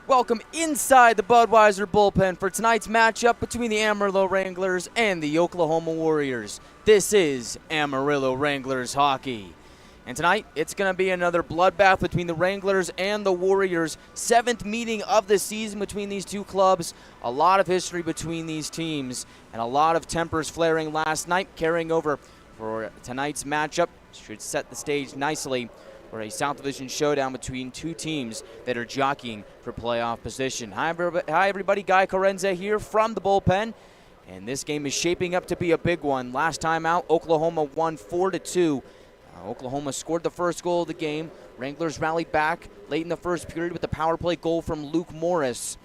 Welcome inside the Budweiser bullpen for tonight's matchup between the Amarillo Wranglers and the Oklahoma Warriors. This is Amarillo Wranglers hockey. And tonight, it's going to be another bloodbath between the Wranglers and the Warriors. 7th meeting of the season between these two clubs. A lot of history between these teams and a lot of tempers flaring last night, carrying over for tonight's matchup. Should set the stage nicely for a South Division showdown between two teams that are jockeying for playoff position. Hi everybody, Guy Chiarenza here from the bullpen, and this game is shaping up to be a big one. Last time out, Oklahoma won 4-2. Oklahoma scored the first goal of the game. Wranglers rallied back late in the first period with the power play goal from Luke Morris.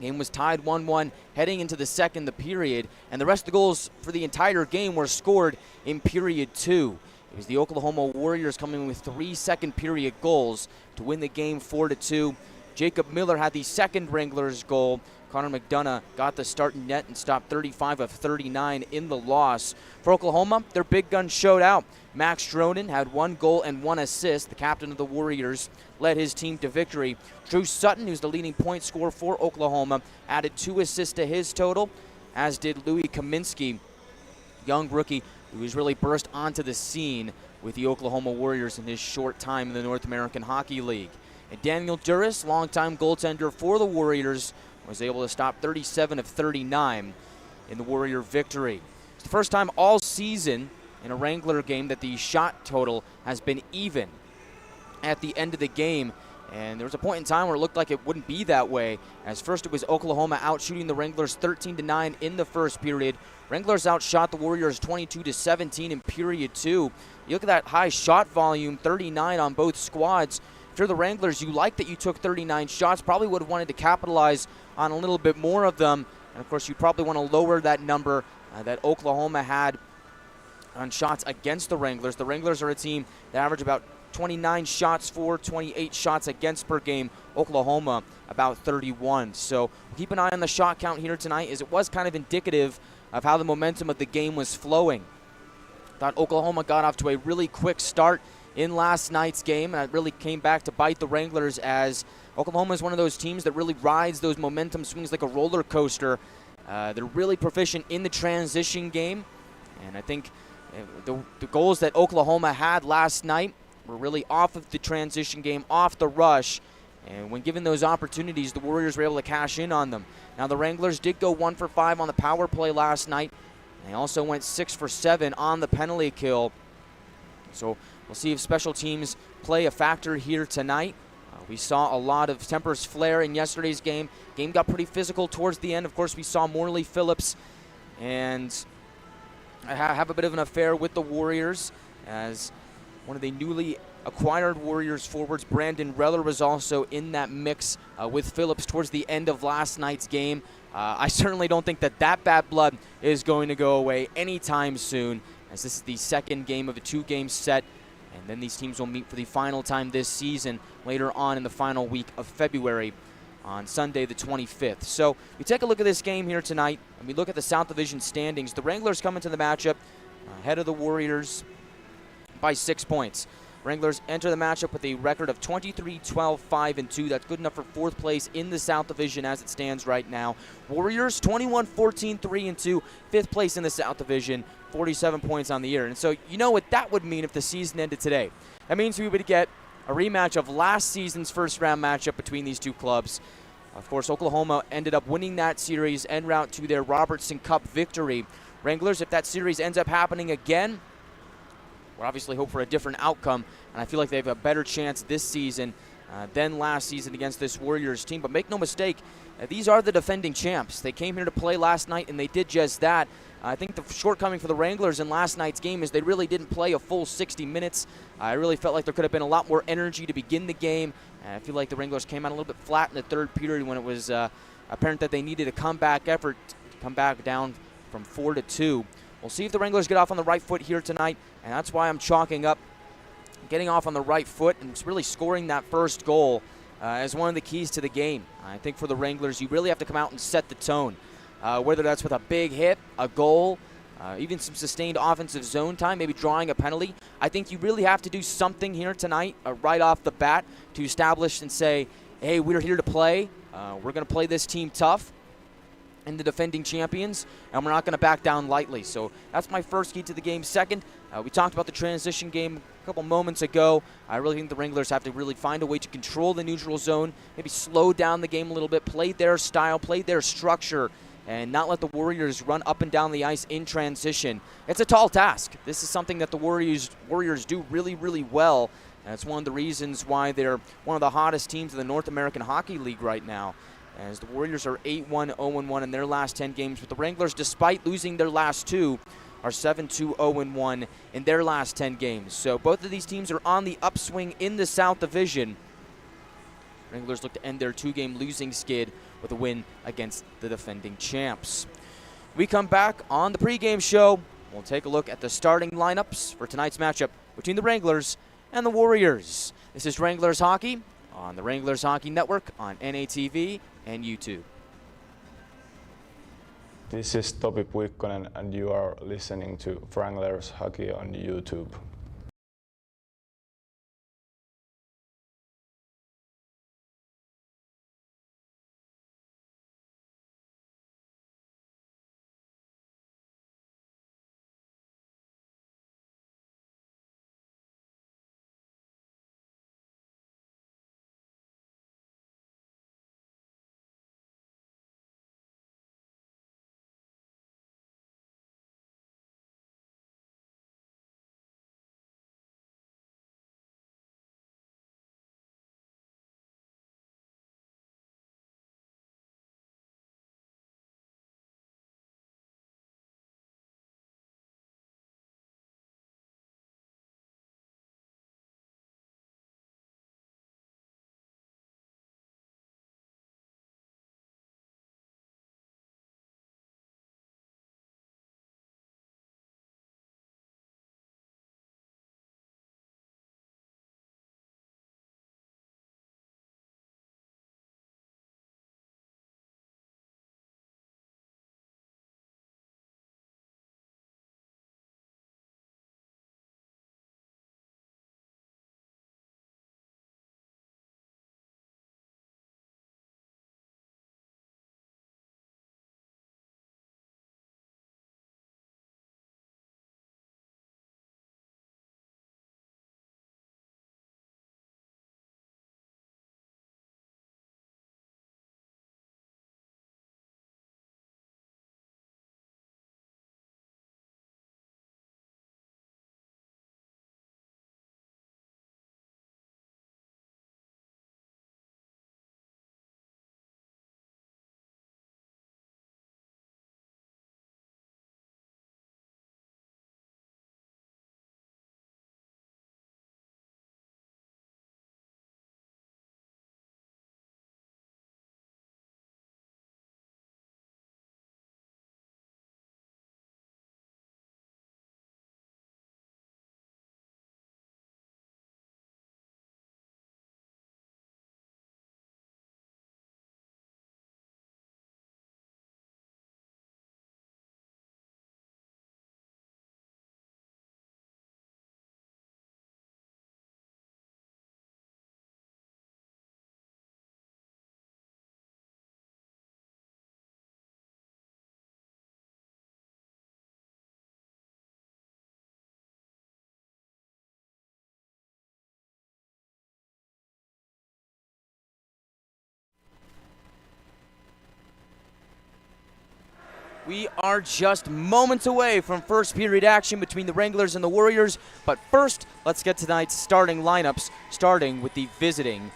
Game was tied 1-1 heading into the second period, and the rest of the goals for the entire game were scored in period 2. It was the Oklahoma Warriors coming with 3 second-period goals to win the game 4-2. Jacob Miller had the second Wranglers goal. Connor McDonough got the start in net and stopped 35 of 39 in the loss. For Oklahoma, their big guns showed out. Max Dronin had 1 goal and 1 assist. The captain of the Warriors led his team to victory. Drew Sutton, who's the leading point scorer for Oklahoma, added 2 assists to his total, as did Louis Kaminsky, young rookie who has really burst onto the scene with the Oklahoma Warriors in his short time in the North American Hockey League. And Daniel Duras, longtime goaltender for the Warriors, was able to stop 37 of 39 in the Warrior victory. It's the first time all season in a Wrangler game that the shot total has been even at the end of the game. And there was a point in time where it looked like it wouldn't be that way, as first it was Oklahoma out shooting the Wranglers 13-9 in the first period. Wranglers outshot the Warriors 22-17 in period 2. You look at that high shot volume, 39 on both squads. If you're the Wranglers, you like that you took 39 shots, probably would have wanted to capitalize on a little bit more of them. And of course, you probably want to lower that number that Oklahoma had on shots against the Wranglers. The Wranglers are a team that average about 29 shots for, 28 shots against per game. Oklahoma about 31. So keep an eye on the shot count here tonight, as it was kind of indicative of how the momentum of the game was flowing. Thought Oklahoma got off to a really quick start in last night's game, and it really came back to bite the Wranglers, as Oklahoma is one of those teams that really rides those momentum swings like a roller coaster. They're really proficient in the transition game, and I think the goals that Oklahoma had last night were really off of the transition game, off the rush, and when given those opportunities, the Warriors were able to cash in on them. Now, the Wranglers did go 1 for 5 on the power play last night. They also went 6 for 7 on the penalty kill. So we'll see if special teams play a factor here tonight. We saw a lot of tempers flare in yesterday's game. Game got pretty physical towards the end. Of course, we saw Morley Phillips and have a bit of an affair with the Warriors, as one of the newly acquired Warriors forwards, Brandon Reller, was also in that mix with Phillips towards the end of last night's game. I certainly don't think that bad blood is going to go away anytime soon, as this is the second game of a 2-game set, and then these teams will meet for the final time this season later on in the final week of February on Sunday the 25th. So we take a look at this game here tonight, and we look at the South Division standings. The Wranglers come into the matchup ahead of the Warriors by 6 points. Wranglers enter the matchup with a record of 23-12-5-2. That's good enough for 4th place in the South Division as it stands right now. Warriors 21-14-3-2, 5th place in the South Division, 47 points on the year. And so you know what that would mean if the season ended today. That means we would get a rematch of last season's first-round matchup between these two clubs. Of course, Oklahoma ended up winning that series en route to their Robertson Cup victory. Wranglers, if that series ends up happening again, we'll obviously hope for a different outcome, and I feel like they have a better chance this season than last season against this Warriors team. But make no mistake, these are the defending champs. They came here to play last night, and they did just that. I think the shortcoming for the Wranglers in last night's game is they really didn't play a full 60 minutes. I really felt like there could have been a lot more energy to begin the game. And I feel like the Wranglers came out a little bit flat in the third period when it was apparent that they needed a comeback effort to come back down from 4-2. We'll see if the Wranglers get off on the right foot here tonight, and that's why I'm chalking up getting off on the right foot and really scoring that first goal as one of the keys to the game. I think for the Wranglers, you really have to come out and set the tone, whether that's with a big hit, a goal, even some sustained offensive zone time, maybe drawing a penalty. I think you really have to do something here tonight right off the bat to establish and say, hey, we're here to play. We're going to play this team tough and the defending champions, and we're not going to back down lightly. So that's my first key to the game. Second, we talked about the transition game a couple moments ago. I really think the Wranglers have to really find a way to control the neutral zone, maybe slow down the game a little bit, play their style, play their structure, and not let the Warriors run up and down the ice in transition. It's a tall task. This is something that the Warriors do really, really well. And it's one of the reasons why they're one of the hottest teams in the North American Hockey League right now, as the Warriors are 8-1, 0-1 in their last 10 games. But the Wranglers, despite losing their last 2, are 7-2, 0-1 in their last 10 games. So both of these teams are on the upswing in the South Division. Wranglers look to end their 2-game losing skid with a win against the defending champs. We come back on the pregame show. We'll take a look at the starting lineups for tonight's matchup between the Wranglers and the Warriors. This is Wranglers Hockey on the Wranglers Hockey Network on NATV and YouTube. This is Topi Puikkonen, and you are listening to Wranglers Hockey on YouTube. We are just moments away from first period action between the Wranglers and the Warriors. But first, let's get tonight's starting lineups, starting with the visiting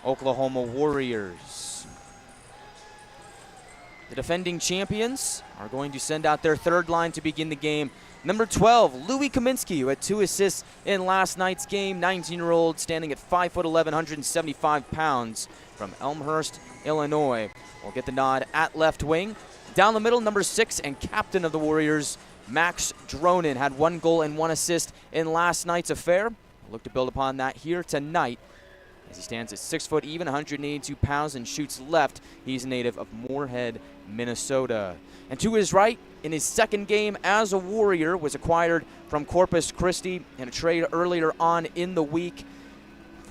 Oklahoma Warriors. The defending champions are going to send out their third line to begin the game. Number 12, Louis Kaminsky, who had 2 assists in last night's game. 19-year-old, standing at 5'11", 175 pounds, from Elmhurst, Illinois. Will get the nod at left wing. Down the middle, number 6 and captain of the Warriors, Max Dronin, had 1 goal and 1 assist in last night's affair. We'll look to build upon that here tonight, as he stands at 6 foot even, 182 pounds, and shoots left. He's a native of Moorhead, Minnesota. And to his right, in his second game as a Warrior, was acquired from Corpus Christi in a trade earlier on in the week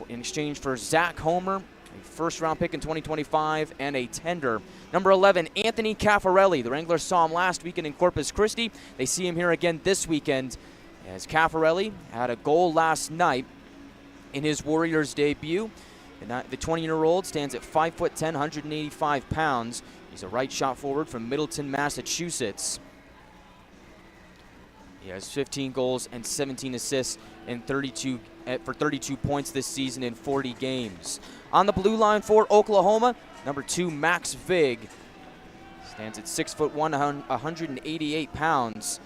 in exchange for Zach Homer. a first-round pick in 2025, and a tender. Number 11, Anthony Caffarelli. The Wranglers saw him last weekend in Corpus Christi. They see him here again this weekend, as Caffarelli had a goal last night in his Warriors debut. The 20-year-old stands at 5'10", 185 pounds. He's a right shot forward from Middleton, Massachusetts. He has 15 goals and 17 assists in 32 points this season in 40 games. On the blue line for Oklahoma, number 2, Max Vig. Stands at 6'1", 188 pounds.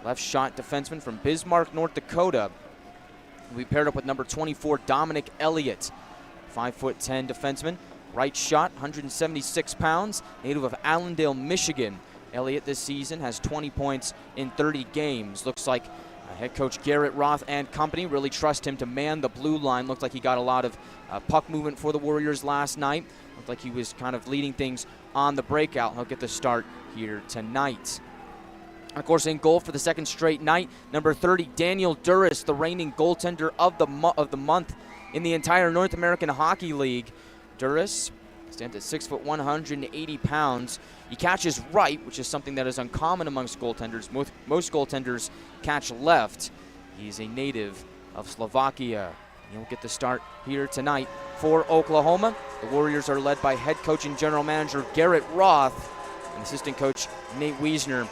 Left shot defenseman from Bismarck, North Dakota. We paired up with number 24, Dominic Elliott. 5'10" defenseman. Right shot, 176 pounds. Native of Allendale, Michigan. Elliott this season has 20 points in 30 games. Looks like head coach Garrett Roth and company really trust him to man the blue line. Looked like he got a lot of puck movement for the Warriors last night. Looked like he was kind of leading things on the breakout. He'll get the start here tonight. Of course, in goal for the second straight night, number 30, Daniel Duras, the reigning goaltender of the month in the entire North American Hockey League. Duras stands at 6'1", 180 pounds. He catches right, which is something that is uncommon amongst goaltenders. Most goaltenders catch left. He's a native of Slovakia. He'll get the start here tonight for Oklahoma. The Warriors are led by head coach and general manager Garrett Roth. And assistant coach Nate Wiesner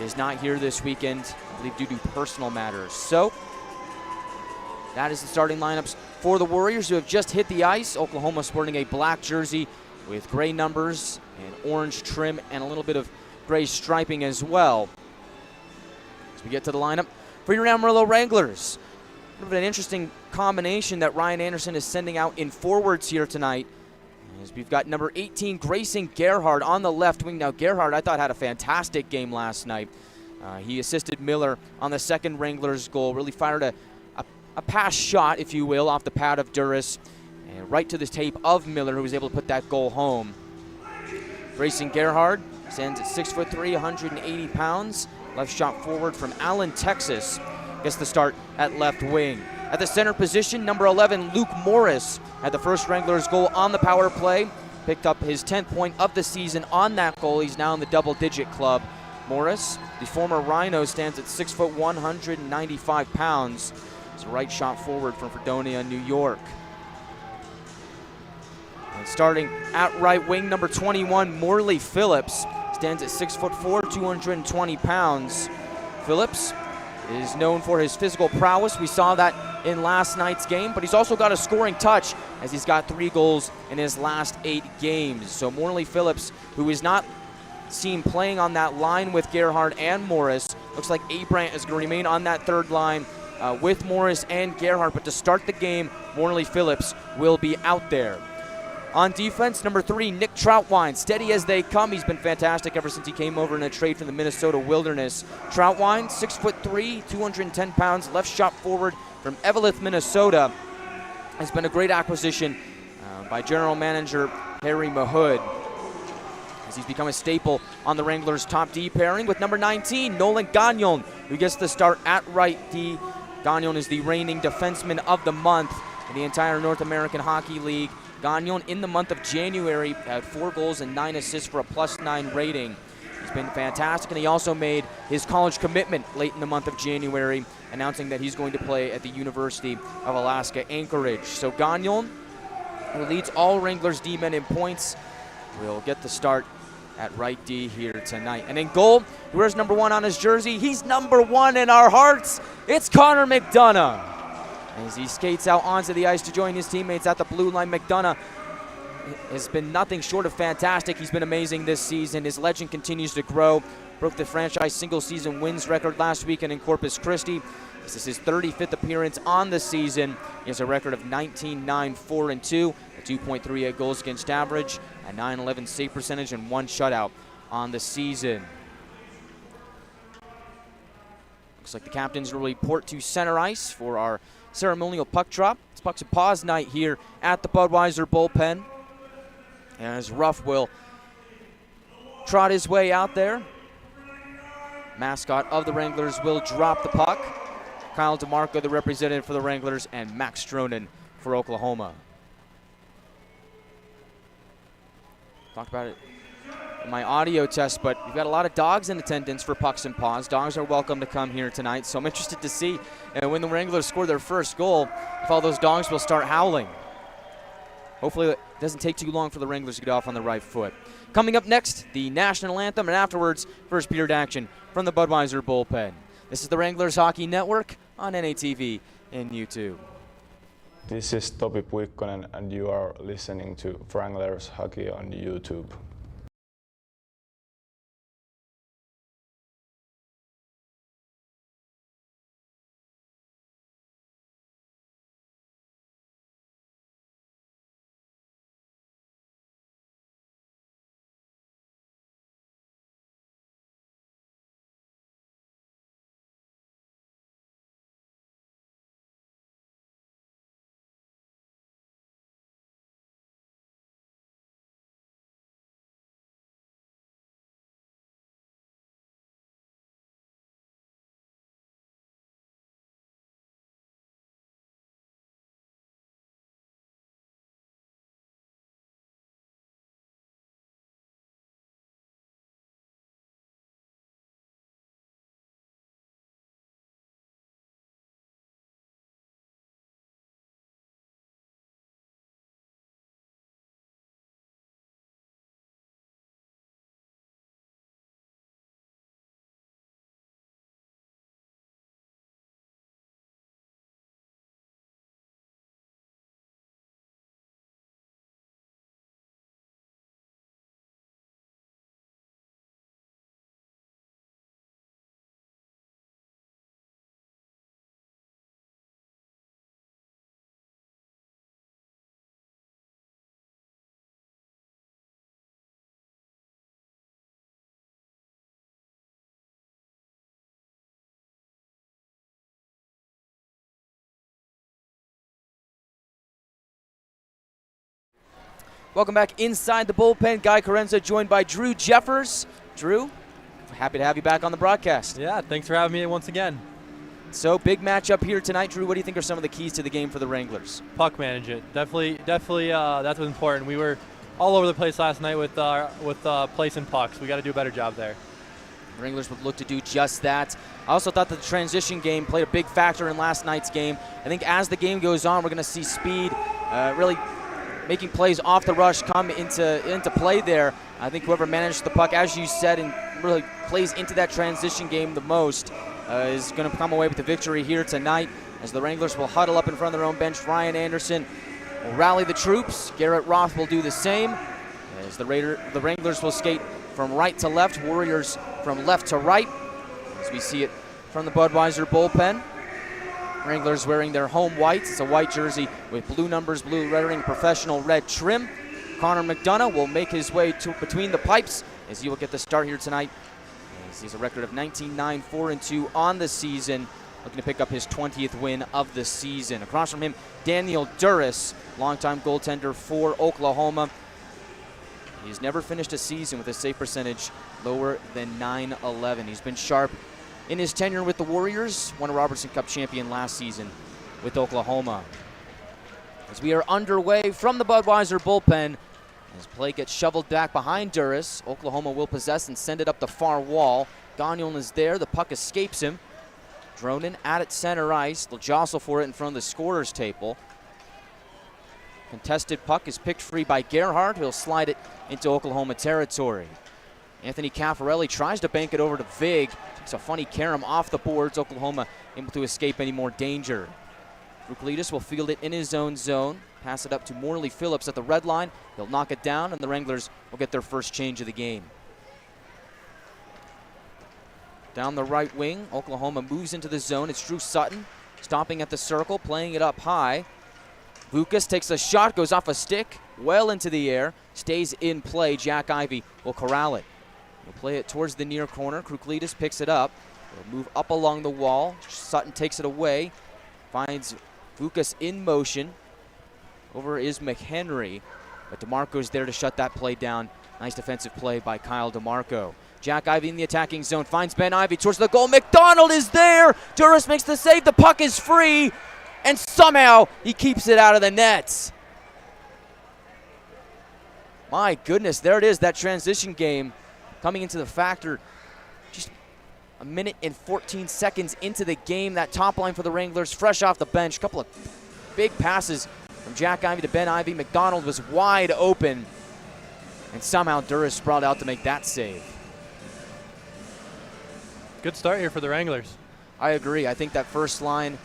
is not here this weekend, I believe due to personal matters. So that is the starting lineups for the Warriors, who have just hit the ice. Oklahoma sporting a black jersey with gray numbers and orange trim and a little bit of gray striping as well. As we get to the lineup for your Amarillo Wranglers, a bit of an interesting combination that Ryan Anderson is sending out in forwards here tonight. As we've got number 18, Grayson Gerhard on the left wing. Now, Gerhard, I thought, had a fantastic game last night. He assisted Miller on the second Wranglers goal, really fired a pass shot, if you will, off the pad of Duras, and right to the tape of Miller, who was able to put that goal home. Grayson Gerhard stands at 6'3", 180 pounds. Left shot forward from Allen, Texas. Gets the start at left wing. At the center position, number 11, Luke Morris had the first Wranglers goal on the power play. Picked up his 10th point of the season on that goal. He's now in the double-digit club. Morris, the former Rhino, stands at 6'1", 195 pounds. He's a right shot forward from Fredonia, New York. And starting at right wing, number 21, Morley Phillips, stands at 6'4", 220 pounds. Phillips is known for his physical prowess. We saw that in last night's game, but he's also got a scoring touch, as he's got 3 goals in his last 8 games. So Morley Phillips, who is not seen playing on that line with Gerhard and Morris, looks like Abrant is going to remain on that third line with Morris and Gerhard, but to start the game, Morley Phillips will be out there. On defense, number 3, Nick Troutwine, steady as they come. He's been fantastic ever since he came over in a trade from the Minnesota Wilderness. Troutwine, 6'3", 210 pounds, left shot forward from Eveleth, Minnesota. Has been a great acquisition by general manager Harry Mahood, as he's become a staple on the Wranglers' top D pairing with number 19, Nolan Gagnon, who gets the start at right D. Gagnon is the reigning defenseman of the month in the entire North American Hockey League. Gagnon, in the month of January, had 4 goals and 9 assists for a +9 rating. He's been fantastic, and he also made his college commitment late in the month of January, announcing that he's going to play at the University of Alaska Anchorage. So Gagnon, who leads all Wranglers D-men in points, will get the start at right D here tonight. And in goal, who wears number 1 on his jersey, he's number 1 in our hearts. It's Connor McDonough. As he skates out onto the ice to join his teammates at the blue line, McDonough has been nothing short of fantastic. He's been amazing this season. His legend continues to grow. Broke the franchise single-season wins record last weekend in Corpus Christi. This is his 35th appearance on the season. He has a record of 19-9-4-2, a 2.38 goals against average, a .911 save percentage, and 1 shutout on the season. Looks like the captains will report to center ice for our ceremonial puck drop. It's pucks and pause night here at the Budweiser bullpen. And as Ruff will trot his way out there, mascot of the Wranglers will drop the puck. Kyle DeMarco, the representative for the Wranglers, and Max Stronin for Oklahoma. talked about it in my audio test, but we've got a lot of dogs in attendance for Pucks and Paws. Dogs are welcome to come here tonight, so I'm interested to see when the Wranglers score their first goal, if all those dogs will start howling. Hopefully it doesn't take too long for the Wranglers to get off on the right foot. Coming up next, the national anthem, and afterwards, first period action from the Budweiser bullpen. This is the Wranglers Hockey Network on NATV and YouTube. This is Topi Puikkonen and you are listening to Wranglers Hockey on YouTube. Welcome back inside the bullpen. Guy Chiarenza joined by Drew Jeffers. Drew, happy to have you back on the broadcast. Yeah, thanks for having me once again. So, big matchup here tonight. Drew, what do you think are some of the keys to the game for the Wranglers? Puck management, definitely. That's what's important. We were all over the place last night with placing pucks. We got to do a better job there. The Wranglers would look to do just that. I also thought that the transition game played a big factor in last night's game. I think as the game goes on, we're going to see speed really making plays off the rush come into play there. I think whoever managed the puck, as you said, and really plays into that transition game the most is going to come away with the victory here tonight, as the Wranglers will huddle up in front of their own bench. Ryan Anderson will rally the troops. Garrett Roth will do the same, as the Wranglers will skate from right to left, Warriors from left to right, as we see it from the Budweiser bullpen. Wranglers wearing their home whites. It's a white jersey with blue numbers, blue lettering, professional red trim. Connor McDonough will make his way between the pipes as he will get the start here tonight. He has a record of 19-9, 4-2 on the season, looking to pick up his 20th win of the season. Across from him, Daniel Duras, longtime goaltender for Oklahoma. He's never finished a season with a save percentage lower than .911. He's been sharp in his tenure with the Warriors, won a Robertson Cup champion last season with Oklahoma. As we are underway from the Budweiser bullpen, as play gets shoveled back behind Duras, Oklahoma will possess and send it up the far wall. Gagnon is there, the puck escapes him. Dronin at it center ice, they'll jostle for it in front of the scorer's table. Contested puck is picked free by Gerhardt, who'll slide it into Oklahoma territory. Anthony Caffarelli tries to bank it over to Vig. Takes a funny carom off the boards. Oklahoma able to escape any more danger. Ruklidis will field it in his own zone. Pass it up to Morley Phillips at the red line. He'll knock it down, and the Wranglers will get their first change of the game. Down the right wing, Oklahoma moves into the zone. It's Drew Sutton stopping at the circle, playing it up high. Vukas takes a shot, goes off a stick, well into the air, stays in play. Jack Ivey will corral it. He'll play it towards the near corner. Kruklidis picks it up. He'll move up along the wall. Sutton takes it away. Finds Vukas in motion. Over is McHenry. But DeMarco's there to shut that play down. Nice defensive play by Kyle DeMarco. Jack Ivey in the attacking zone. Finds Ben Ivey towards the goal. McDonald is there. Duras makes the save. The puck is free. And somehow he keeps it out of the nets. My goodness, there it is, that transition game coming into the factor. Just a minute and 14 seconds into the game. That top line for the Wranglers, fresh off the bench. A couple of big passes from Jack Ivey to Ben Ivey. McDonald was wide open, and somehow Duras sprawled out to make that save. Good start here for the Wranglers. I agree. I think that first line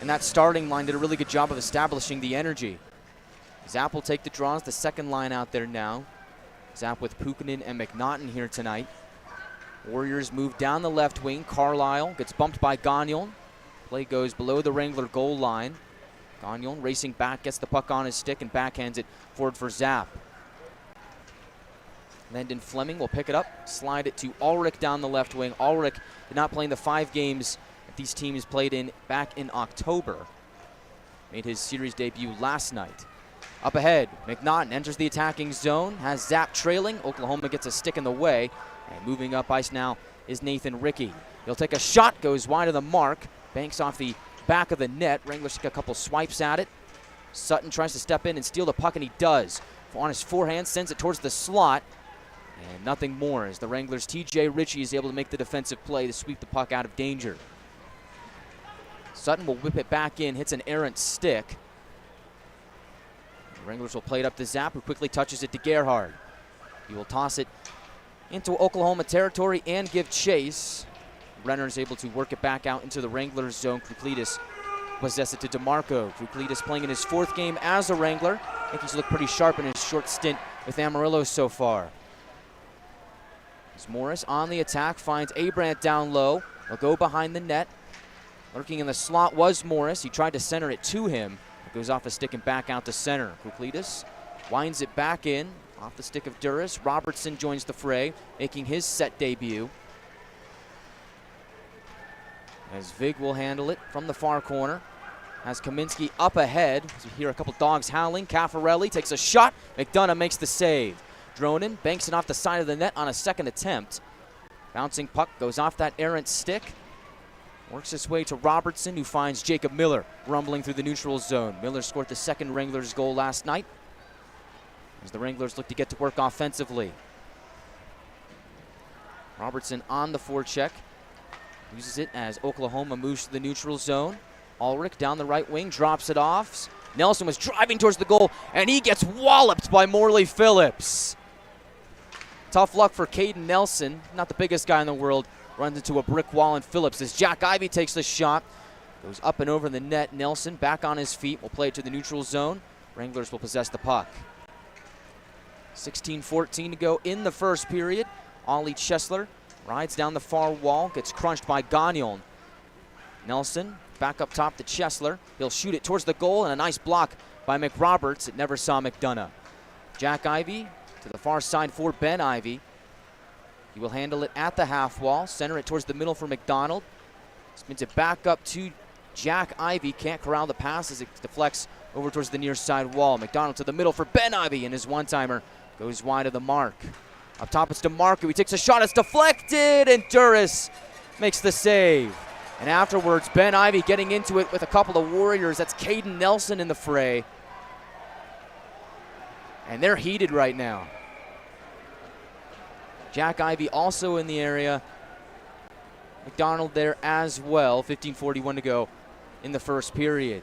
and that starting line did a really good job of establishing the energy. Zapp will take the draws, the second line out there now. Zapp with Pukinen and McNaughton here tonight. Warriors move down the left wing. Carlisle gets bumped by Gagnon. Play goes below the Wrangler goal line. Gagnon racing back, gets the puck on his stick and backhands it forward for Zapp. Landon Fleming will pick it up, slide it to Ulrich down the left wing. Ulrich did not play in the 5 games that these teams played in back in October. Made his series debut last night. Up ahead, McNaughton enters the attacking zone, has Zapp trailing. Oklahoma gets a stick in the way. And moving up ice now is Nathan Rickey. He'll take a shot, goes wide of the mark, banks off the back of the net. Wranglers take a couple swipes at it. Sutton tries to step in and steal the puck, and he does. On his forehand, sends it towards the slot. And nothing more as the Wranglers' TJ Ritchie is able to make the defensive play to sweep the puck out of danger. Sutton will whip it back in, hits an errant stick. The Wranglers will play it up to Zapp, who quickly touches it to Gerhard. He will toss it into Oklahoma territory and give chase. Renner is able to work it back out into the Wranglers zone. Kruklidis possesses it to DeMarco. Kruklidis playing in his 4th game as a Wrangler. I think he's looked pretty sharp in his short stint with Amarillo so far. As Morris on the attack, finds Abrant down low. He'll go behind the net. Lurking in the slot was Morris. He tried to center it to him. It goes off the stick and back out to center. Kruklidis winds it back in. Off the stick of Duras. Robertson joins the fray, making his set debut. As Vig will handle it from the far corner. Has Kaminsky up ahead. As we hear a couple dogs howling. Caffarelli takes a shot. McDonough makes the save. Dronin banks it off the side of the net on a second attempt. Bouncing puck goes off that errant stick. Works his way to Robertson, who finds Jacob Miller rumbling through the neutral zone. Miller scored the second Wranglers goal last night as the Wranglers look to get to work offensively. Robertson on the forecheck. Uses it as Oklahoma moves to the neutral zone. Ulrich down the right wing, drops it off. Nelson was driving towards the goal, and he gets walloped by Morley Phillips. Tough luck for Caden Nelson, not the biggest guy in the world. Runs into a brick wall, and Phillips, as Jack Ivey takes the shot, goes up and over the net. Nelson back on his feet, will play it to the neutral zone. Wranglers will possess the puck. 16-14 to go in the first period. Ollie Chesler rides down the far wall, gets crunched by Gagnon. Nelson back up top to Chesler. He'll shoot it towards the goal, and a nice block by McRoberts. It never saw McDonough. Jack Ivey to the far side for Ben Ivey. He will handle it at the half wall, center it towards the middle for McDonald. Spins it back up to Jack Ivey. Can't corral the pass as it deflects over towards the near side wall. McDonald to the middle for Ben Ivey, and his one-timer goes wide of the mark. Up top it's DeMarco. He takes a shot. It's deflected, and Duras makes the save. And afterwards, Ben Ivey getting into it with a couple of Warriors. That's Caden Nelson in the fray. And they're heated right now. Jack Ivey also in the area. McDonald there as well. 15:41 to go in the first period.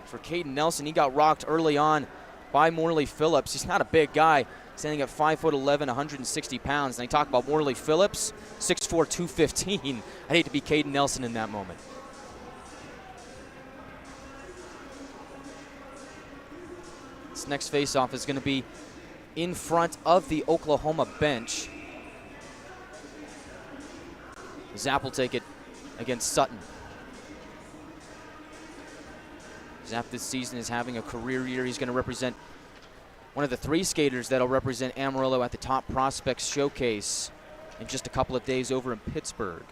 For Caden Nelson, he got rocked early on by Morley Phillips. He's not a big guy, standing at 5'11", 160 pounds. And they talk about Morley Phillips, 6'4", 215. I'd hate to be Caden Nelson in that moment. This next faceoff is going to be in front of the Oklahoma bench. Zapp will take it against Sutton. Zapp this season is having a career year. He's going to represent one of the 3 skaters that'll represent Amarillo at the Top Prospects Showcase in just a couple of days over in Pittsburgh.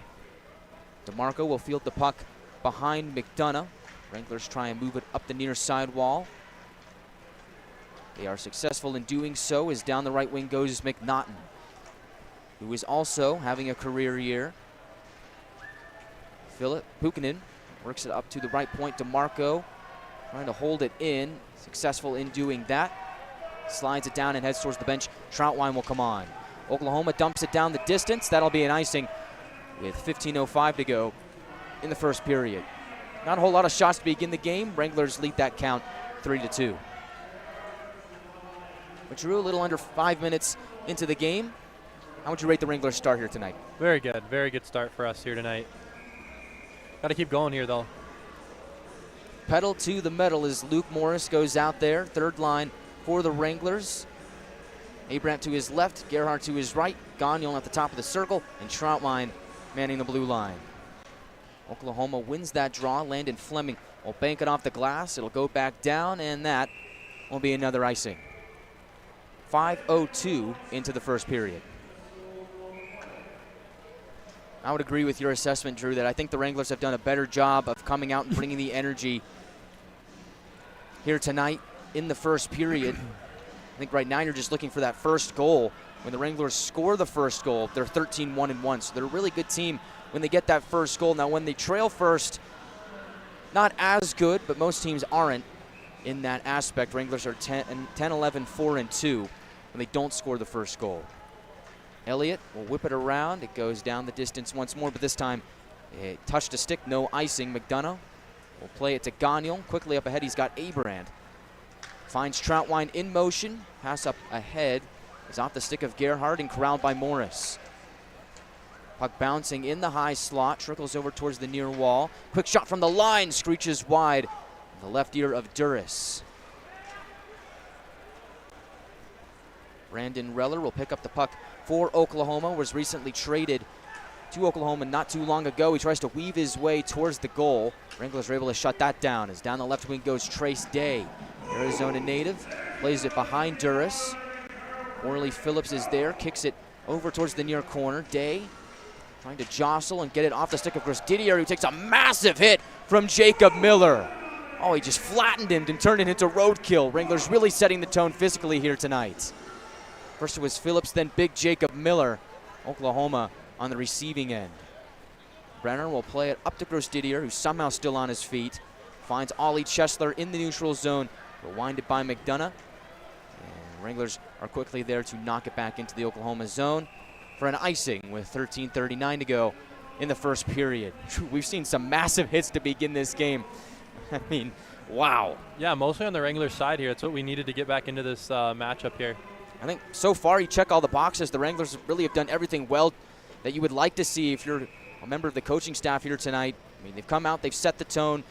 DeMarco will field the puck behind McDonough. Wranglers try and move it up the near side wall. They are successful in doing so as down the right wing goes McNaughton, who is also having a career year. Philip Pukinen works it up to the right point. DeMarco trying to hold it in. Successful in doing that. Slides it down and heads towards the bench. Troutwine will come on. Oklahoma dumps it down the distance. That'll be an icing with 15:05 to go in the first period. Not a whole lot of shots to begin the game. Wranglers lead that count 3-2. But Drew, a little under 5 minutes into the game. How would you rate the Wranglers' start here tonight? Very good. Very good start for us here tonight. Got to keep going here, though. Pedal to the metal as Luke Morris goes out there. Third line for the Wranglers. Abramp to his left, Gerhardt to his right, Gagnon at the top of the circle, and Troutwine manning the blue line. Oklahoma wins that draw. Landon Fleming will bank it off the glass. It'll go back down, and that will be another icing. 5:02 into the first period. I would agree with your assessment, Drew, that I think the Wranglers have done a better job of coming out and bringing the energy here tonight in the first period. I think right now you're just looking for that first goal. When the Wranglers score the first goal, they're 13-1-1, so they're a really good team when they get that first goal. Now, when they trail first, not as good, but most teams aren't in that aspect. Wranglers are 10-11-4-2 when they don't score the first goal. Elliott will whip it around. It goes down the distance once more, but this time it touched a stick, no icing. McDonough will play it to Gagnon. Quickly up ahead, he's got Abrand. Finds Troutwine in motion. Pass up ahead is off the stick of Gerhardt and corralled by Morris. Puck bouncing in the high slot, trickles over towards the near wall. Quick shot from the line, screeches wide. The left ear of Duras. Brandon Reller will pick up the puck for Oklahoma. Was recently traded to Oklahoma not too long ago. He tries to weave his way towards the goal. Wranglers are able to shut that down. As down the left wing goes Trace Day. Arizona native plays it behind Duras. Orly Phillips is there, kicks it over towards the near corner. Day trying to jostle and get it off the stick of Chris Didier, who takes a massive hit from Jacob Miller. Oh, he just flattened him and turned it into roadkill. Wranglers really setting the tone physically here tonight. First it was Phillips, then big Jacob Miller. Oklahoma on the receiving end. Brenner will play it up to Chris Didier, who's somehow still on his feet. Finds Ollie Chesler in the neutral zone, but winded by McDonough. And Wranglers are quickly there to knock it back into the Oklahoma zone for an icing with 13:39 to go in the first period. We've seen some massive hits to begin this game. I mean, wow. Yeah, mostly on the Wranglers side here. It's what we needed to get back into this matchup here. I think so far you check all the boxes. The Wranglers really have done everything well that you would like to see if you're a member of the coaching staff here tonight. I mean, they've come out, they've set the tone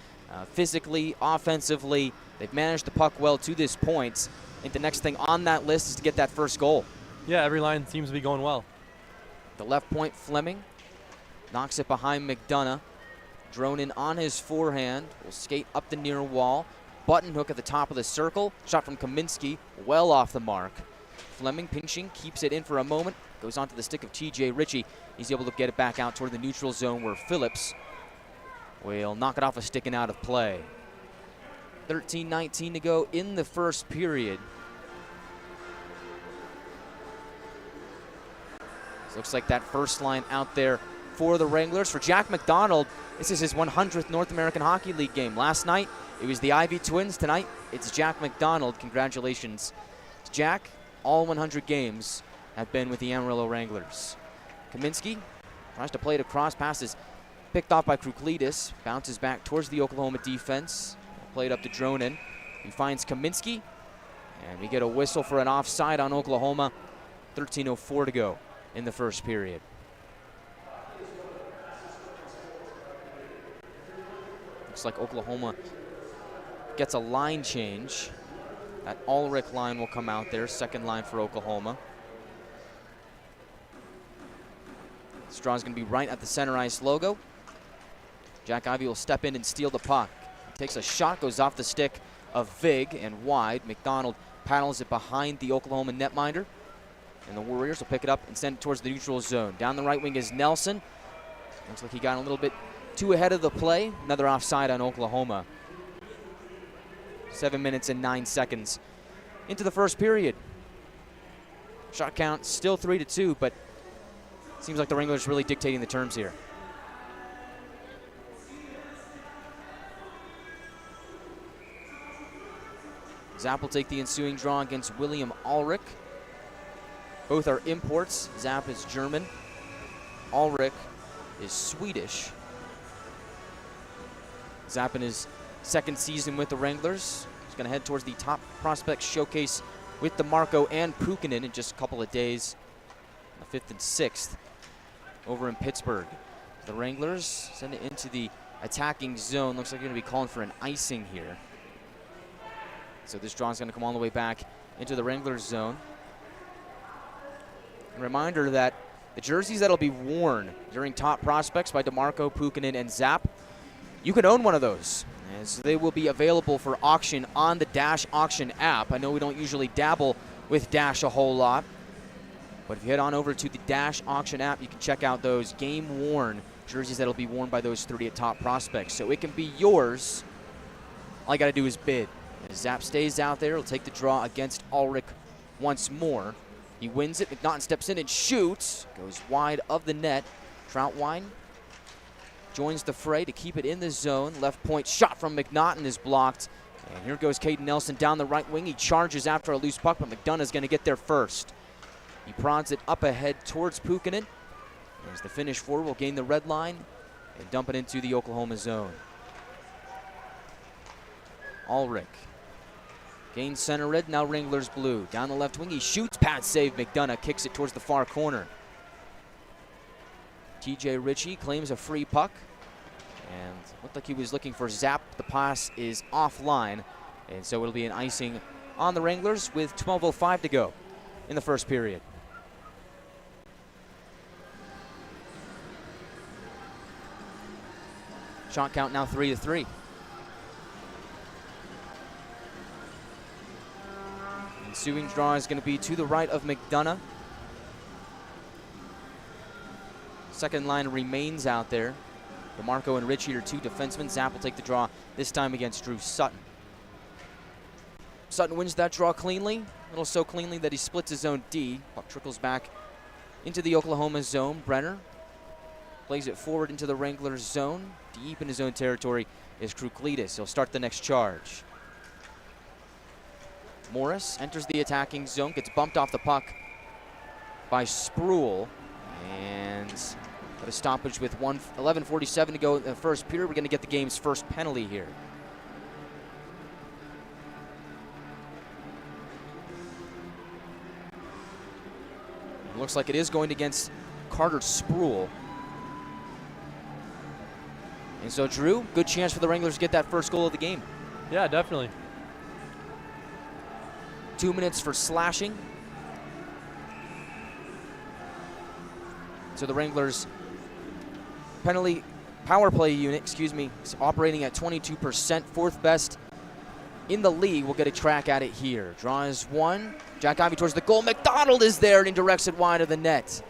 physically, offensively. They've managed the puck well to this point. I think the next thing on that list is to get that first goal. Yeah, every line seems to be going well. The left point, Fleming knocks it behind McDonough. Dronin on his forehand, will skate up the near wall. Button hook at the top of the circle. Shot from Kaminsky, well off the mark. Fleming pinching, keeps it in for a moment. Goes onto the stick of TJ Ritchie. He's able to get it back out toward the neutral zone where Phillips will knock it off a stick and out of play. 13:19 to go in the first period. So looks like that first line out there for the Wranglers. For Jack McDonald, this is his 100th North American Hockey League game. Last night, it was the Ivy Twins. Tonight, it's Jack McDonald. Congratulations to Jack. All 100 games have been with the Amarillo Wranglers. Kaminsky tries to play it across, passes picked off by Kruklidis, bounces back towards the Oklahoma defense. Played up to Dronin. He finds Kaminsky, and we get a whistle for an offside on Oklahoma. 13:04 to go in the first period. Looks like Oklahoma gets a line change. That Ulrich line will come out there, second line for Oklahoma. Straw's going to be right at the center ice logo. Jack Ivey will step in and steal the puck. Takes a shot, goes off the stick of Vig and wide. McDonald paddles it behind the Oklahoma netminder. And the Warriors will pick it up and send it towards the neutral zone. Down the right wing is Nelson. Looks like he got a little bit too ahead of the play. Another offside on Oklahoma. 7 minutes and 9 seconds into the first period. Shot count still 3-2, but seems like the Wranglers really dictating the terms here. Zapp will take the ensuing draw against William Ulrich. Both are imports. Zapp is German. Ulrich is Swedish. Zapp in his second season with the Wranglers. He's going to head towards the top prospects showcase with DeMarco and Pukkanen in just a couple of days. The 5th and 6th over in Pittsburgh. The Wranglers send it into the attacking zone. Looks like they're going to be calling for an icing here. So this draw is going to come all the way back into the Wranglers zone. A reminder that the jerseys that'll be worn during top prospects by DeMarco, Pukkanen, and Zapp, you can own one of those. And so they will be available for auction on the Dash Auction app. I know we don't usually dabble with Dash a whole lot, but if you head on over to the Dash Auction app, you can check out those game-worn jerseys that'll be worn by those 30 at top prospects. So it can be yours. All you got to do is bid. As Zapp stays out there, he'll take the draw against Ulrich once more. He wins it. McNaughton steps in and shoots. Goes wide of the net. Troutwine joins the fray to keep it in the zone. Left point shot from McNaughton is blocked. And here goes Caden Nelson down the right wing. He charges after a loose puck, but McDonough's going to get there first. He prods it up ahead towards Pukkanen. As the Finnish forward will gain the red line and dump it into the Oklahoma zone. Ulrich gains center red, now Wranglers blue. Down the left wing, he shoots, pad save. McDonough kicks it towards the far corner. TJ Ritchie claims a free puck. And looked like he was looking for Zapp. The pass is offline. And so it'll be an icing on the Wranglers with 12:05 to go in the first period. Shot count now 3-3. Ensuing draw is going to be to the right of McDonough. Second line remains out there. DeMarco and Ritchie are two defensemen. Zapp will take the draw this time against Drew Sutton. Sutton wins that draw cleanly. A little so cleanly that he splits his own D. Puck trickles back into the Oklahoma zone. Brenner plays it forward into the Wranglers zone. Deep in his own territory is Kruklitis. He'll start the next charge. Morris enters the attacking zone, gets bumped off the puck by Spruill, and got a stoppage with 11:47 to go in the first period. We're going to get the game's first penalty here. It looks like it is going against Carter Spruill. And so, Drew, good chance for the Wranglers to get that first goal of the game. Yeah, definitely. 2 minutes for slashing. So the Wranglers power play unit, is operating at 22%, fourth best in the league. We'll get a track at it here. Draw is one. Jack Ivey towards the goal. McDonald is there and he directs it wide of the net.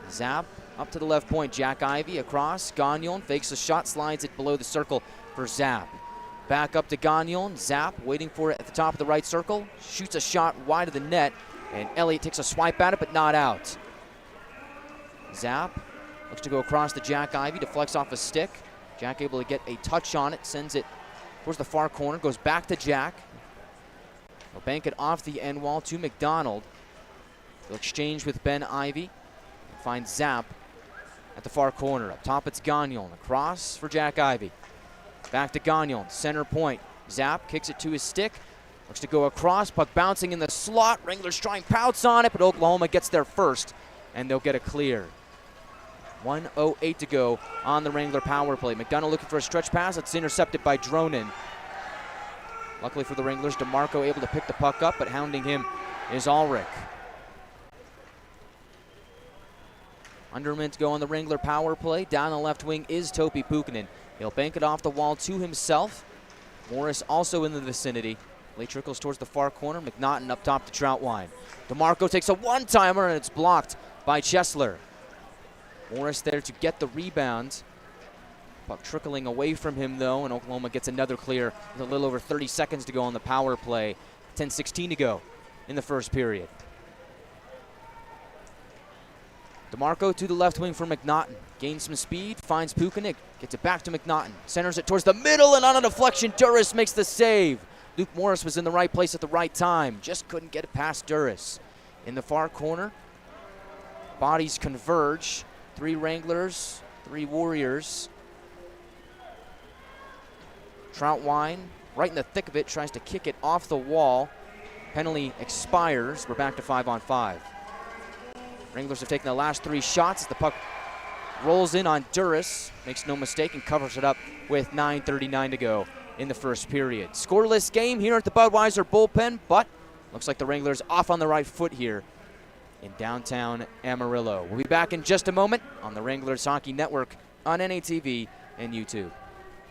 Zapp up to the left point. Jack Ivey across. Gagnon fakes a shot, slides it below the circle for Zapp. Back up to Gagnon. Zapp waiting for it at the top of the right circle. Shoots a shot wide of the net, and Elliott takes a swipe at it, but not out. Zapp looks to go across to Jack Ivey, deflects off a stick. Jack able to get a touch on it, sends it towards the far corner, goes back to Jack. He'll bank it off the end wall to McDonald. He'll exchange with Ben Ivey. Finds Zapp at the far corner. Up top, it's Gagnon. Across for Jack Ivey. Back to Gagnon, center point. Zapp kicks it to his stick. Looks to go across, puck bouncing in the slot. Wranglers trying pounce on it, but Oklahoma gets there first, and they'll get a clear. 1:08 to go on the Wrangler power play. McDonough looking for a stretch pass. It's intercepted by Dronin. Luckily for the Wranglers, DeMarco able to pick the puck up, but hounding him is Ulrich. Under a minute to go on the Wrangler power play. Down the left wing is Topi Pukkanen. He'll bank it off the wall to himself. Morris also in the vicinity. Play trickles towards the far corner. McNaughton up top to Troutwine. DeMarco takes a one-timer, and it's blocked by Chesler. Morris there to get the rebound. Puck trickling away from him, though, and Oklahoma gets another clear with a little over 30 seconds to go on the power play. 10:16 to go in the first period. DeMarco to the left wing for McNaughton. Gains some speed, finds Pukkanen, gets it back to McNaughton. Centers it towards the middle, and on a deflection, Duras makes the save. Luke Morris was in the right place at the right time. Just couldn't get it past Duras. In the far corner, bodies converge. 3 Wranglers, 3 Warriors. Troutwine, right in the thick of it, tries to kick it off the wall. Penalty expires. We're back to 5-on-5. Wranglers have taken the last 3 shots as the puck rolls in on Duras. Makes no mistake and covers it up with 9:39 to go in the first period. Scoreless game here at the Budweiser bullpen, but looks like the Wranglers off on the right foot here in downtown Amarillo. We'll be back in just a moment on the Wranglers Hockey Network on NATV and YouTube.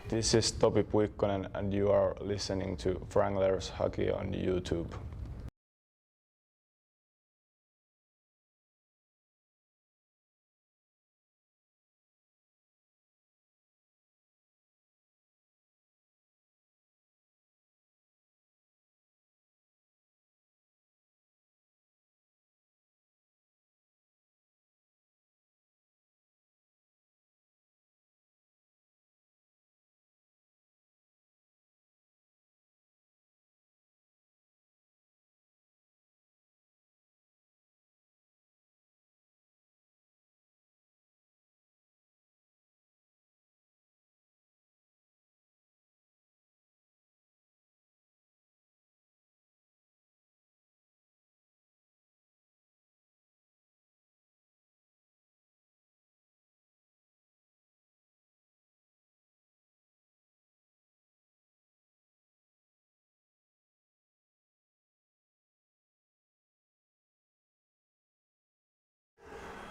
This is Topi Puikkonen and you are listening to Wranglers Hockey on YouTube.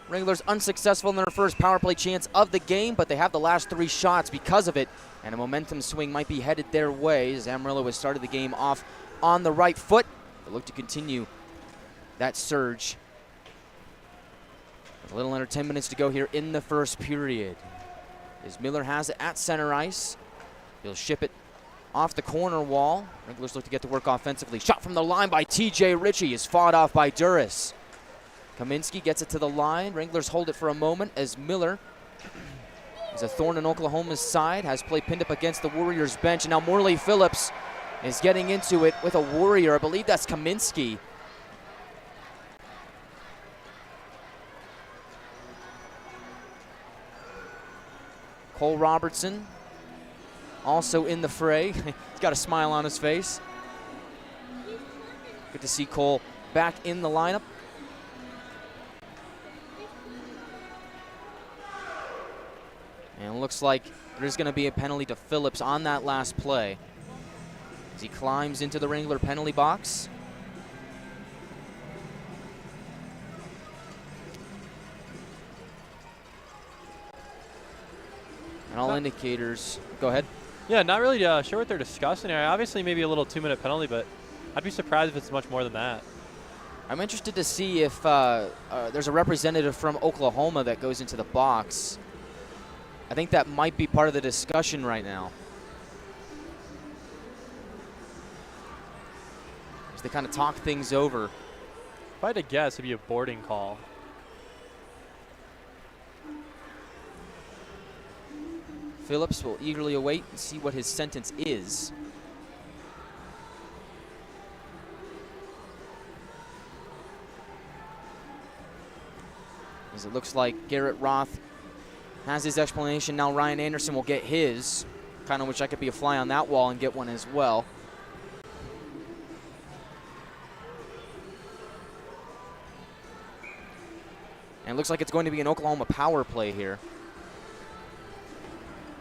Wranglers unsuccessful in their first power play chance of the game, but they have the last 3 shots because of it, and a momentum swing might be headed their way as Amarillo has started the game off on the right foot. They look to continue that surge. With a little under 10 minutes to go here in the first period. As Miller has it at center ice, he'll ship it off the corner wall. Wranglers look to get to work offensively. Shot from the line by TJ Ritchie is fought off by Duras. Kaminsky gets it to the line. Wranglers hold it for a moment as Miller is a thorn in Oklahoma's side, has play pinned up against the Warriors bench, and now Morley Phillips is getting into it with a Warrior. I believe that's Kaminsky. Cole Robertson also in the fray. He's got a smile on his face. Good to see Cole back in the lineup. And it looks like there's going to be a penalty to Phillips on that last play as he climbs into the Wrangler penalty box. And all indicators, go ahead. Yeah, not really sure what they're discussing here. Obviously, maybe a little 2-minute penalty, but I'd be surprised if it's much more than that. I'm interested to see if there's a representative from Oklahoma that goes into the box. I think that might be part of the discussion right now. As they kind of talk things over. If I had to guess, it'd be a boarding call. Phillips will eagerly await and see what his sentence is. As it looks like Garrett Roth has his explanation. Now Ryan Anderson will get his. Kind of wish I could be a fly on that wall and get one as well. And it looks like it's going to be an Oklahoma power play here.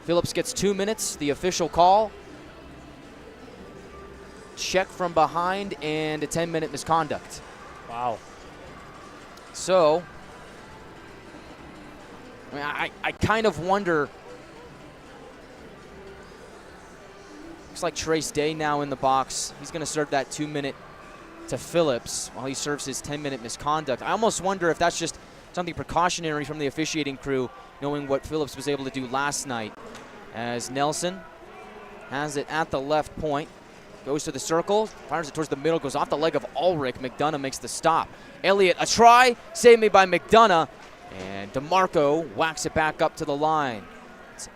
Phillips gets 2 minutes, the official call. Check from behind and a 10-minute misconduct. Wow. So, I mean, I kind of wonder. Looks like Trace Day now in the box. He's going to serve that 2-minute to Phillips while he serves his 10-minute misconduct. I almost wonder if that's just something precautionary from the officiating crew, knowing what Phillips was able to do last night. As Nelson has it at the left point, goes to the circle, fires it towards the middle, goes off the leg of Ulrich. McDonough makes the stop. Elliott, a try, saved made by McDonough, and DeMarco whacks it back up to the line. It's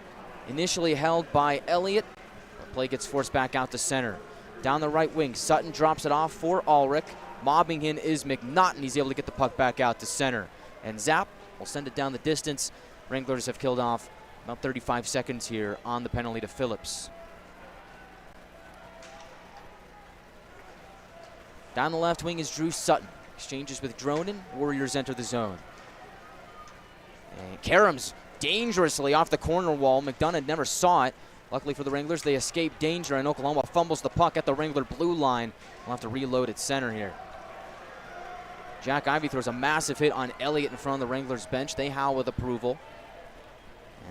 initially held by Elliott, but play gets forced back out to center. Down the right wing, Sutton drops it off for Ulrich. Mobbing him is McNaughton. He's able to get the puck back out to center. And Zap will send it down the distance. Wranglers have killed off about 35 seconds here on the penalty to Phillips. Down the left wing is Drew Sutton. Exchanges with Dronin. Warriors enter the zone. And Karam's dangerously off the corner wall. McDonough never saw it. Luckily for the Wranglers, they escape danger, and Oklahoma fumbles the puck at the Wrangler blue line. We'll have to reload at center here. Jack Ivey throws a massive hit on Elliott in front of the Wranglers bench. They howl with approval.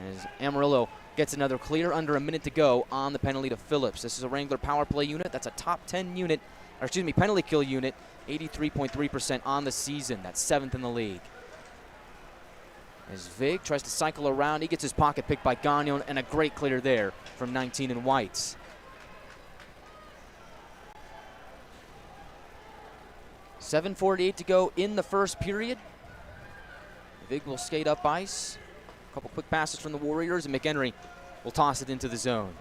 As Amarillo gets another clear under a minute to go on the penalty to Phillips. This is a Wrangler power play unit. That's a top 10 unit, or excuse me, penalty kill unit. 83.3% on the season. That's 7th in the league. As Vig tries to cycle around, he gets his pocket picked by Gagnon, and a great clear there from 19 in whites. .748 to go in the first period. Vig will skate up ice. A couple quick passes from the Warriors, and McHenry will toss it into the zone.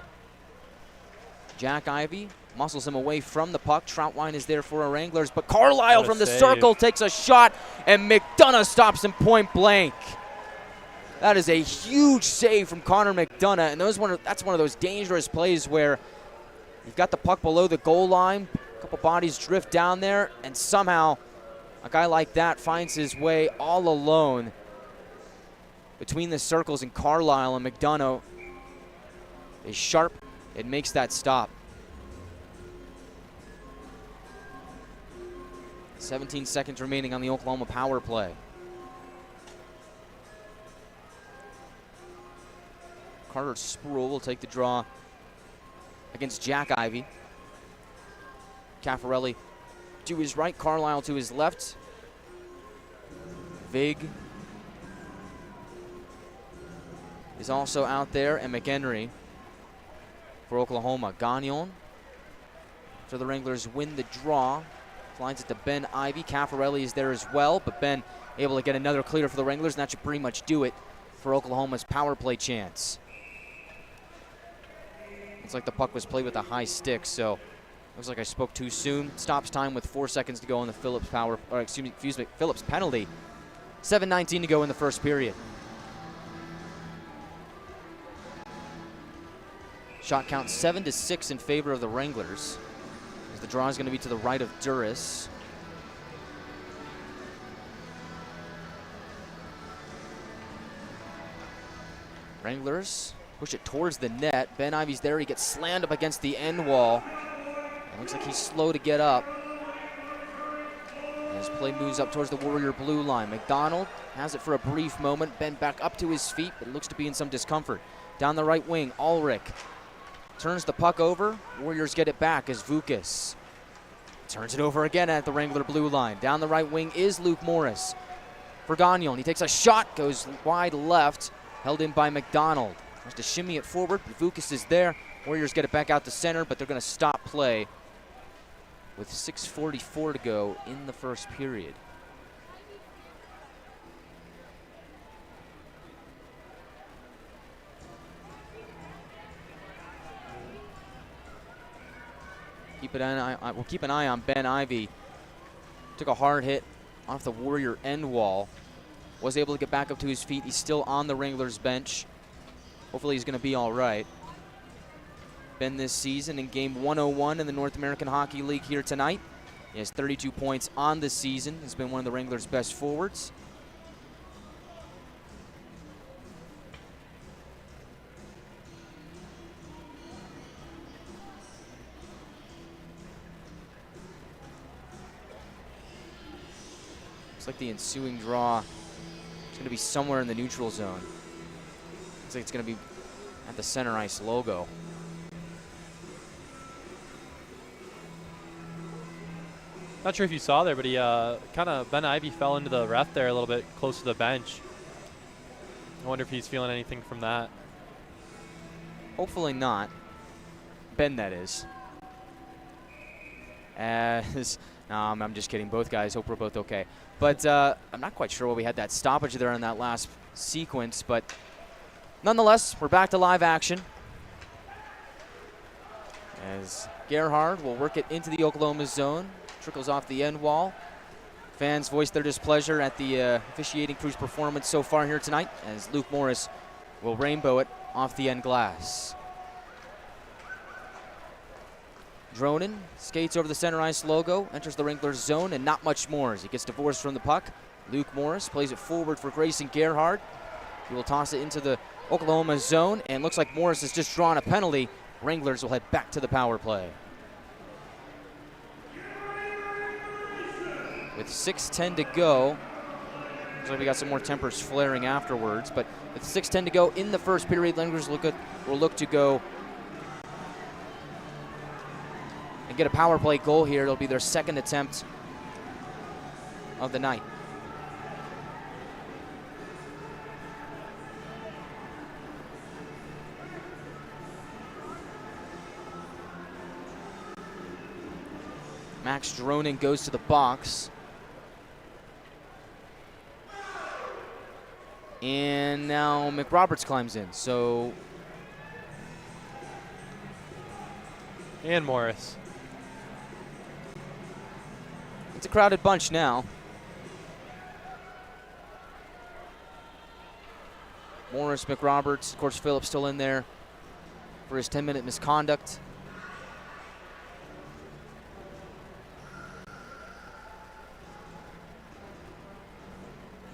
Jack Ivey muscles him away from the puck. Troutwine is there for our Wranglers, but Carlisle from the circle takes a shot, and McDonough stops him point blank. That is a huge save from Connor McDonough, and that's one of those dangerous plays where you've got the puck below the goal line, a couple bodies drift down there, and somehow a guy like that finds his way all alone between the circles, and Carlisle and McDonough is sharp. It makes that stop. 17 seconds remaining on the Oklahoma power play. Carter Sproul will take the draw against Jack Ivey. Caffarelli to his right, Carlisle to his left. Vig is also out there, and McHenry for Oklahoma. Gagnon, after the Wranglers win the draw, flies it to Ben Ivey. Caffarelli is there as well, but Ben able to get another clear for the Wranglers, and that should pretty much do it for Oklahoma's power play chance. Looks like the puck was played with a high stick, so looks like I spoke too soon. Stops time with 4 seconds to go on the Phillips Phillips penalty. 7:19 to go in the first period. Shot count 7-6 in favor of the Wranglers, as the draw is going to be to the right of Duras. Wranglers push it towards the net. Ben Ivey's there. He gets slammed up against the end wall. It looks like he's slow to get up. As play moves up towards the Warrior blue line. McDonald has it for a brief moment. Ben back up to his feet, but looks to be in some discomfort. Down the right wing, Ulrich turns the puck over. Warriors get it back as Vukas turns it over again at the Wrangler blue line. Down the right wing is Luke Morris. For Gagnon, he takes a shot, goes wide left, held in by McDonald. Tries to shimmy it forward, but Vukas is there. Warriors get it back out to center, but they're going to stop play with 6:44 to go in the first period. We'll keep an eye on Ben Ivey. Took a hard hit off the Warrior end wall. Was able to get back up to his feet. He's still on the Wranglers bench. Hopefully he's going to be all right. Been this season in game 101 in the North American Hockey League here tonight. He has 32 points on the season. He's been one of the Wranglers' best forwards. Looks like the ensuing draw is going to be somewhere in the neutral zone. Looks like it's going to be at the center ice logo. Not sure if you saw there, but he Ben Ivey fell into the ref there a little bit close to the bench. I wonder if he's feeling anything from that. Hopefully not. Ben, that is. No, I'm just kidding. Both guys, hope we're both okay. But I'm not quite sure why we had that stoppage there in that last sequence, but nonetheless, we're back to live action. As Gerhard will work it into the Oklahoma zone. Trickles off the end wall. Fans voice their displeasure at the officiating crew's performance so far here tonight, as Luke Morris will rainbow it off the end glass. Dronin skates over the center ice logo, enters the Wranglers zone, and not much more as he gets divorced from the puck. Luke Morris plays it forward for Grayson Gerhard. He will toss it into the Oklahoma zone, and looks like Morris has just drawn a penalty. Wranglers will head back to the power play. With 6:10 to go, looks like we got some more tempers flaring afterwards, but with 6:10 to go in the first period, Wranglers will look to go and get a power play goal here. It'll be their second attempt of the night. Max Dronin goes to the box. And now McRoberts climbs in, so. And Morris. It's a crowded bunch now. Morris, McRoberts, of course Phillips still in there for his 10-minute misconduct.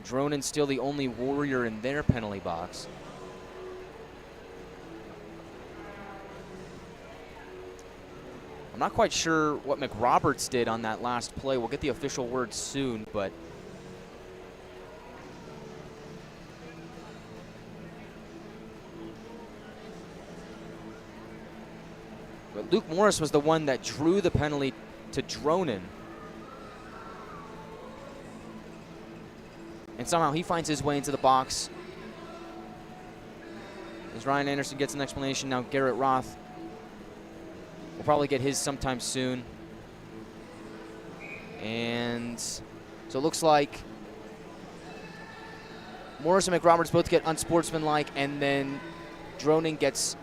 Dronin's still the only Warrior in their penalty box. I'm not quite sure what McRoberts did on that last play. We'll get the official word soon, but Luke Morris was the one that drew the penalty to Dronin. And somehow he finds his way into the box. As Ryan Anderson gets an explanation, now Garrett Roth will probably get his sometime soon. And so it looks like Morris and McRoberts both get unsportsmanlike, and then Dronin gets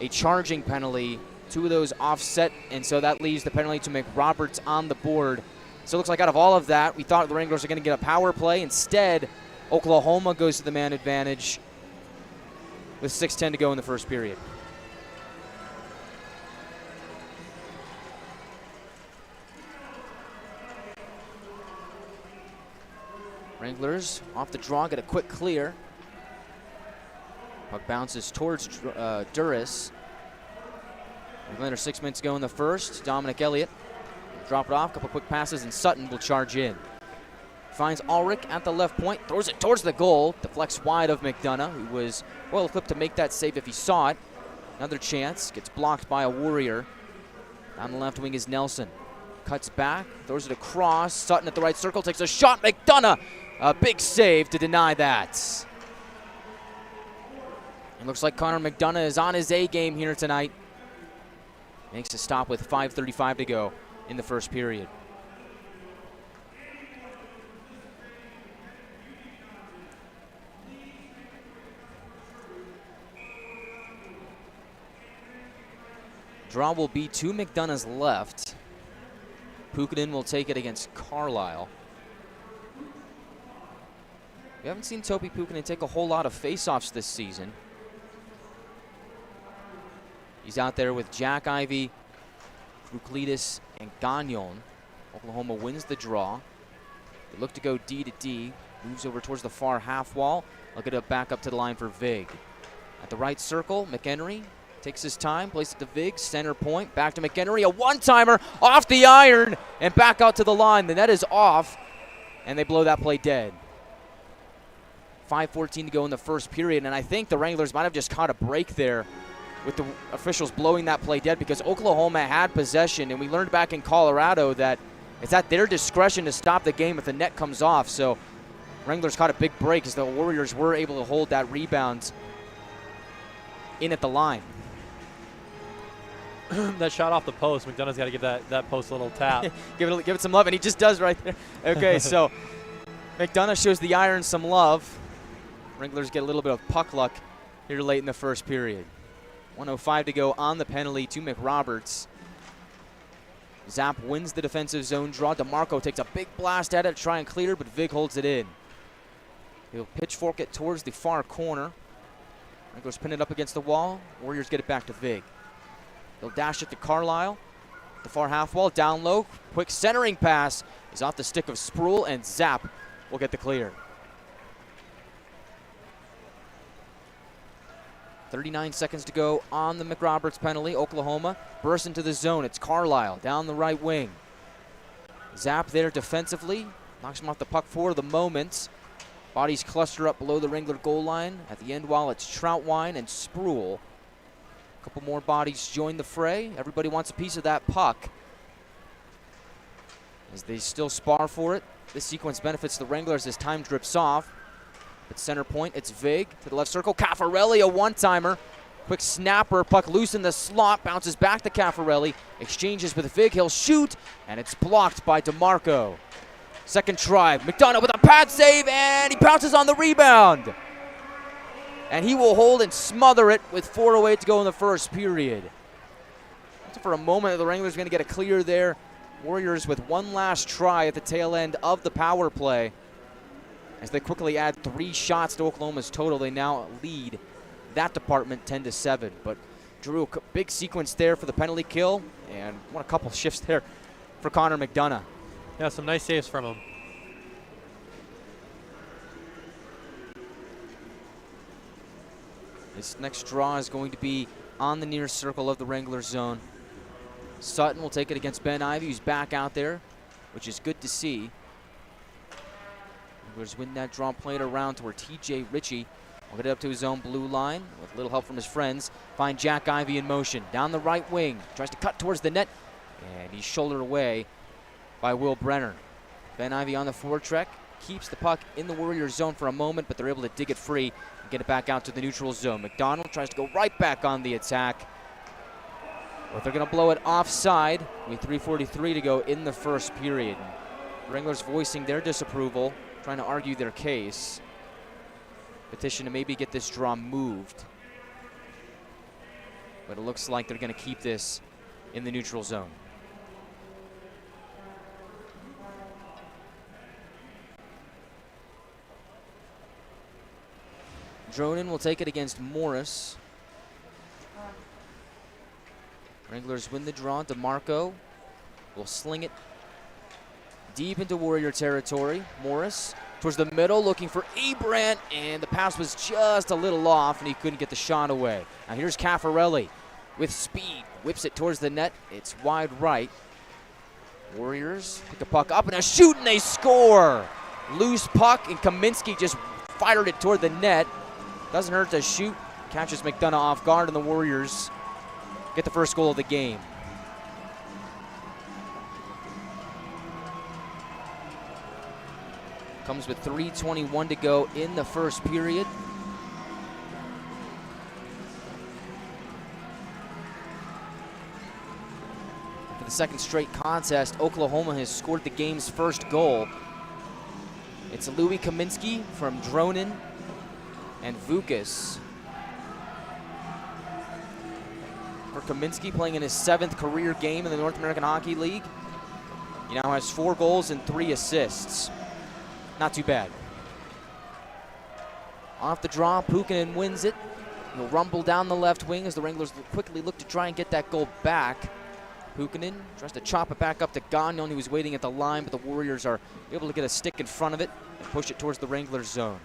a charging penalty. Two of those offset, and so that leaves the penalty to McRoberts on the board. So it looks like out of all of that, we thought the Wranglers were going to get a power play. Instead, Oklahoma goes to the man advantage with 6:10 to go in the first period. Wranglers off the draw, get a quick clear. Puck bounces towards Duras. We've under 6 minutes to go in the first. Dominic Elliott drop it off, a couple quick passes, and Sutton will charge in. Finds Ulrich at the left point, throws it towards the goal, deflects wide of McDonough, who was well equipped to make that save if he saw it. Another chance, gets blocked by a Warrior. Down the left wing is Nelson. Cuts back, throws it across, Sutton at the right circle, takes a shot, McDonough! A big save to deny that. It looks like Connor McDonough is on his A game here tonight. Makes a stop with 5:35 to go in the first period. Draw will be to McDonough's left. Pukinen will take it against Carlisle. We haven't seen Topi Pukinen take a whole lot of faceoffs this season. He's out there with Jack Ivey, Bruklidis, and Gagnon. Oklahoma wins the draw. They look to go D to D. Moves over towards the far half wall. Look at it back up to the line for Vig. At the right circle, McHenry takes his time, places it to Vig, center point, back to McHenry, a one-timer off the iron, and back out to the line. The net is off, and they blow that play dead. 5:14 to go in the first period, and I think the Wranglers might have just caught a break there with the officials blowing that play dead, because Oklahoma had possession, and we learned back in Colorado that it's at their discretion to stop the game if the net comes off. So Wranglers caught a big break as the Warriors were able to hold that rebound in at the line. That shot off the post, McDonough's got to give that post a little tap. give it some love, and he just does right there. Okay, so McDonough shows the Irons some love. Wranglers get a little bit of puck luck here late in the first period. 1:05 to go on the penalty to McRoberts. Zap wins the defensive zone draw. DeMarco takes a big blast at it to try and clear, but Vig holds it in. He'll pitchfork it towards the far corner. Wranglers pin it up against the wall. Warriors get it back to Vig. They'll dash it to Carlisle. The far half wall, down low. Quick centering pass is off the stick of Sproul, and Zap will get the clear. 39 seconds to go on the McRoberts penalty. Oklahoma bursts into the zone. It's Carlisle down the right wing. Zap there defensively. Knocks him off the puck for the moment. Bodies cluster up below the Wrangler goal line. At the end wall, it's Troutwine and Sproul. A couple more bodies join the fray. Everybody wants a piece of that puck as they still spar for it. This sequence benefits the Wranglers as time drips off. At center point, it's Vig to the left circle. Caffarelli, a one-timer. Quick snapper, puck loose in the slot, bounces back to Caffarelli. Exchanges with Vig, he'll shoot, and it's blocked by DeMarco. Second try, McDonough with a pad save, and he pounces on the rebound. And he will hold and smother it with 4:08 to go in the first period. For a moment, the Wranglers are going to get a clear there. Warriors with one last try at the tail end of the power play. As they quickly add 3 shots to Oklahoma's total, they now lead that department 10-7. But Drew, a big sequence there for the penalty kill, and what a couple shifts there for Connor McDonough. Yeah, some nice saves from him. This next draw is going to be on the near circle of the Wranglers zone. Sutton will take it against Ben Ivey, who's back out there, which is good to see. Wranglers win that draw, play it around to where TJ Ritchie will get it up to his own blue line with a little help from his friends. Find Jack Ivey in motion. Down the right wing. Tries to cut towards the net, and he's shouldered away by Will Brenner. Ben Ivey on the forecheck. Keeps the puck in the Warriors zone for a moment, but they're able to dig it free and get it back out to the neutral zone. McDonald tries to go right back on the attack, but they're going to blow it offside with 3:43 to go in the first period. Wranglers voicing their disapproval, trying to argue their case. Petition to maybe get this draw moved. But it looks like they're going to keep this in the neutral zone. Dronin will take it against Morris. Wranglers win the draw. DeMarco will sling it deep into Warrior territory. Morris towards the middle, looking for Abrant, and the pass was just a little off, and he couldn't get the shot away. Now here's Caffarelli with speed, whips it towards the net. It's wide right. Warriors pick the puck up, and a shoot, and they score. Loose puck, and Kaminsky just fired it toward the net. Doesn't hurt to shoot. Catches McDonough off guard, and the Warriors get the first goal of the game. Comes with 3:21 to go in the first period. For the second straight contest, Oklahoma has scored the game's first goal. It's Louis Kaminsky from Dronin and Vukas. For Kaminsky, playing in his 7th career game in the North American Hockey League. He now has 4 goals and 3 assists. Not too bad. Off the draw, Puukkonen wins it. He'll rumble down the left wing as the Wranglers quickly look to try and get that goal back. Puukkonen tries to chop it back up to Gagnon, who was waiting at the line, but the Warriors are able to get a stick in front of it and push it towards the Wranglers zone.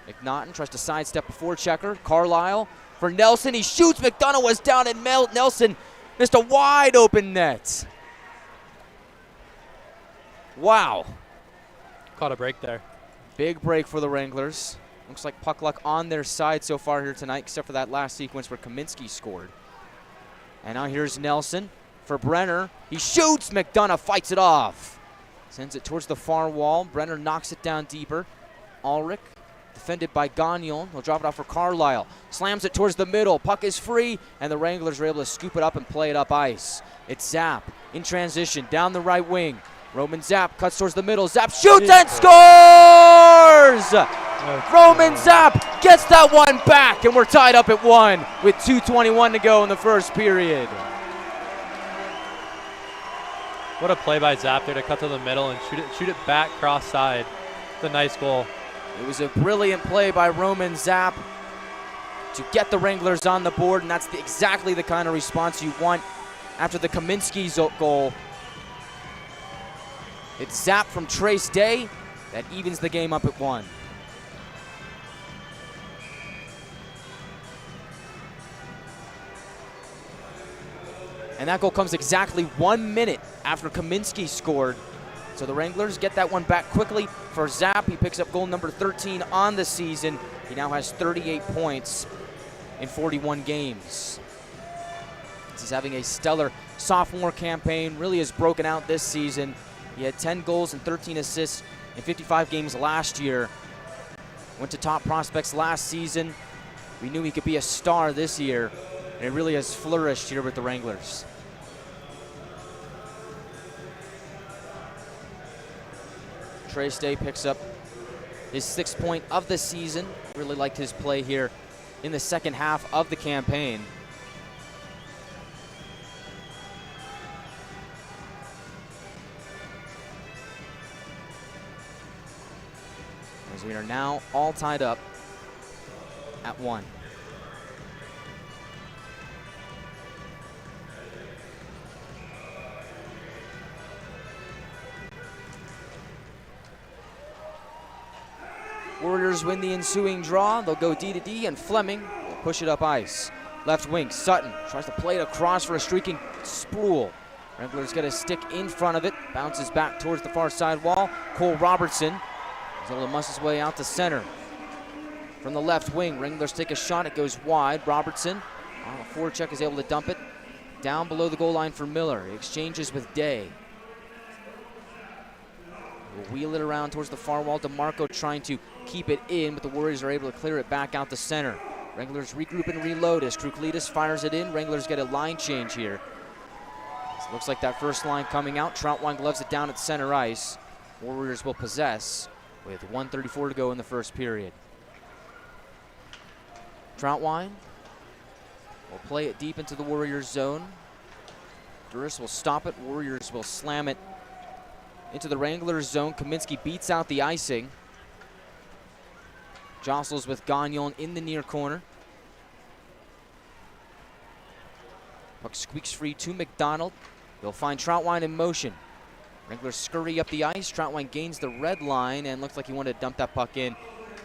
McNaughton tries to sidestep a forechecker. Carlisle for Nelson. He shoots. McDonough was down, and Nelson missed a wide open net. Wow. Caught a break there. Big break for the Wranglers. Looks like puck luck on their side so far here tonight, except for that last sequence where Kaminsky scored. And now here's Nelson for Brenner. He shoots. McDonough fights it off. Sends it towards the far wall. Brenner knocks it down deeper. Ulrich defended by Gagnon. He'll drop it off for Carlisle. Slams it towards the middle. Puck is free, and the Wranglers are able to scoop it up and play it up ice. It's Zap in transition down the right wing. Roman Zap cuts towards the middle. Zap shoots and scores! Roman Zapp gets that one back, and we're tied up at 1 with 2:21 to go in the first period. What a play by Zapp there to cut to the middle and shoot it back cross side. It's a nice goal. It was a brilliant play by Roman Zapp to get the Wranglers on the board, and that's exactly the kind of response you want after the Kaminsky goal. It's Zapp from Trace Day that evens the game up at 1. And that goal comes exactly 1 minute after Kaminsky scored. So the Wranglers get that one back quickly for Zapp. He picks up goal number 13 on the season. He now has 38 points in 41 games. He's having a stellar sophomore campaign, really has broken out this season. He had 10 goals and 13 assists in 55 games last year. Went to top prospects last season. We knew he could be a star this year, and it really has flourished here with the Wranglers. Trace Day picks up his 6th point of the season. Really liked his play here in the second half of the campaign. As we are now all tied up at 1. Warriors win the ensuing draw. They'll go D to D, and Fleming will push it up ice. Left wing, Sutton tries to play it across for a streaking Sproul. Wranglers get a stick in front of it, bounces back towards the far side wall. Cole Robertson is able to muss his way out to center. From the left wing, Wranglers take a shot, it goes wide. Robertson, on a forecheck, is able to dump it down below the goal line for Miller. He exchanges with Day. We'll wheel it around towards the far wall. DeMarco trying to keep it in, but the Warriors are able to clear it back out to center. Wranglers regroup and reload as Kruklitis fires it in. Wranglers get a line change here. So looks like that first line coming out. Troutwine gloves it down at center ice. Warriors will possess with 1:34 to go in the first period. Troutwine will play it deep into the Warriors zone. Duras will stop it. Warriors will slam it into the Wranglers zone. Kaminsky beats out the icing. Jostles with Gagnon in the near corner. Puck squeaks free to McDonald. They'll find Troutwine in motion. Wranglers scurry up the ice. Troutwine gains the red line and looks like he wanted to dump that puck in,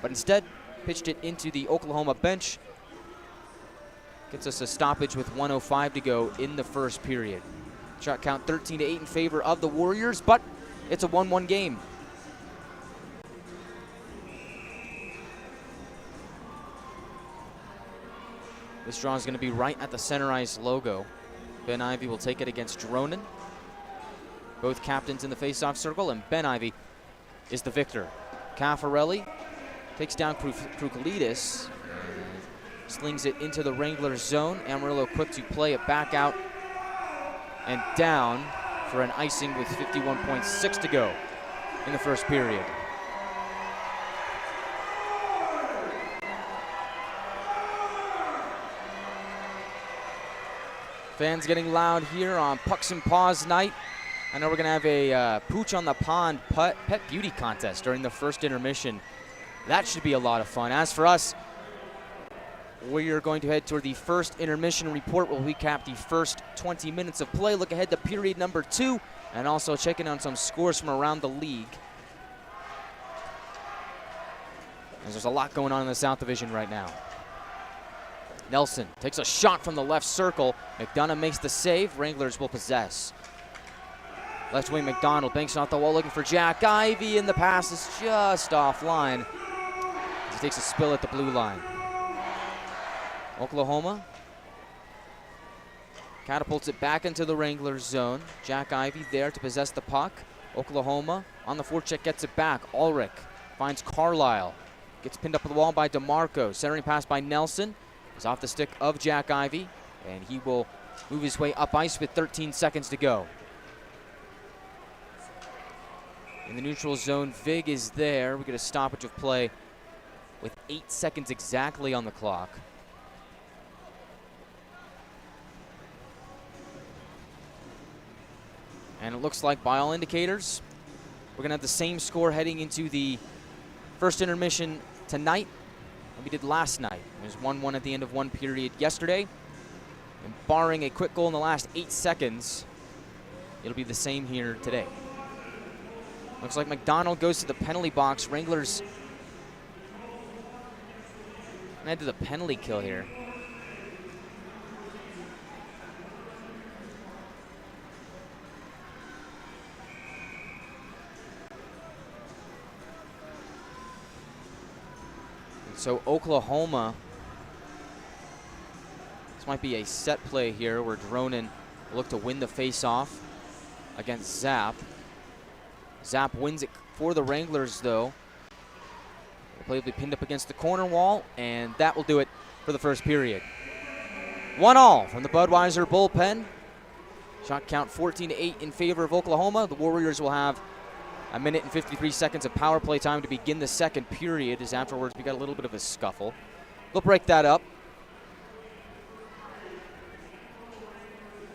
but instead pitched it into the Oklahoma bench. Gets us a stoppage with 1:05 to go in the first period. Shot count 13-8 in favor of the Warriors, but it's a 1-1 game. This draw is going to be right at the center ice logo. Ben Ivy will take it against Dronin. Both captains in the face-off circle, and Ben Ivy is the victor. Caffarelli takes down Kruklitis, slings it into the Wranglers zone. Amarillo quick to play it back out and down for an icing with 51.6 to go in the first period. Fans getting loud here on Pucks and Paws night. I know we're going to have a Pooch on the Pond pet beauty contest during the first intermission. That should be a lot of fun. As for us, we are going to head toward the first intermission report. We'll recap the first 20 minutes of play, look ahead to period number 2, and also checking on some scores from around the league. As there's a lot going on in the South Division right now. Nelson takes a shot from the left circle. McDonough makes the save. Wranglers will possess. Left wing McDonald banks off the wall looking for Jack Ivy, and the pass is just offline. He takes a spill at the blue line. Oklahoma catapults it back into the Wranglers zone. Jack Ivy there to possess the puck. Oklahoma on the forecheck gets it back. Ulrich finds Carlisle. Gets pinned up the wall by DeMarco. Centering pass by Nelson. Is off the stick of Jack Ivy, and he will move his way up ice with 13 seconds to go. In the neutral zone, Vig is there. We get a stoppage of play with 8 seconds exactly on the clock. And it looks like, by all indicators, we're going to have the same score heading into the first intermission tonight than we did last night. It was 1-1 at the end of one period yesterday. And barring a quick goal in the last 8 seconds, it'll be the same here today. Looks like McDonald goes to the penalty box. Wranglers head to the penalty kill here. So Oklahoma, this might be a set play here where Dronin will look to win the face-off against Zapp. Zapp wins it for the Wranglers, though. The play will be pinned up against the corner wall, and that will do it for the first period. 1-1 from the Budweiser bullpen. Shot count 14-8 in favor of Oklahoma. The Warriors will have a minute and 53 seconds of power play time to begin the second period, as afterwards we got a little bit of a scuffle. We'll break that up.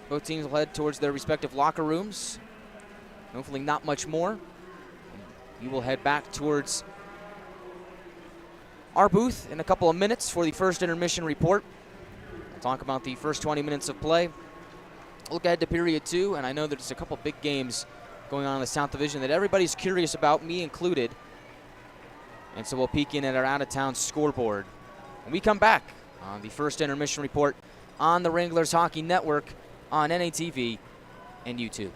Both teams will head towards their respective locker rooms. Hopefully not much more. You will head back towards our booth in a couple of minutes for the first intermission report. We'll talk about the first 20 minutes of play. Look ahead to period 2, and I know there's a couple big games going on in the South Division that everybody's curious about, me included. And so we'll peek in at our out-of-town scoreboard when we come back on the first intermission report on the Wranglers Hockey Network on NATV and YouTube.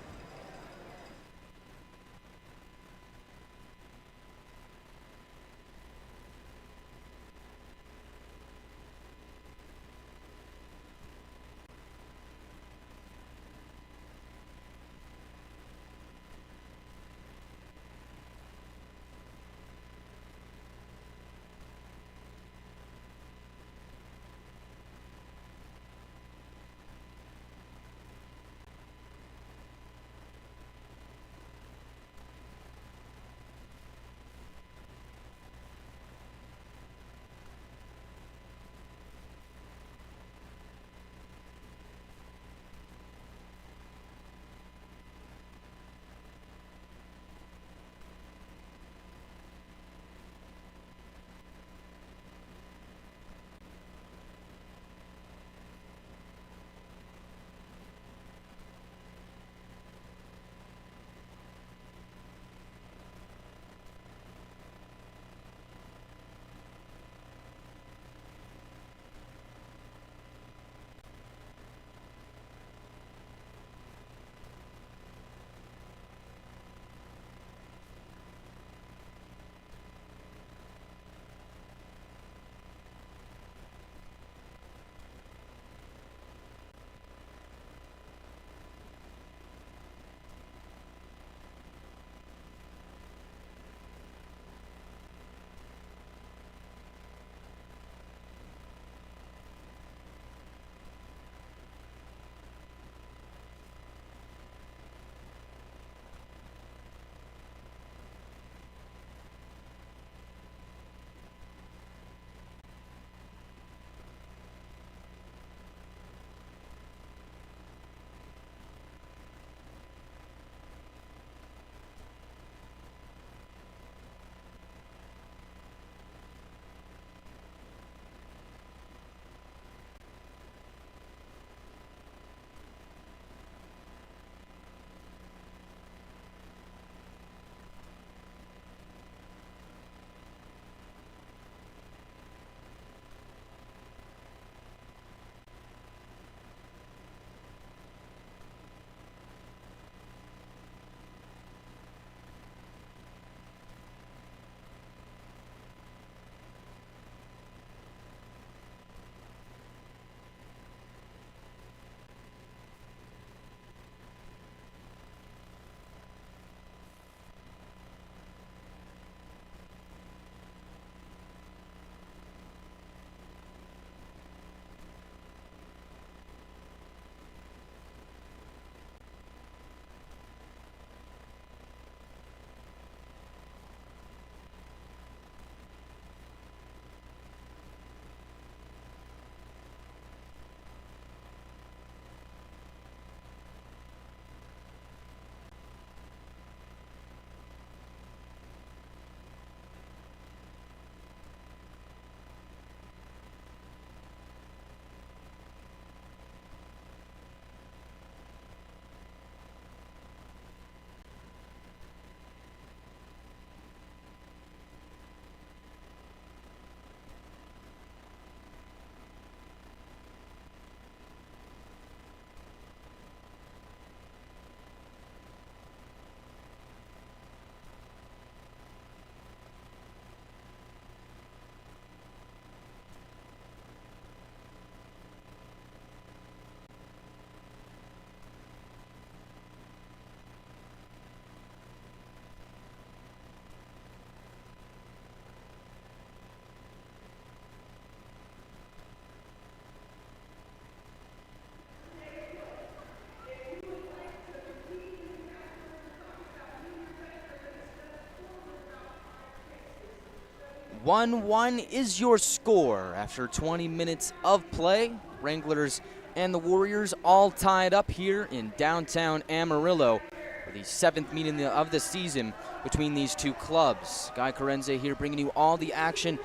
1-1 is your score after 20 minutes of play. Wranglers and the Warriors all tied up here in downtown Amarillo for the 7th meeting of the season between these two clubs. Guy Chiarenza here bringing you all the action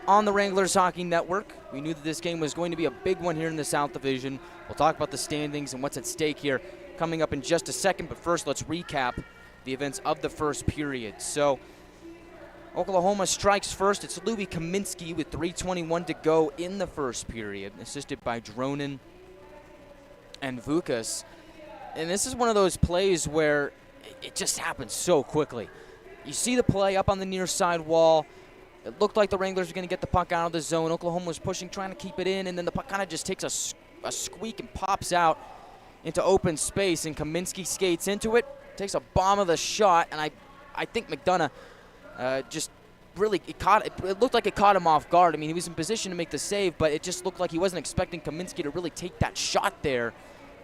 on the Wranglers Hockey Network. We knew that this game was going to be a big one here in the South Division. We'll talk about the standings and what's at stake here coming up in just a second, but first let's recap the events of the first period. So Oklahoma strikes first. It's Louis Kaminsky with 3:21 to go in the first period, assisted by Dronin and Vukas. And this is one of those plays where it just happens so quickly. You see the play up on the near side wall. It looked like the Wranglers were going to get the puck out of the zone. Oklahoma was pushing, trying to keep it in, and then the puck kind of just takes a squeak and pops out into open space, and Kaminsky skates into it, takes a bomb of the shot, and I think McDonough just really, it looked like it caught him off guard. I mean, he was in position to make the save, but it just looked like he wasn't expecting Kaminsky to really take that shot there.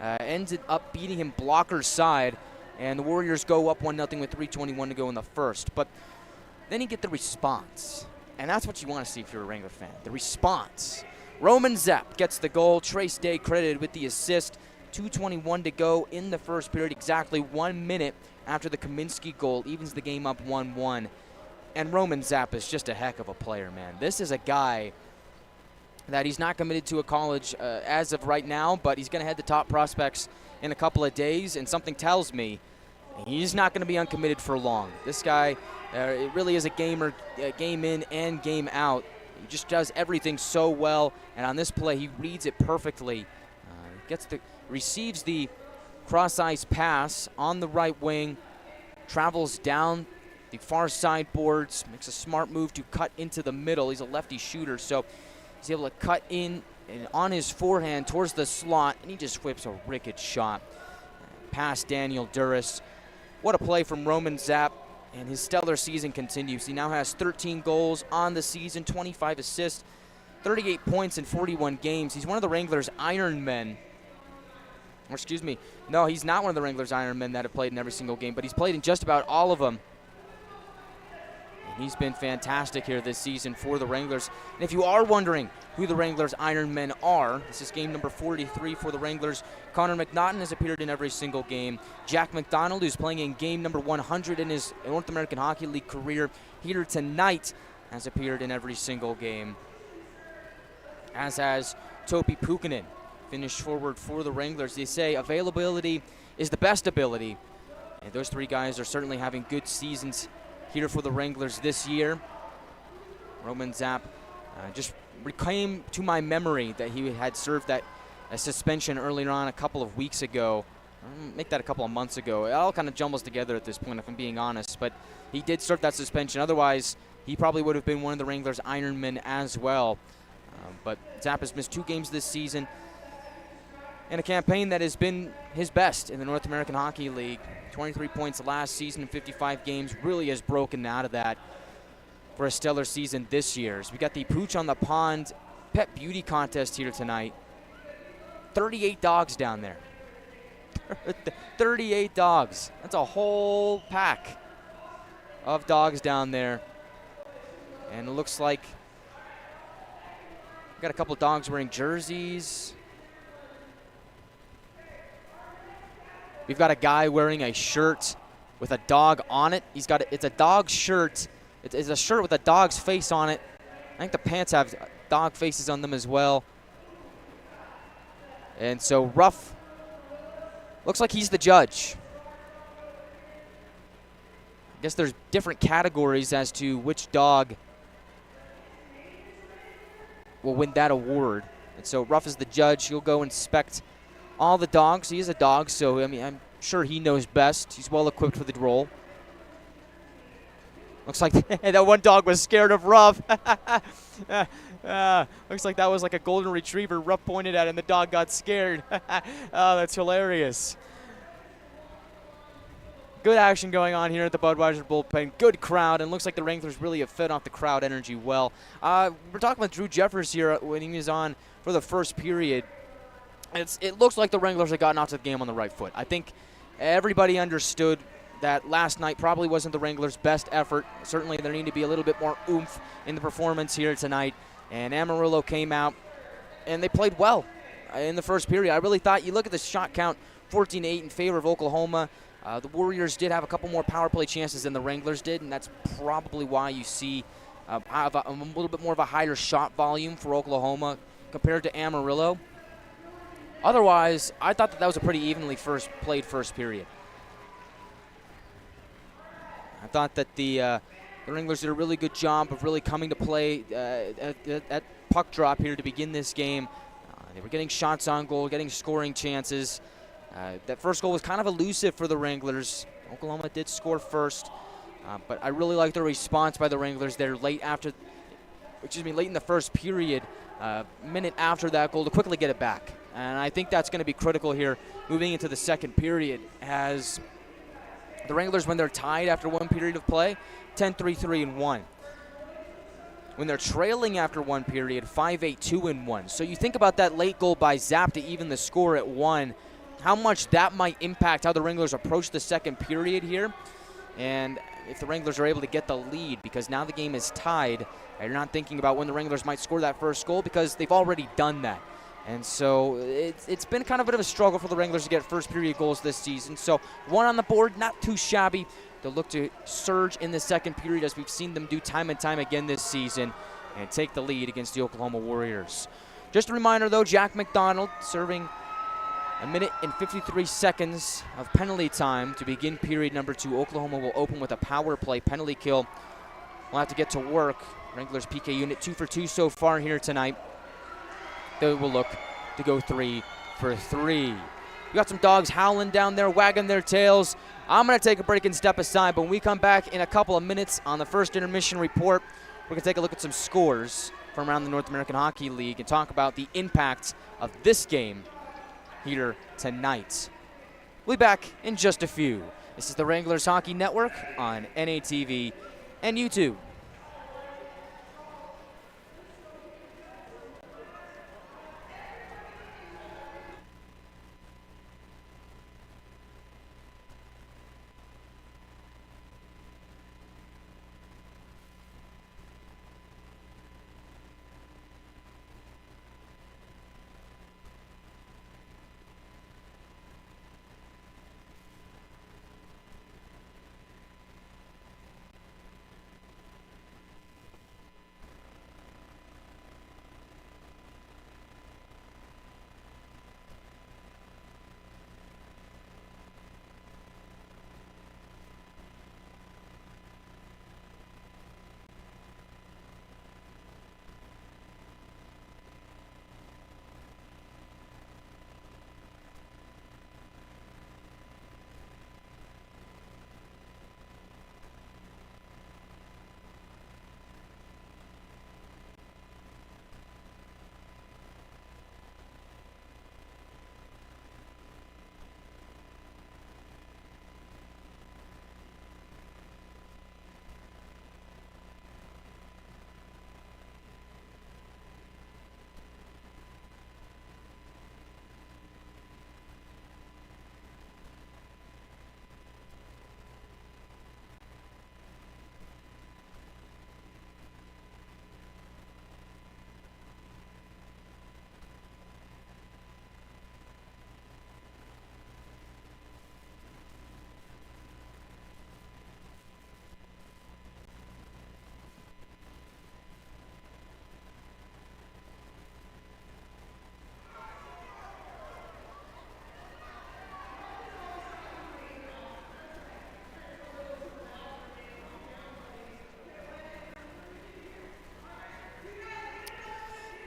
Ended up beating him blocker side, and the Warriors go up 1-0 with 3:21 to go in the first. But then you get the response, and that's what you want to see if you're a Wrangler fan, the response. Roman Zapp gets the goal. Trace Day credited with the assist. 2:21 to go in the first period, exactly 1 minute after the Kaminsky goal evens the game up 1-1. And Roman Zapp is just a heck of a player, man. This is a guy that he's not committed to a college as of right now, but he's going to head to top prospects in a couple of days, and something tells me he's not going to be uncommitted for long. This guy, it really is a gamer, game in and game out. He just does everything so well, and on this play, he reads it perfectly. Receives the cross-ice pass on the right wing, travels down the far side boards, makes a smart move to cut into the middle. He's a lefty shooter, so he's able to cut in and on his forehand towards the slot, and he just whips a wicked shot past Daniel Duras. What a play from Roman Zapp, and his stellar season continues. He now has 13 goals on the season, 25 assists, 38 points in 41 games. He's one of the Wranglers' Iron Men. Or excuse me, no, he's not one of the Wranglers' Iron Men that have played in every single game, but he's played in just about all of them. He's been fantastic here this season for the Wranglers. And if you are wondering who the Wranglers Iron Men are, this is game number 43 for the Wranglers. Connor McNaughton has appeared in every single game. Jack McDonald, who's playing in game number 100 in his North American Hockey League career here tonight, has appeared in every single game. As has Topi Pukkanen, finished forward for the Wranglers. They say availability is the best ability. And those three guys are certainly having good seasons here for the Wranglers this year. Roman Zapp just came to my memory that he had served that suspension earlier on a couple of weeks ago. Make that a couple of months ago. It all kind of jumbles together at this point, if I'm being honest. But he did serve that suspension. Otherwise, he probably would have been one of the Wranglers' Iron Men as well. But Zapp has missed 2 games this season in a campaign that has been his best in the North American Hockey League. 23 points last season in 55 games, really has broken out of that for a stellar season this year. So we got the Pooch on the Pond Pet Beauty Contest here tonight. 38 dogs down there. 38 dogs. That's a whole pack of dogs down there. And it looks like we got a couple dogs wearing jerseys. We've got a guy wearing a shirt with a dog on it. It's a dog shirt. It's a shirt with a dog's face on it. I think the pants have dog faces on them as well. And so Ruff looks like he's the judge. I guess there's different categories as to which dog will win that award. And so Ruff is the judge. He'll go inspect all the dogs. He is a dog, so I mean, I'm sure he knows best. He's well equipped for the role. Looks like that one dog was scared of Ruff. Looks like that was like a golden retriever. Ruff pointed at it and the dog got scared. Oh, that's hilarious. Good action going on here at the Budweiser bullpen. Good crowd, and looks like the Wranglers really have fed off the crowd energy well. We're talking about Drew Jeffers here when he was on for the first period. It looks like the Wranglers have gotten out to the game on the right foot. I think everybody understood that last night probably wasn't the Wranglers' best effort. Certainly there needed to be a little bit more oomph in the performance here tonight. And Amarillo came out and they played well in the first period. I really thought, you look at the shot count, 14-8 in favor of Oklahoma. The Warriors did have a couple more power play chances than the Wranglers did, and that's probably why you see a little bit more of a higher shot volume for Oklahoma compared to Amarillo. Otherwise, I thought that was a pretty evenly played first period. I thought that the Wranglers did a really good job of really coming to play at puck drop here to begin this game. They were getting shots on goal, getting scoring chances. That first goal was kind of elusive for the Wranglers. Oklahoma did score first, but I really like the response by the Wranglers there late in the first period, minute after that goal, to quickly get it back. And I think that's going to be critical here moving into the second period, as the Wranglers, when they're tied after one period of play, 10-3-3-1. When they're trailing after one period, 5-8-2-1. So you think about that late goal by Zapp to even the score at 1, how much that might impact how the Wranglers approach the second period here. And if the Wranglers are able to get the lead, because now the game is tied, and you're not thinking about when the Wranglers might score that first goal, because they've already done that. And so it's been kind of a bit of a struggle for the Wranglers to get first period goals this season. So one on the board, not too shabby. They'll look to surge in the second period, as we've seen them do time and time again this season, and take the lead against the Oklahoma Warriors. Just a reminder, though, Jack McDonald serving a minute and 53 seconds of penalty time to begin period number 2. Oklahoma will open with a power play penalty kill. We'll have to get to work. Wranglers PK unit 2 for 2 so far here tonight. They will look to go 3 for 3. We got some dogs howling down there, wagging their tails. I'm going to take a break and step aside, but when we come back in a couple of minutes on the first intermission report, we're going to take a look at some scores from around the North American Hockey League and talk about the impact of this game here tonight. We'll be back in just a few. This is the Wranglers Hockey Network on NATV and YouTube.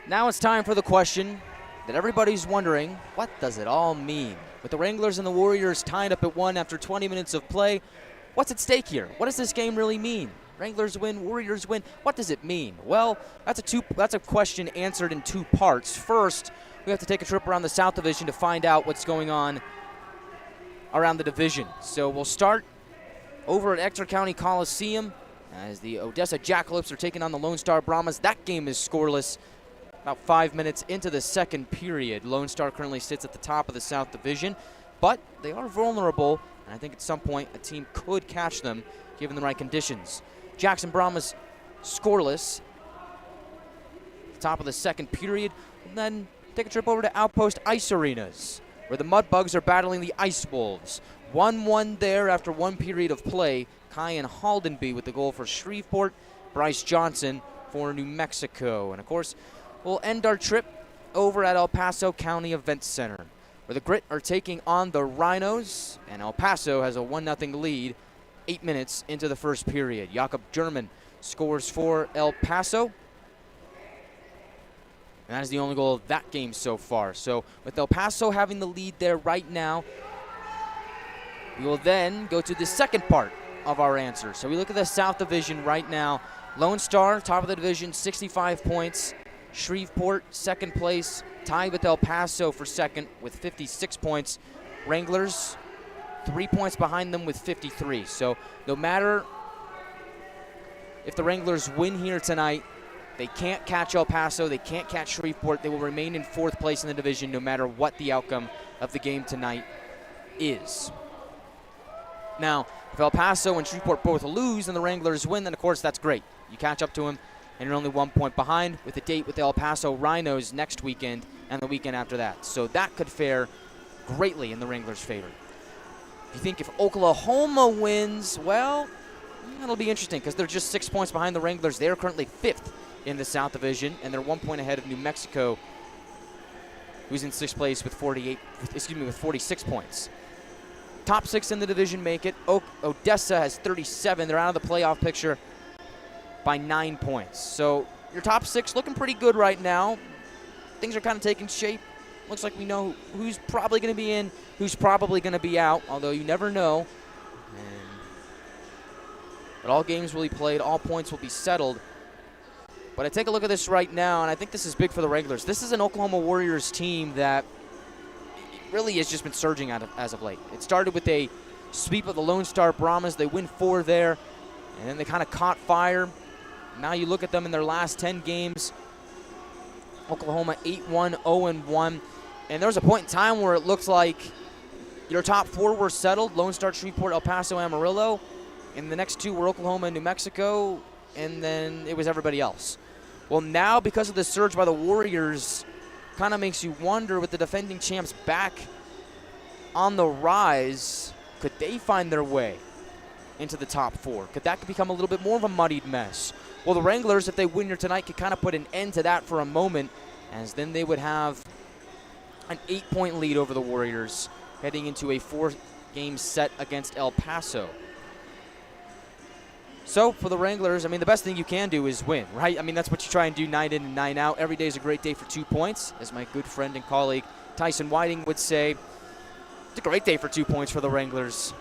Now it's time for the question that everybody's wondering, what does it all mean? With the Wranglers and the Warriors tied up at 1 after 20 minutes of play, what's at stake here? What does this game really mean? Wranglers win, Warriors win. What does it mean? Well, that's a question answered in 2 parts. First, we have to take a trip around the South Division to find out what's going on around the division. So we'll start over at Ector County Coliseum as the Odessa Jackalopes are taking on the Lone Star Brahmas. That game is scoreless. About 5 minutes into the second period. Lone Star currently sits at the top of the South Division, but they are vulnerable And I think at some point a team could catch them given the right conditions. Jackson Brahmas scoreless. Top of the second period. And then take a trip over to Outpost Ice Arenas, where the Mudbugs are battling the Ice Wolves. 1-1 there after one period of play. Kyan Haldenby with the goal for Shreveport. Bryce Johnson for New Mexico. And of course, we'll end our trip over at El Paso County Event Center, where the Grit are taking on the Rhinos, and El Paso has a 1-0 lead 8 minutes into the first period. Jakob German scores for El Paso, and that is the only goal of that game so far. So with El Paso having the lead there right now, we will then go to the second part of our answer. So we look at the South Division right now. Lone Star, top of the division, 65 points. Shreveport, second place, tied with El Paso for second with 56 points. Wranglers, 3 points behind them with 53. So no matter if the Wranglers win here tonight, they can't catch El Paso, they can't catch Shreveport. They will remain in fourth place in the division no matter what the outcome of the game tonight is. Now, if El Paso and Shreveport both lose and the Wranglers win, then of course that's great. You catch up to them, and you're only 1 point behind, with a date with the El Paso Rhinos next weekend and the weekend after that. So that could fare greatly in the Wranglers' favor. If you think if Oklahoma wins, well, that'll be interesting because they're just 6 points behind the Wranglers. They're currently fifth in the South Division, and they're 1 point ahead of New Mexico, who's in sixth place with 46 points. Top six in the division make it. Odessa has 37. They're out of the playoff picture by 9 points. So your top six looking pretty good right now. Things are kind of taking shape. Looks like we know who's probably going to be in, who's probably going to be out, although you never know. But all games will be played, all points will be settled. But I take a look at this right now, and I think this is big for the Wranglers. This is an Oklahoma Warriors team that really has just been surging as of late. It started with a sweep of the Lone Star Brahmas. They win 4 there, and then they kind of caught fire. Now you look at them in their last 10 games. Oklahoma 8-1, 0-1. And there was a point in time where it looked like your top 4 were settled. Lone Star, Shreveport, El Paso, Amarillo. And the next 2 were Oklahoma and New Mexico. And then it was everybody else. Well, now because of the surge by the Warriors, kind of makes you wonder, with the defending champs back on the rise, could they find their way into the top 4? Could that become a little bit more of a muddied mess? Well, the Wranglers, if they win here tonight, could kind of put an end to that for a moment, as then they would have an 8-point lead over the Warriors heading into a 4-game set against El Paso. So for the Wranglers, I mean, the best thing you can do is win, right? I mean, that's what you try and do night in and night out. Every day is a great day for 2 points, as my good friend and colleague Tyson Whiting would say. It's a great day for 2 points for the Wranglers.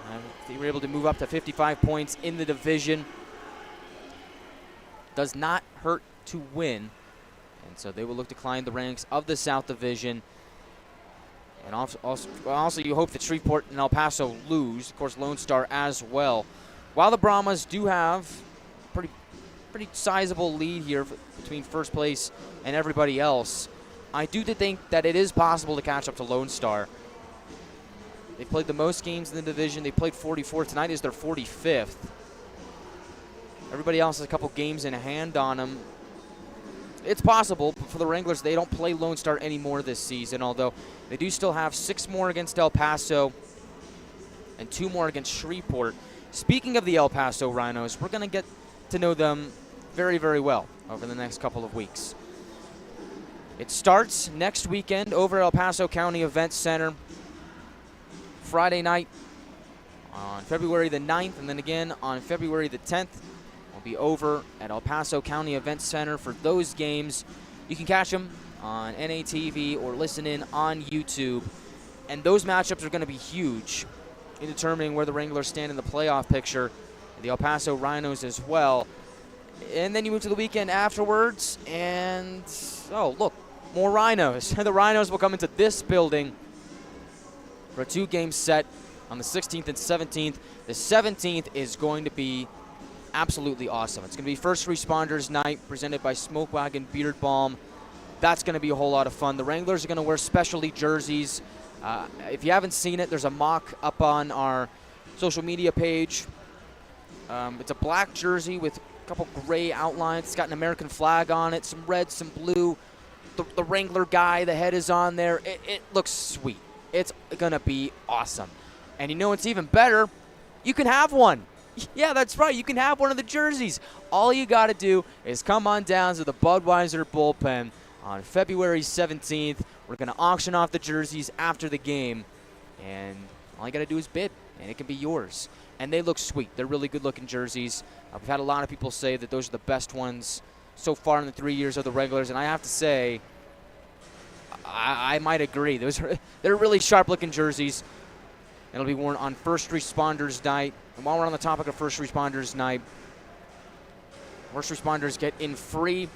They were able to move up to 55 points in the division. Does not hurt to win. And so they will look to climb the ranks of the South Division. And also you hope that Shreveport and El Paso lose. Of course, Lone Star as well. While the Brahmas do have pretty sizable lead here between first place and everybody else, I do think that it is possible to catch up to Lone Star. They played the most games in the division. They played 44. Tonight is their 45th. Everybody else has a couple games in hand on them. It's possible, but for the Wranglers, they don't play Lone Star anymore this season, although they do still have 6 more against El Paso and 2 more against Shreveport. Speaking of the El Paso Rhinos, we're going to get to know them very, very well over the next couple of weeks. It starts next weekend over at El Paso County Event Center. Friday night on February the 9th, and then again on February the 10th. We'll be over at El Paso County Event Center for those games. You can catch them on NATV or listen in on YouTube. And those matchups are going to be huge in determining where the Wranglers stand in the playoff picture, the El Paso Rhinos as well. And then you move to the weekend afterwards, and, oh, look, more Rhinos. The Rhinos will come into this building for a 2-game set on the 16th and 17th. The 17th is going to be absolutely awesome. It's going to be First Responders Night presented by Smoke Wagon Beard Balm. That's going to be a whole lot of fun. The Wranglers are going to wear specialty jerseys. If you haven't seen it, there's a mock up on our social media page. It's a black jersey with a couple gray outlines. It's got an American flag on it, some red, some blue. The Wrangler guy, the head is on there. It looks sweet. It's going to be awesome. And you know what's even better? You can have one. Yeah, that's right. You can have one of the jerseys. All you got to do is come on down to the Budweiser bullpen on February 17th. We're going to auction off the jerseys after the game. And all you got to do is bid, and it can be yours. And they look sweet. They're really good-looking jerseys. We've had a lot of people say that those are the best ones so far in the 3 years of the Wranglers, and I have to say, I might agree. They're really sharp-looking jerseys. It'll be worn on First Responders Night. And while we're on the topic of First Responders Night, first responders get in free,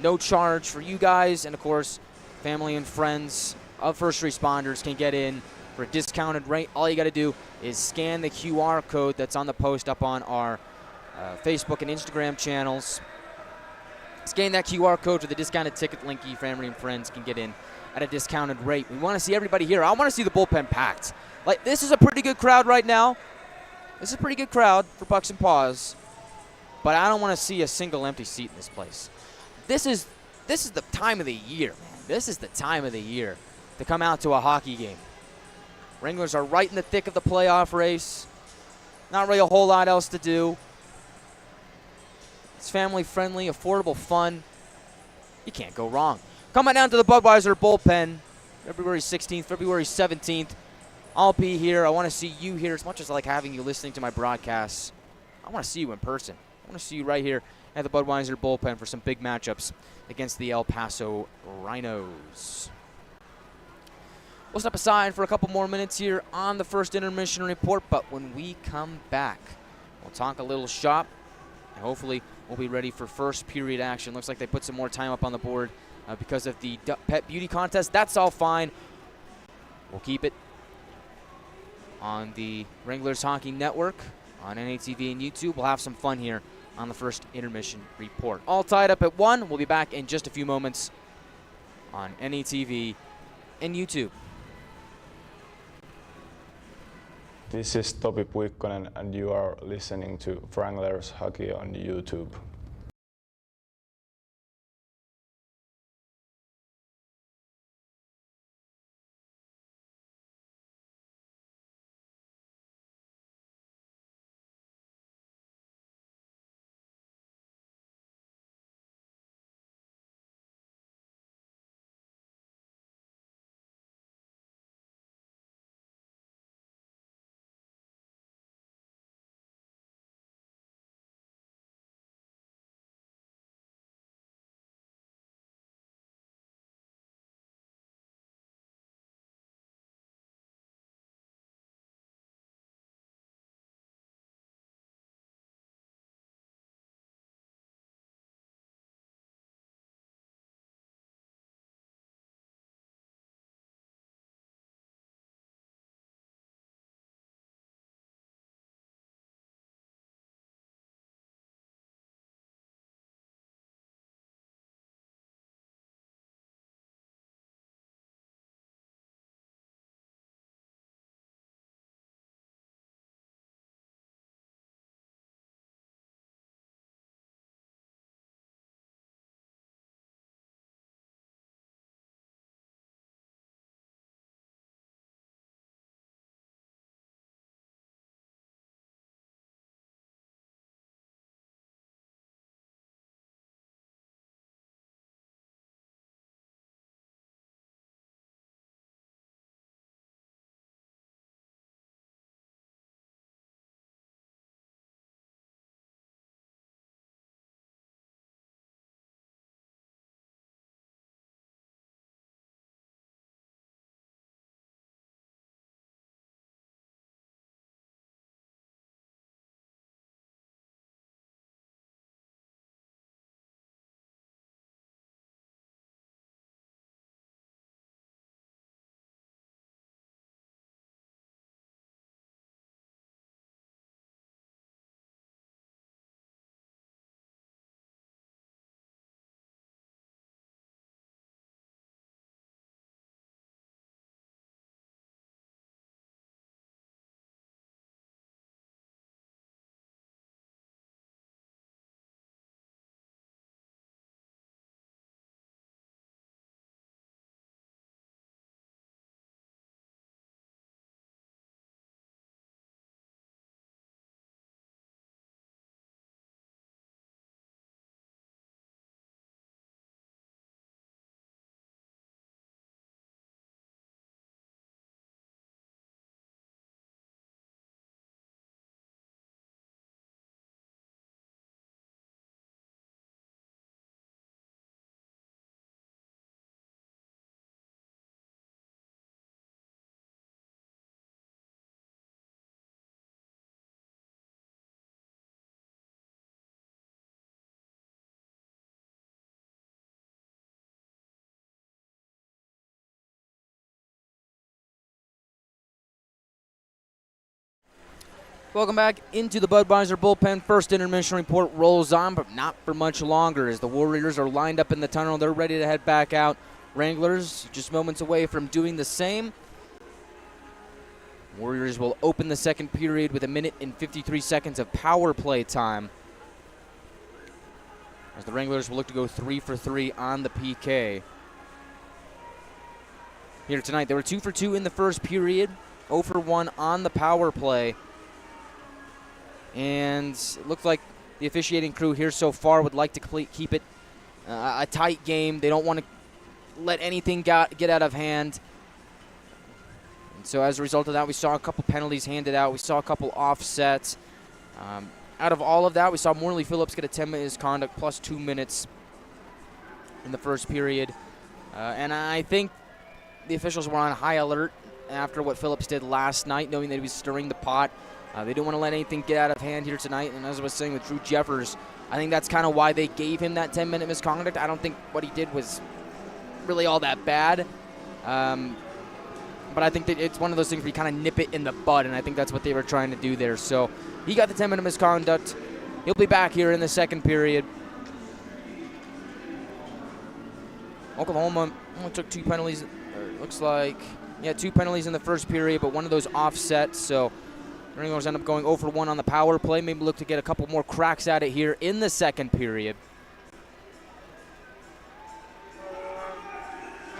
no charge for you guys, and of course, family and friends of first responders can get in for a discounted rate. All you got to do is scan the QR code that's on the post up on our Facebook and Instagram channels. Scan that QR code for the discounted ticket link. Your family and friends can get in at a discounted rate. We want to see everybody here. I want to see the bullpen packed. Like, this is a pretty good crowd right now. This is a pretty good crowd for Bucks and Paws. But I don't want to see a single empty seat in this place. This is the time of the year, man. This is the time of the year to come out to a hockey game. Wranglers are right in the thick of the playoff race. Not really a whole lot else to do. It's family-friendly, affordable fun. You can't go wrong. Come on down to the Budweiser bullpen, February 16th, February 17th. I'll be here. I want to see you here as much as I like having you listening to my broadcasts. I want to see you in person. I want to see you right here at the Budweiser bullpen for some big matchups against the El Paso Rhinos. We'll step aside for a couple more minutes here on the first intermission report, but when we come back, we'll talk a little shop, and hopefully we'll be ready for first period action. Looks like they put some more time up on the board because of the pet beauty contest. That's all fine. We'll keep it on the Wranglers Hockey Network, on NATV and YouTube. We'll have some fun here on the first intermission report. All tied up at 1. We'll be back in just a few moments on NATV and YouTube. This is Topi Puikkonen, and you are listening to Wranglers Hockey on YouTube. Welcome back into the Budweiser bullpen. First intermission report rolls on, but not for much longer as the Warriors are lined up in the tunnel. They're ready to head back out. Wranglers just moments away from doing the same. Warriors will open the second period with 1 minute and 53 seconds of power play time, as the Wranglers will look to go 3 for 3 on the PK. Here tonight, they were 2 for 2 in the first period, 0 for 1 on the power play. And it looked like the officiating crew here so far would like to keep it a tight game. They don't want to let anything get out of hand. And so as a result of that, we saw a couple penalties handed out. We saw a couple offsets. Out of all of that, we saw Morley Phillips get a 10-minute misconduct plus 2 minutes in the first period. And I think the officials were on high alert after what Phillips did last night, knowing that he was stirring the pot. They didn't want to let anything get out of hand here tonight. And as I was saying with Drew Jeffers, I think that's kind of why they gave him that 10-minute misconduct. I don't think what he did was really all that bad. But I think that it's one of those things where you kind of nip it in the bud, and I think that's what they were trying to do there. So he got the 10-minute misconduct. He'll be back here in the second period. Oklahoma only took 2 penalties. It looks like, 2 penalties in the first period, but one of those offsets. So the Wranglers end up going 0 for 1 on the power play. Maybe look to get a couple more cracks at it here in the second period.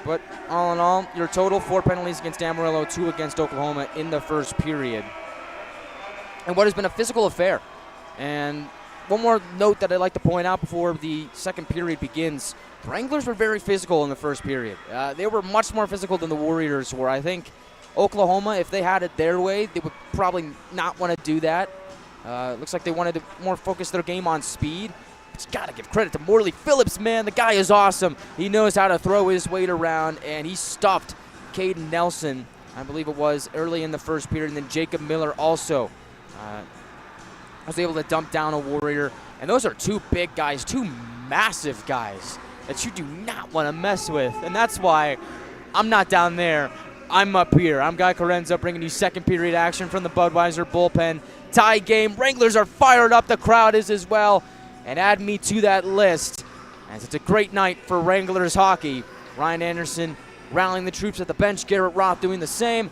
But all in all, your total 4 penalties against Amarillo, 2 against Oklahoma in the first period. And what has been a physical affair. And one more note that I'd like to point out before the second period begins. The Wranglers were very physical in the first period. They were much more physical than the Warriors were. I think Oklahoma, if they had it their way, they would probably not want to do that. Looks like they wanted to more focus their game on speed. But you got to give credit to Morley Phillips, man. The guy is awesome. He knows how to throw his weight around, and he stuffed Caden Nelson, I believe it was, early in the first period. And then Jacob Miller also was able to dump down a Warrior. And those are 2 big guys, 2 massive guys that you do not want to mess with. And that's why I'm not down there. I'm up here. I'm Guy Chiarenza bringing you second period action from the Budweiser bullpen. Tie game. Wranglers are fired up. The crowd is as well. And add me to that list, as it's a great night for Wranglers hockey. Ryan Anderson rallying the troops at the bench. Garrett Roth doing the same.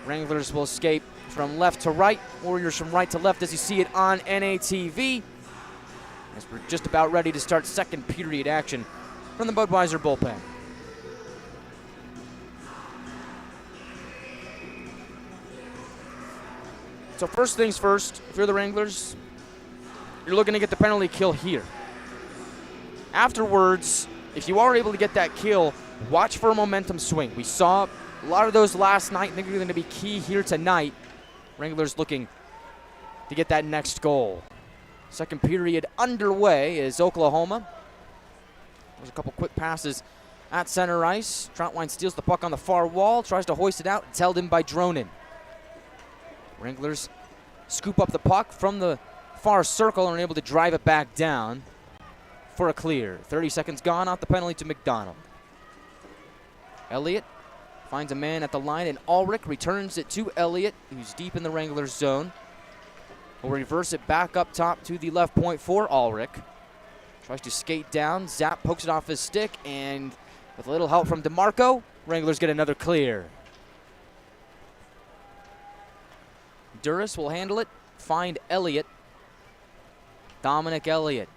Wranglers will escape from left to right. Warriors from right to left as you see it on NATV. As we're just about ready to start second period action from the Budweiser bullpen. So first things first, if you're the Wranglers, you're looking to get the penalty kill here. Afterwards, if you are able to get that kill, watch for a momentum swing. We saw a lot of those last night. I think they're going to be key here tonight. Wranglers looking to get that next goal. Second period underway is Oklahoma. There's a couple quick passes at center ice. Troutwine steals the puck on the far wall, tries to hoist it out. It's held in by Dronin. Wranglers scoop up the puck from the far circle and are able to drive it back down for a clear. 30 seconds gone off the penalty to McDonald. Elliott finds a man at the line, and Ulrich returns it to Elliott, who's deep in the Wranglers zone. Will reverse it back up top to the left point for Ulrich. Tries to skate down. Zapp pokes it off his stick, and with a little help from DeMarco, Wranglers get another clear. Duras will handle it, find Elliott. Dominic Elliott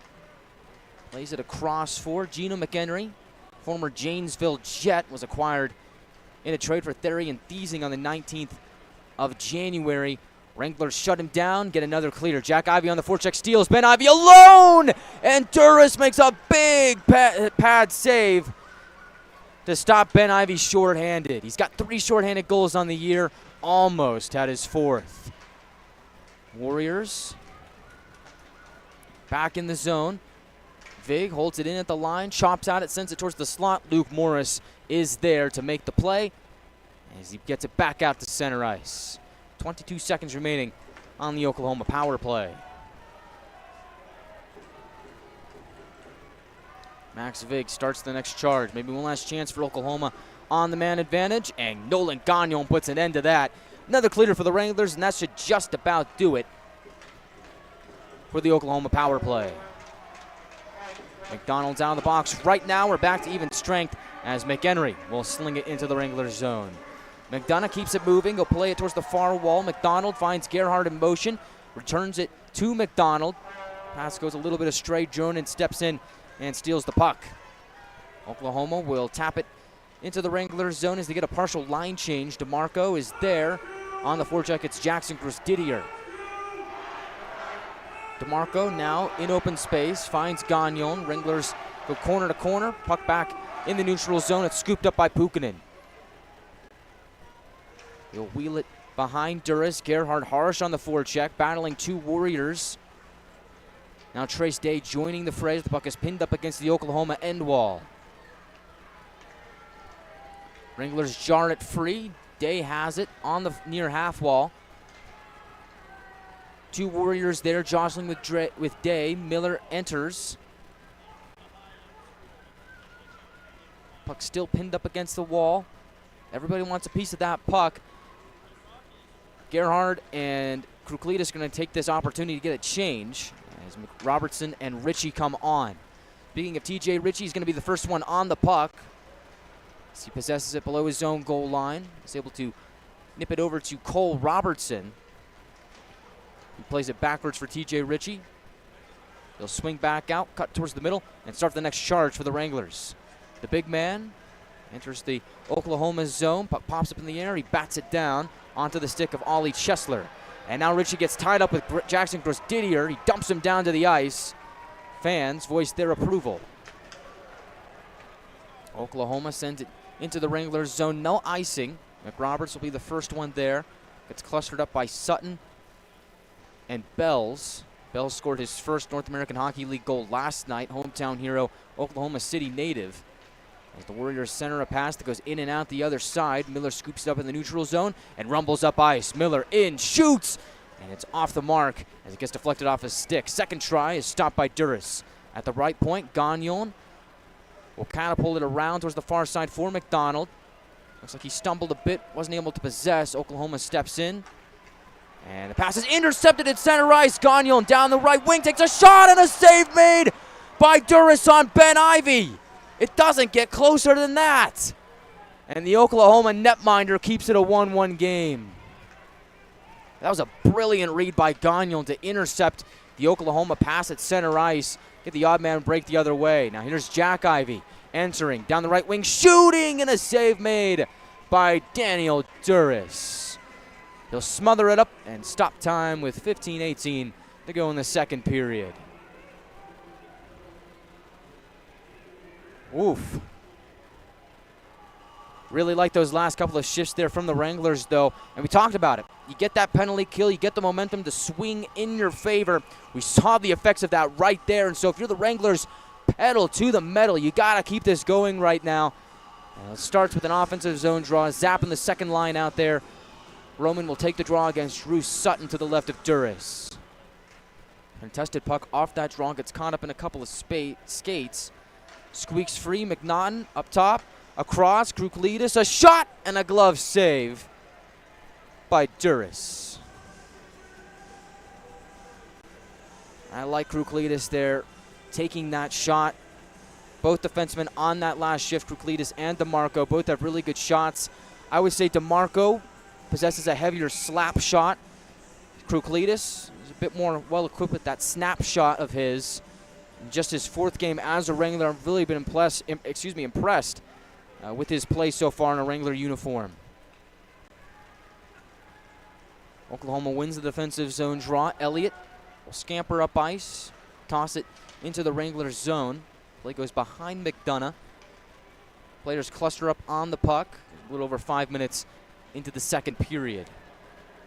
plays it across for Gino McHenry. Former Janesville Jet was acquired in a trade for Therian Thiesing on the 19th of January. Wranglers shut him down, get another clear. Jack Ivey on the forecheck, steals. Ben Ivey alone! And Duras makes a big pad save to stop Ben Ivey shorthanded. He's got 3 shorthanded goals on the year, almost had his 4th. Warriors back in the zone. Vig holds it in at the line, chops out it, sends it towards the slot. Luke Morris is there to make the play as he gets it back out to center ice. 22 seconds remaining on the Oklahoma power play. Max Vig starts the next charge. Maybe one last chance for Oklahoma on the man advantage, and Nolan Gagnon puts an end to that Another cleaner for the Wranglers, and that should just about do it for the Oklahoma power play. McDonald's out of the box. Right now, we're back to even strength as McHenry will sling it into the Wranglers zone. McDonough keeps it moving. He'll play it towards the far wall. McDonald finds Gerhard in motion, returns it to McDonald. Pass goes a little bit astray. Jonan steps in and steals the puck. Oklahoma will tap it into the Wranglers zone as they get a partial line change. DeMarco is there. On the forecheck, it's Jackson Gross-Didier. DeMarco now in open space, finds Gagnon. Wranglers go corner to corner. Puck back in the neutral zone. It's scooped up by Pukkanen. He'll wheel it behind Duras. Gerhard Harsh on the forecheck, battling two Warriors. Now Trace Day joining the fray as the puck is pinned up against the Oklahoma end wall. Wranglers jar it free. Day has it on the near half wall. Two Warriors there jostling with Day. Miller enters. Puck still pinned up against the wall. Everybody wants a piece of that puck. Gerhard and Kruklitis are going to take this opportunity to get a change as Robertson and Ritchie come on. Speaking of TJ, Ritchie is going to be the first one on the puck. As he possesses it below his own goal line. He's able to nip it over to Cole Robertson. He plays it backwards for TJ Ritchie. He'll swing back out, cut towards the middle, and start the next charge for the Wranglers. The big man enters the Oklahoma zone. Puck pops up in the air. He bats it down onto the stick of Ollie Chesler. And now Ritchie gets tied up with Jackson Gross-Didier. He dumps him down to the ice. Fans voice their approval. Oklahoma sends it into the Wranglers zone. No icing. McRoberts will be the first one there. Gets clustered up by Sutton and Bells. Bells scored his first North American Hockey League goal last night. Hometown hero, Oklahoma City native. As the Warriors center a pass that goes in and out the other side. Miller scoops it up in the neutral zone and rumbles up ice. Miller in, shoots, and it's off the mark as it gets deflected off his stick. Second try is stopped by Duras. At the right point, Gagnon will catapult it around towards the far side for McDonald. Looks like he stumbled a bit, wasn't able to possess. Oklahoma steps in. And the pass is intercepted at center ice. Gagnon down the right wing, takes a shot and a save made by Duras on Ben Ivy. It doesn't get closer than that. And the Oklahoma netminder keeps it a 1-1 game. That was a brilliant read by Gagnon to intercept the Oklahoma pass at center ice. Get the odd man break the other way. Now here's Jack Ivy entering down the right wing, shooting, and a save made by Daniel Duras. He'll smother it up and stop time with 15:18 to go in the second period. Oof. Really like those last couple of shifts there from the Wranglers, though. And we talked about it. You get that penalty kill, you get the momentum to swing in your favor. We saw the effects of that right there. And so if you're the Wranglers, pedal to the metal. You got to keep this going right now. It starts with an offensive zone draw. Zapping the second line out there. Roman will take the draw against Drew Sutton to the left of Duras. Contested puck off that draw. Gets caught up in a couple of skates. Squeaks free. McNaughton up top. Across. Kruklitis. A shot and a glove save by Duras. I like Kruklitis there taking that shot. Both defensemen on that last shift, Kruklitis and DeMarco, both have really good shots. I would say DeMarco possesses a heavier slap shot. Kruklitis is a bit more well-equipped with that snap shot of his. In just his fourth game as a Wrangler, I've really been impressed with his play so far in a Wrangler uniform. Oklahoma wins the defensive zone draw. Elliott will scamper up ice, toss it into the Wranglers zone. Play goes behind McDonough. Players cluster up on the puck. A little over 5 minutes into the second period.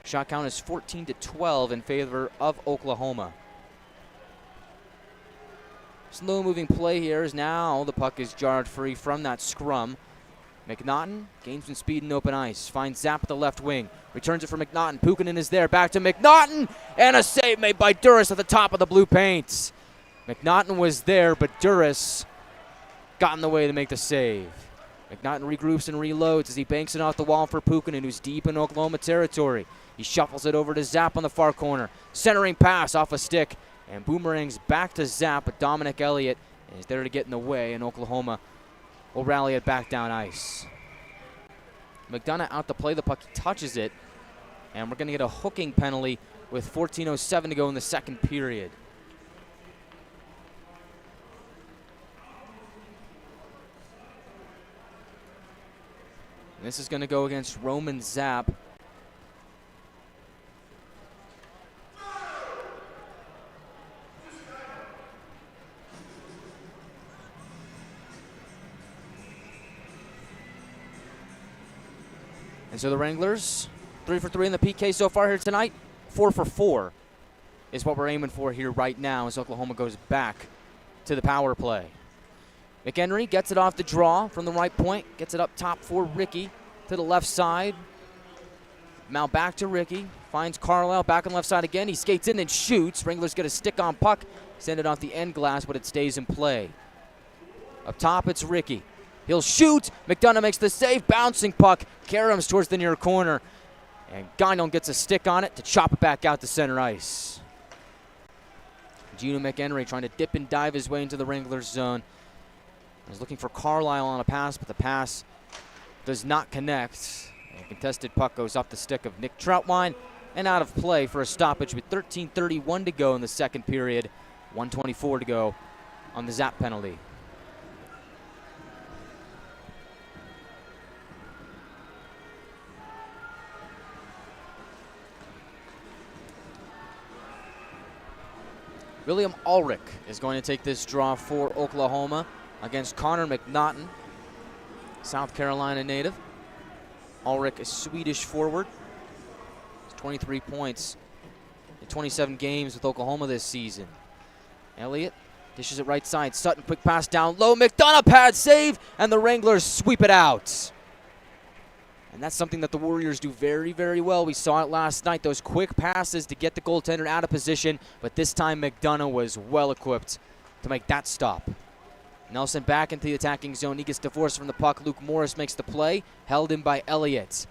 Shot count is 14-12 in favor of Oklahoma. Slow moving play here as now the puck is jarred free from that scrum. McNaughton gains some speed in open ice. Finds Zapp at the left wing. Returns it for McNaughton. Pukkanen is there. Back to McNaughton. And a save made by Duras at the top of the blue paint. McNaughton was there, but Duras got in the way to make the save. McNaughton regroups and reloads as he banks it off the wall for Pukinen, who's deep in Oklahoma territory. He shuffles it over to Zapp on the far corner. Centering pass off a stick, and boomerangs back to Zapp, but Dominic Elliott is there to get in the way, and Oklahoma will rally it back down ice. McDonough out to play the puck. He touches it, and we're going to get a hooking penalty with 14:07 to go in the second period. And this is going to go against Roman Zapp. And so the Wranglers, 3 for 3 in the PK so far here tonight. 4 for 4 is what we're aiming for here right now as Oklahoma goes back to the power play. McHenry gets it off the draw from the right point, gets it up top for Ricky to the left side. Now back to Ricky, finds Carlisle back on the left side again. He skates in and shoots. Wranglers get a stick on puck, send it off the end glass, but it stays in play. Up top, it's Ricky. He'll shoot. McDonough makes the save. Bouncing puck. Karams towards the near corner. And Gagnon gets a stick on it to chop it back out to center ice. Gino McHenry trying to dip and dive his way into the Wranglers zone. He's looking for Carlisle on a pass, but the pass does not connect. A contested puck goes off the stick of Nick Troutwine and out of play for a stoppage with 13:31 to go in the second period. 1:24 to go on the Zapp penalty. William Ulrich is going to take this draw for Oklahoma against Connor McNaughton, South Carolina native. Ulrich, a Swedish forward. 23 points in 27 games with Oklahoma this season. Elliott dishes it right side. Sutton, quick pass down low. McDonough pad save, and the Wranglers sweep it out. And that's something that the Warriors do very, very well. We saw it last night, those quick passes to get the goaltender out of position, but this time McDonough was well equipped to make that stop. Nelson back into the attacking zone. He gets divorced from the puck. Luke Morris makes the play, held in by Elliott.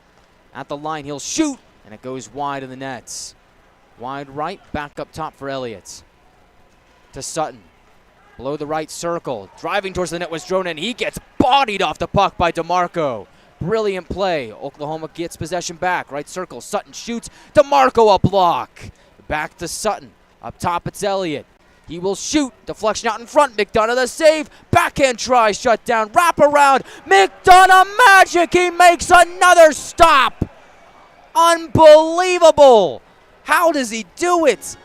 At the line, he'll shoot, and it goes wide of the nets. Wide right, back up top for Elliott. To Sutton. Below the right circle. Driving towards the net was Dronin. He gets bodied off the puck by DeMarco. Brilliant play. Oklahoma gets possession back. Right circle. Sutton shoots. DeMarco a block. Back to Sutton. Up top, it's Elliott. He will shoot. Deflection out in front. McDonough the save. Backhand try. Shut down. Wrap around. McDonough magic. He makes another stop. Unbelievable. How does he do it?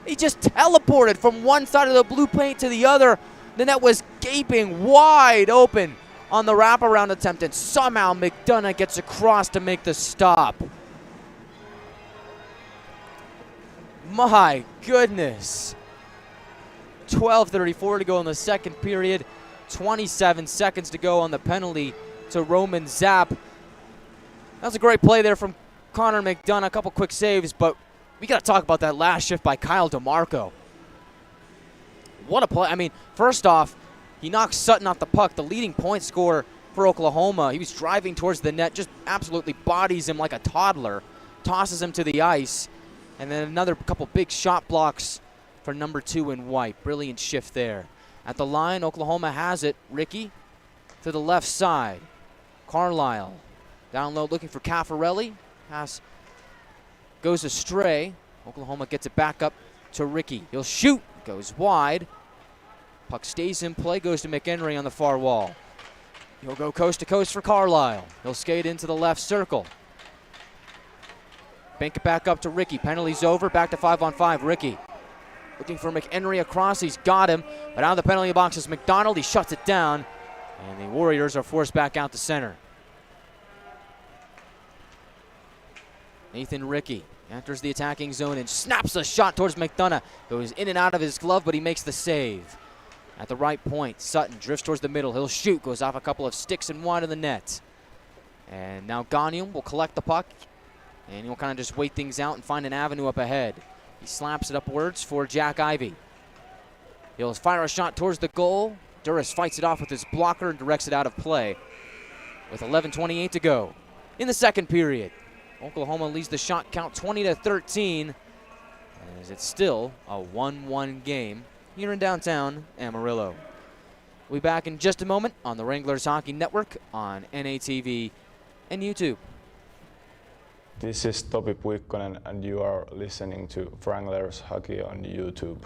He just teleported from one side of the blue paint to the other. The net was gaping wide open on the wraparound attempt, and somehow McDonough gets across to make the stop. My goodness. 12:34 to go in the second period. 27 seconds to go on the penalty to Roman Zapp. That was a great play there from Connor McDonough. A couple quick saves, but we got to talk about that last shift by Kyle DeMarco. What a play. I mean, first off, he knocks Sutton off the puck, the leading point scorer for Oklahoma. He was driving towards the net, just absolutely bodies him like a toddler, tosses him to the ice, and then another couple big shot blocks for number 2 in white. Brilliant shift there. At the line, Oklahoma has it. Ricky to the left side. Carlisle down low looking for Caffarelli. Pass goes astray. Oklahoma gets it back up to Ricky. He'll shoot. Goes wide. Puck stays in play. Goes to McHenry on the far wall. He'll go coast to coast for Carlisle. He'll skate into the left circle. Bank it back up to Ricky. Penalty's over. Back to 5-on-5. Ricky looking for McHenry across. He's got him. But out of the penalty box is McDonald. He shuts it down. And the Warriors are forced back out to center. Nathan Ricky enters the attacking zone and snaps a shot towards McDonough. Goes in and out of his glove, but he makes the save. At the right point, Sutton drifts towards the middle. He'll shoot. Goes off a couple of sticks and wide of the net. And now Gagnon will collect the puck. And he'll kind of just wait things out and find an avenue up ahead. He slaps it upwards for Jack Ivey. He'll fire a shot towards the goal. Duras fights it off with his blocker and directs it out of play with 11:28 to go in the second period. Oklahoma leads the shot count 20-13, as it's still a 1-1 game here in downtown Amarillo. We'll be back in just a moment on the Wranglers Hockey Network on NATV and YouTube. This is Topi Puikkonen and you are listening to Wranglers Hockey on YouTube.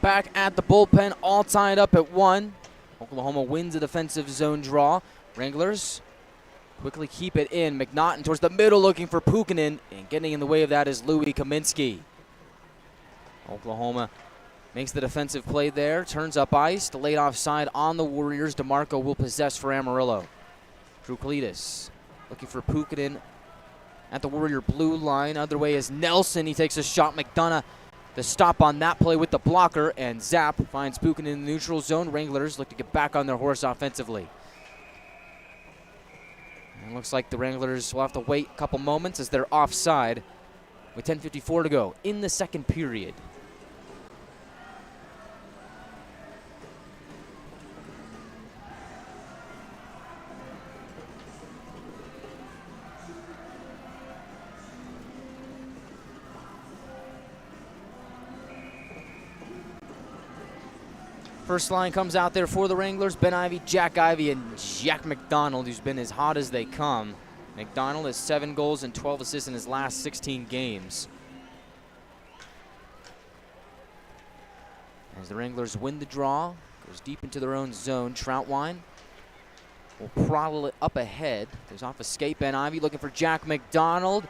Back at the bullpen, all tied up at 1. Oklahoma wins a defensive zone draw. Wranglers quickly keep it in. McNaughton towards the middle looking for Puukkonen, and getting in the way of that is Louis Kaminsky. Oklahoma makes the defensive play there, turns up ice, delayed offside on the Warriors. DeMarco will possess for Amarillo. Drew Cletus looking for Puukkonen at the Warrior blue line. Other way is Nelson. He takes a shot. McDonough the stop on that play with the blocker, and Zapp finds Puukkonen in the neutral zone. Wranglers look to get back on their horse offensively. And it looks like the Wranglers will have to wait a couple moments as they're offside with 10:54 to go in the second period. First line comes out there for the Wranglers. Ben Ivey, Jack Ivey, and Jack McDonald, who's been as hot as they come. McDonald has 7 goals and 12 assists in his last 16 games. As the Wranglers win the draw, goes deep into their own zone. Troutwine will prowl it up ahead. Goes off a skate. Ben Ivey looking for Jack McDonald.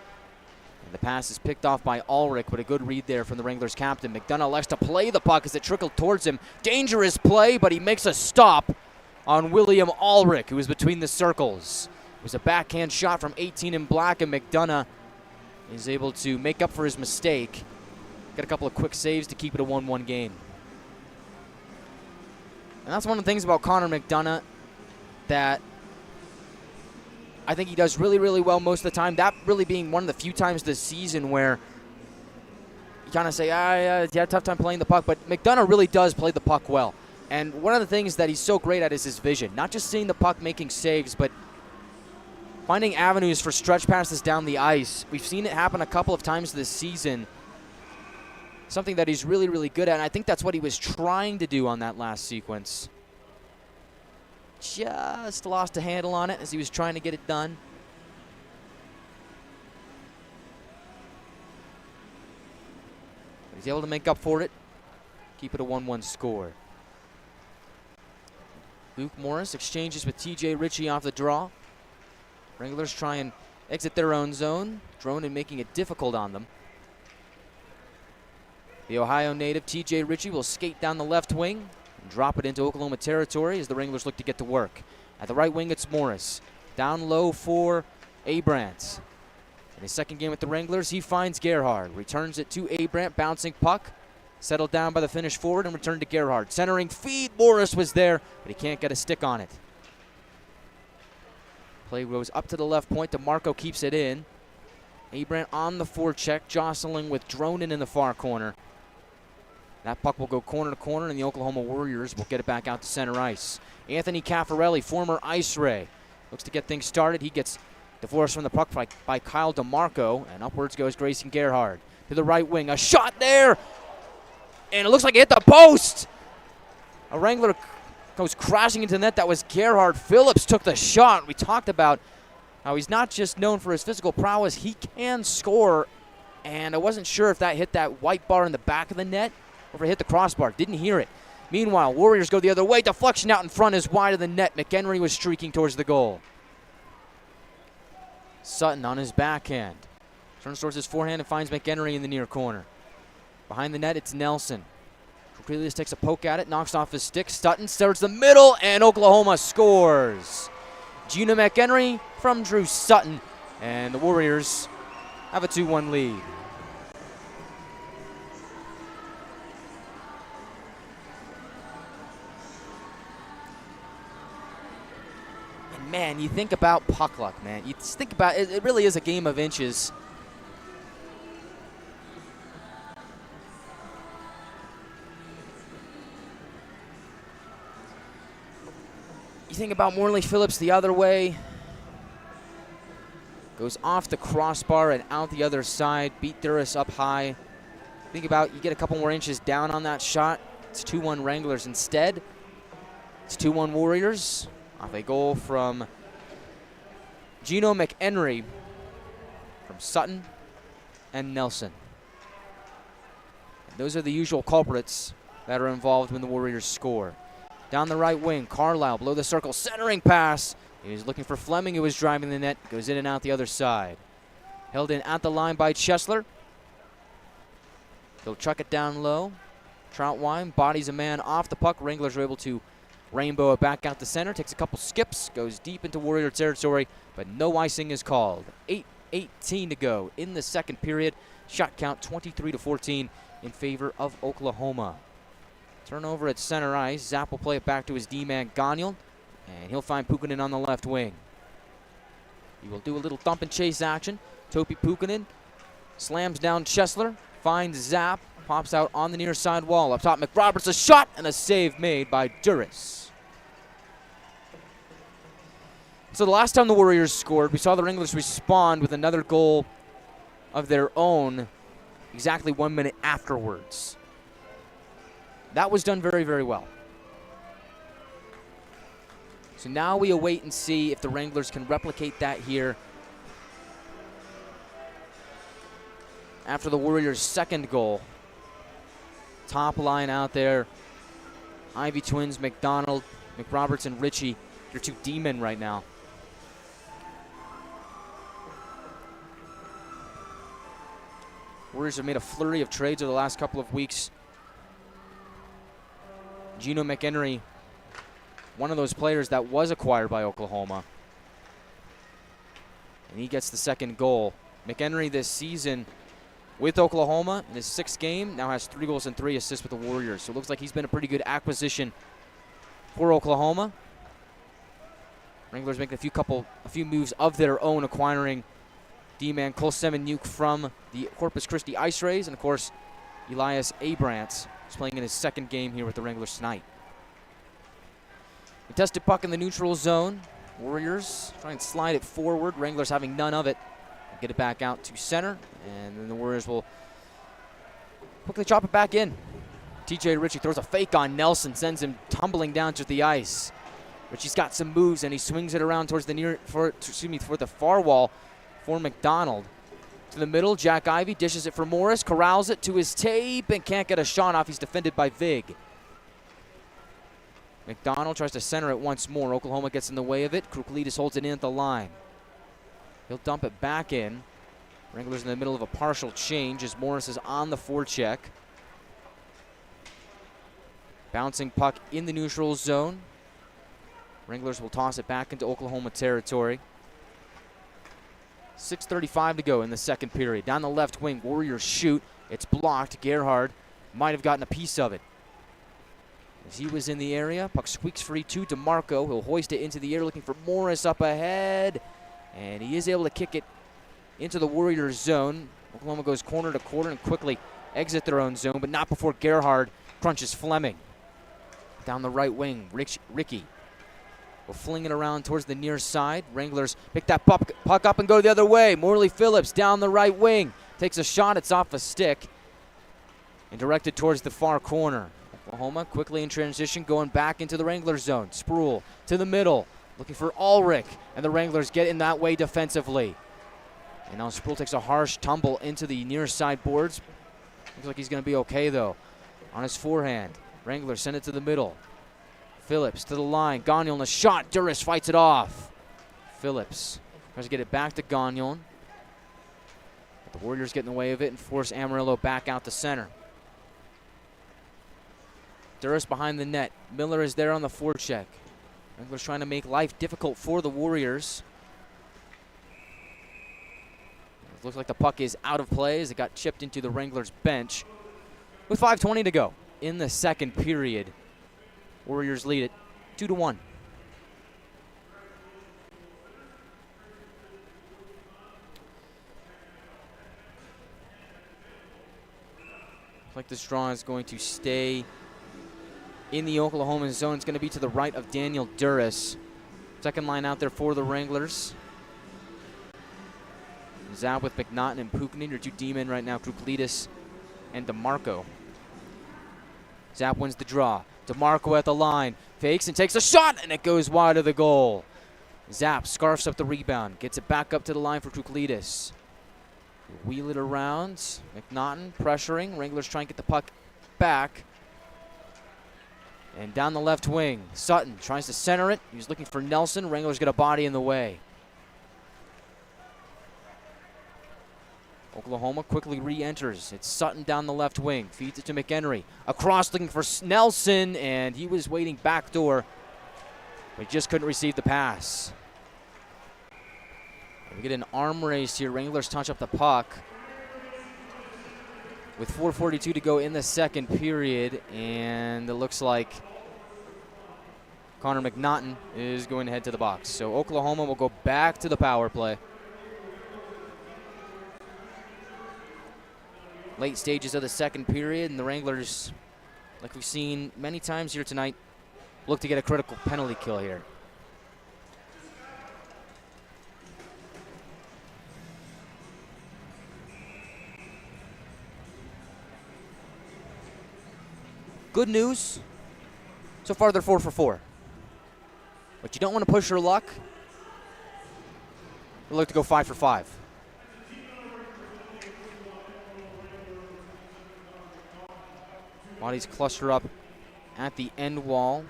And the pass is picked off by Ulrich, but a good read there from the Wranglers captain. McDonough elects to play the puck as it trickled towards him. Dangerous play, but he makes a stop on William Ulrich, who was between the circles. It was a backhand shot from 18 in black, and McDonough is able to make up for his mistake. Got a couple of quick saves to keep it a 1-1 game. And that's one of the things about Connor McDonough that I think he does really, really well most of the time. That really being one of the few times this season where you kind of say, he had a tough time playing the puck, but McDonough really does play the puck well. And one of the things that he's so great at is his vision. Not just seeing the puck making saves, but finding avenues for stretch passes down the ice. We've seen it happen a couple of times this season. Something that he's really, really good at, and I think that's what he was trying to do on that last sequence. Just lost a handle on it as he was trying to get it done. But he's able to make up for it. Keep it a 1-1 score. Luke Morris exchanges with TJ Ritchie off the draw. Wranglers try and exit their own zone. Dronin making it difficult on them. The Ohio native TJ Ritchie will skate down the left wing and drop it into Oklahoma territory as the Wranglers look to get to work. At the right wing, it's Morris. Down low for Abrams. In his second game with the Wranglers, he finds Gerhard. Returns it to Abrams, bouncing puck. Settled down by the Finnish forward and returned to Gerhard. Centering feed, Morris was there, but he can't get a stick on it. Play goes up to the left point. DeMarco keeps it in. Abrams on the forecheck, jostling with Dronin in the far corner. That puck will go corner to corner, and the Oklahoma Warriors will get it back out to center ice. Anthony Caffarelli, former Ice Ray, looks to get things started. He gets divorced from the puck by Kyle DeMarco, and upwards goes Grayson Gerhard. To the right wing, a shot there, and it looks like it hit the post. A Wrangler goes crashing into the net. That was Gerhard. Phillips took the shot. We talked about how he's not just known for his physical prowess, he can score. And I wasn't sure if that hit that white bar in the back of the net or if it hit the crossbar. Didn't hear it. Meanwhile, Warriors go the other way. Deflection out in front is wide of the net. McHenry was streaking towards the goal. Sutton on his backhand. Turns towards his forehand and finds McHenry in the near corner. Behind the net, it's Nelson. Cornelius takes a poke at it, knocks off his stick. Sutton starts the middle, and Oklahoma scores. Gino McHenry from Drew Sutton, and the Warriors have a 2-1 lead. And man, you think about puck luck, man. You just think about it, it really is a game of inches. You think about Morley Phillips the other way. Goes off the crossbar and out the other side. Beat Duras up high. Think about you get a couple more inches down on that shot. It's 2-1 Wranglers instead. It's 2-1 Warriors. Off a goal from Gino McHenry from Sutton and Nelson. And those are the usual culprits that are involved when the Warriors score. Down the right wing, Carlisle below the circle, centering pass. He was looking for Fleming, who was driving the net. Goes in and out the other side. Held in at the line by Chesler. He'll chuck it down low. Troutwine bodies a man off the puck. Wranglers are able to rainbow it back out the center. Takes a couple skips. Goes deep into Warrior territory, but no icing is called. 8:18 to go in the second period. Shot count 23-14 in favor of Oklahoma. Turnover at center ice. Zapp will play it back to his D-man Gagnon. And he'll find Pukkanen on the left wing. He will do a little thump and chase action. Topi Pukkanen slams down Chesler, finds Zapp, pops out on the near side wall. Up top, McRoberts, a shot and a save made by Duras. So the last time the Warriors scored, we saw the Wranglers respond with another goal of their own exactly 1 minute afterwards. That was done very, very well. So now we await and see if the Wranglers can replicate that here after the Warriors' second goal. Top line out there. Ivy twins, McDonald, McRoberts, and Ritchie. Your two D-men right now. Warriors have made a flurry of trades over the last couple of weeks. Gino McHenry, one of those players that was acquired by Oklahoma. And he gets the second goal. McHenry this season with Oklahoma in his 6th game now has 3 goals and 3 assists with the Warriors. So it looks like he's been a pretty good acquisition for Oklahoma. Wranglers making a few moves of their own, acquiring D-man Cole Semenyuk from the Corpus Christi Ice Rays, and of course Elias Abrants is playing in his 2nd game here with the Wranglers tonight. Contested puck in the neutral zone. Warriors try and slide it forward. Wranglers having none of it. Get it back out to center, and then the Warriors will quickly chop it back in. TJ Ritchie throws a fake on Nelson, sends him tumbling down to the ice. Ritchie's got some moves, and he swings it around towards the for the far wall for McDonald. To the middle, Jack Ivey dishes it for Morris, corrals it to his tape, and can't get a shot off. He's defended by Vig. McDonald tries to center it once more. Oklahoma gets in the way of it. Kruklides holds it in at the line. He'll dump it back in. Wranglers in the middle of a partial change as Morris is on the forecheck. Bouncing puck in the neutral zone. Wranglers will toss it back into Oklahoma territory. 6:35 to go in the second period. Down the left wing, Warriors shoot. It's blocked. Gerhard might have gotten a piece of it. As he was in the area, puck squeaks free to DeMarco. He'll hoist it into the air looking for Morris up ahead. And he is able to kick it into the Warriors zone. Oklahoma goes corner to corner and quickly exit their own zone, but not before Gerhard crunches Fleming. Down the right wing, Ricky will fling it around towards the near side. Wranglers pick that puck up and go the other way. Morley Phillips down the right wing. Takes a shot, it's off a stick. And directed towards the far corner. Oklahoma quickly in transition, going back into the Wranglers zone. Sproul to the middle, looking for Ulrich, and the Wranglers get in that way defensively. And now Sproul takes a harsh tumble into the near side boards. Looks like he's going to be okay, though. On his forehand, Wranglers send it to the middle. Phillips to the line. Gagnon a shot. Duras fights it off. Phillips tries to get it back to Gagnon. But the Warriors get in the way of it and force Amarillo back out to center. Duras behind the net. Miller is there on the forecheck. Wranglers trying to make life difficult for the Warriors. It looks like the puck is out of play as it got chipped into the Wranglers bench. With 5:20 to go in the second period, Warriors lead it 2-1. Looks like this draw is going to stay in the Oklahoma zone. It's going to be to the right of Daniel Duras. Second line out there for the Wranglers. Zab with McNaughton and Puknin, your two D-men right now, Kruklitis and DeMarco. Zap wins the draw. DeMarco at the line, fakes and takes a shot, and it goes wide of the goal. Zap scarfs up the rebound, gets it back up to the line for Kruklitis. Wheel it around, McNaughton pressuring, Wranglers trying to get the puck back. And down the left wing, Sutton tries to center it. He was looking for Nelson, Wranglers get a body in the way. Oklahoma quickly re-enters. It's Sutton down the left wing. Feeds it to McHenry. Across looking for Nelson, and he was waiting backdoor, but he just couldn't receive the pass. We get an arm race here. Wranglers touch up the puck with 4:42 to go in the second period, and it looks like Connor McNaughton is going to head to the box. So Oklahoma will go back to the power play. Late stages of the second period, and the Wranglers, like we've seen many times here tonight, look to get a critical penalty kill here. Good news, so far they're 4 for 4. But you don't want to push your luck. You look to go 5 for 5. Bodies cluster up at the end wall.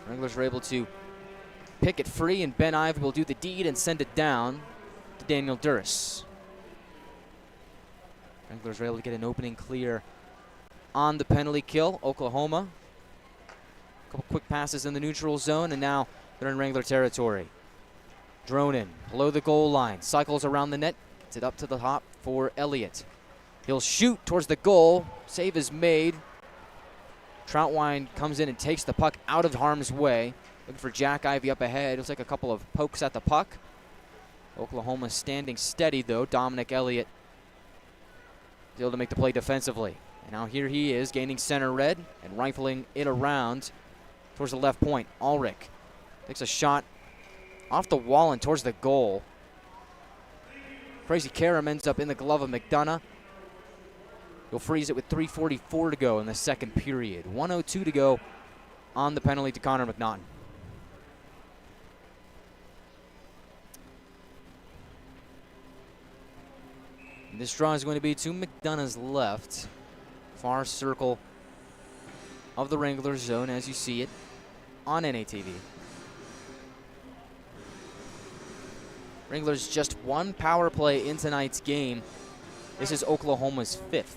Wranglers are able to pick it free, and Ben Ivey will do the deed and send it down to Daniel Duras. Wranglers are able to get an opening clear on the penalty kill. Oklahoma, a couple quick passes in the neutral zone, and now they're in Wrangler territory. Dronin below the goal line, cycles around the net, gets it up to the top for Elliott. He'll shoot towards the goal. Save is made. Troutwine comes in and takes the puck out of harm's way. Looking for Jack Ivey up ahead. Looks like a couple of pokes at the puck. Oklahoma standing steady, though. Dominic Elliott is able to make the play defensively. And now here he is, gaining center red and rifling it around towards the left point. Ulrich takes a shot off the wall and towards the goal. Crazy Karam ends up in the glove of McDonough. He'll freeze it with 3:44 to go in the second period. 1:02 to go on the penalty to Connor McNaughton. And this draw is going to be to McDonough's left. Far circle of the Wranglers zone as you see it on NATV. Wranglers just one power play in tonight's game. This is Oklahoma's 5th.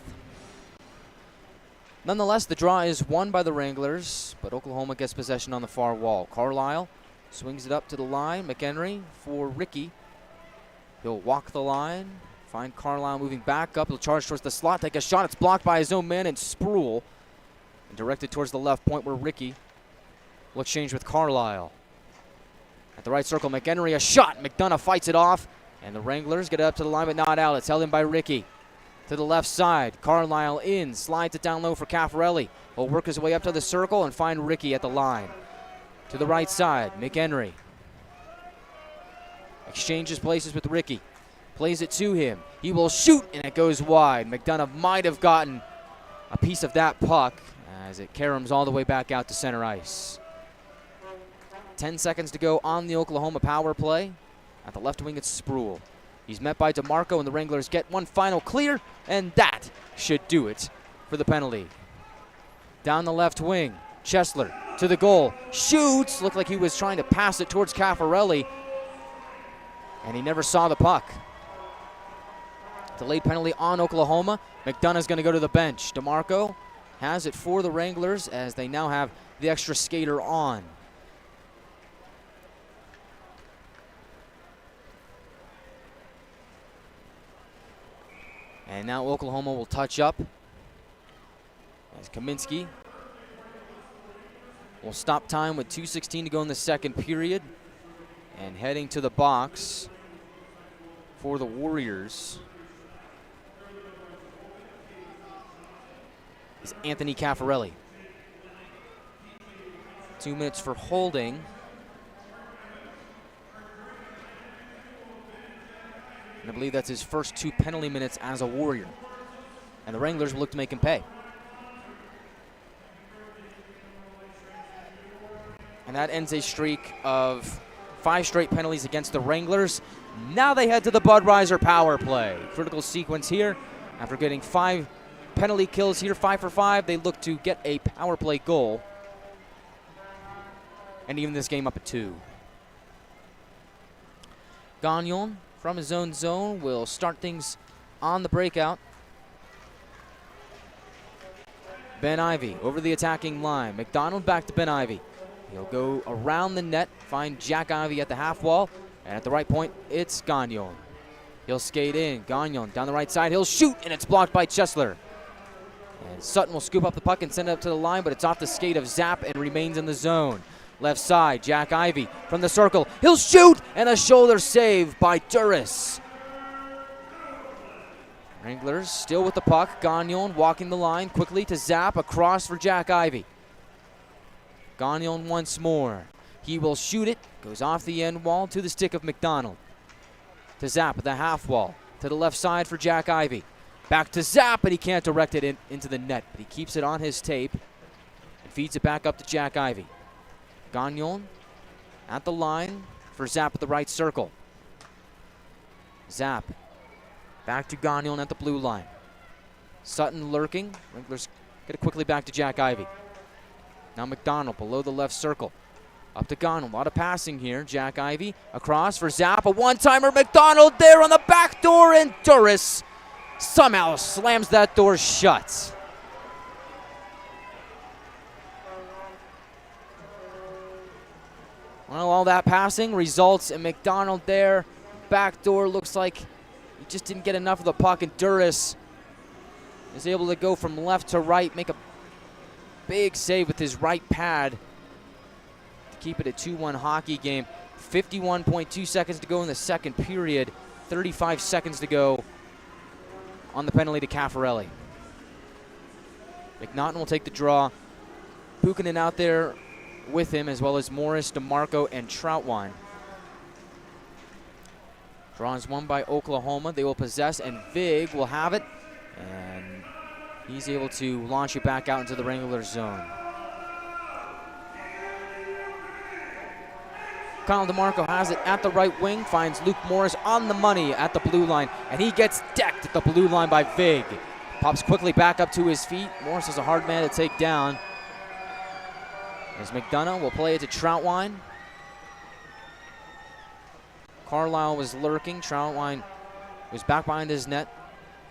Nonetheless, the draw is won by the Wranglers, but Oklahoma gets possession on the far wall. Carlisle swings it up to the line. McHenry for Ricky. He'll walk the line. Find Carlisle moving back up. He'll charge towards the slot, take a shot. It's blocked by his own man and Sproul. And directed towards the left point where Ricky will exchange with Carlisle. At the right circle, McHenry, a shot. McDonough fights it off. And the Wranglers get it up to the line, but not out. It's held in by Ricky. To the left side, Carlisle in, slides it down low for Caffarelli. Will work his way up to the circle and find Ricky at the line. To the right side, McHenry. Exchanges places with Ricky. Plays it to him. He will shoot, and it goes wide. McDonough might have gotten a piece of that puck as it caroms all the way back out to center ice. 10 seconds to go on the Oklahoma power play. At the left wing, it's Spruill. He's met by DeMarco, and the Wranglers get one final clear, and that should do it for the penalty. Down the left wing, Chesler to the goal. Shoots. Looked like he was trying to pass it towards Caffarelli, and he never saw the puck. Delayed penalty on Oklahoma. McDonough's going to go to the bench. DeMarco has it for the Wranglers as they now have the extra skater on. And now Oklahoma will touch up as Kaminsky will stop time with 2:16 to go in the second period. And heading to the box for the Warriors is Anthony Caffarelli. 2 minutes for holding. And I believe that's his first 2 penalty minutes as a Warrior. And the Wranglers will look to make him pay. And that ends a streak of 5 straight penalties against the Wranglers. Now they head to the Budweiser power play. Critical sequence here. After getting 5 penalty kills here, 5 for 5, they look to get a power play goal. And even this game up at 2. Gagnon from his own zone will start things on the breakout. Ben Ivy over the attacking line. McDonald back to Ben Ivy. He'll go around the net, find Jack Ivy at the half wall, and at the right point, it's Gagnon. He'll skate in. Gagnon down the right side. He'll shoot, and it's blocked by Chesler. And Sutton will scoop up the puck and send it up to the line, but it's off the skate of Zapp and remains in the zone. Left side, Jack Ivy from the circle. He'll shoot, and a shoulder save by Duras. Wranglers still with the puck. Gagnon walking the line quickly to Zapp, across for Jack Ivy. Gagnon once more. He will shoot it. Goes off the end wall to the stick of McDonald. To Zapp at the half wall. To the left side for Jack Ivy. Back to Zapp, but he can't direct it into the net. But he keeps it on his tape and feeds it back up to Jack Ivy. Gagnon at the line for Zapp at the right circle. Zapp back to Gagnon at the blue line. Sutton lurking. Wranglers get it quickly back to Jack Ivy. Now McDonald below the left circle. Up to Gagnon. A lot of passing here. Jack Ivy across for Zapp. A one-timer. McDonald there on the back door, and Duras somehow slams that door shut. Well, all that passing results in McDonald there. Back door looks like he just didn't get enough of the puck, and Duras is able to go from left to right, make a big save with his right pad to keep it a 2-1 hockey game. 51.2 seconds to go in the second period. 35 seconds to go on the penalty to Caffarelli. McNaughton will take the draw. Pukkanen out there with him, as well as Morris, DeMarco, and Troutwine. Draw is won by Oklahoma. They will possess, and Vig will have it. And he's able to launch it back out into the Wranglers zone. Kyle DeMarco has it at the right wing, finds Luke Morris on the money at the blue line, and he gets decked at the blue line by Vig. Pops quickly back up to his feet. Morris is a hard man to take down. As McDonough will play it to Troutwine. Carlisle was lurking. Troutwine was back behind his net.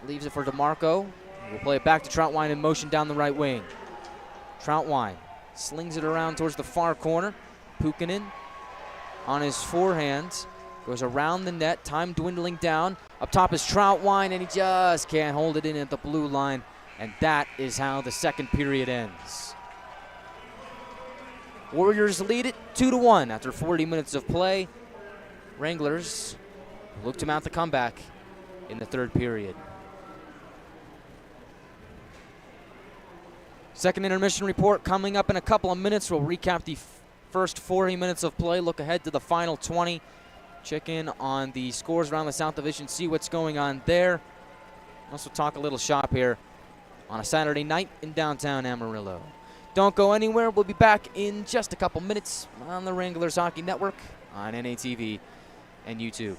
Leaves it for DeMarco. We'll play it back to Troutwine in motion down the right wing. Troutwine slings it around towards the far corner. Pukkanen on his forehand. Goes around the net. Time dwindling down. Up top is Troutwine, and he just can't hold it in at the blue line. And that is how the second period ends. Warriors lead it 2-1 after 40 minutes of play. Wranglers look to mount the comeback in the third period. Second intermission report coming up in a couple of minutes. We'll recap the first 40 minutes of play, look ahead to the final 20, check in on the scores around the South Division, see what's going on there. Also talk a little shop here on a Saturday night in downtown Amarillo. Don't go anywhere. We'll be back in just a couple minutes on the Wranglers Hockey Network on NATV and YouTube.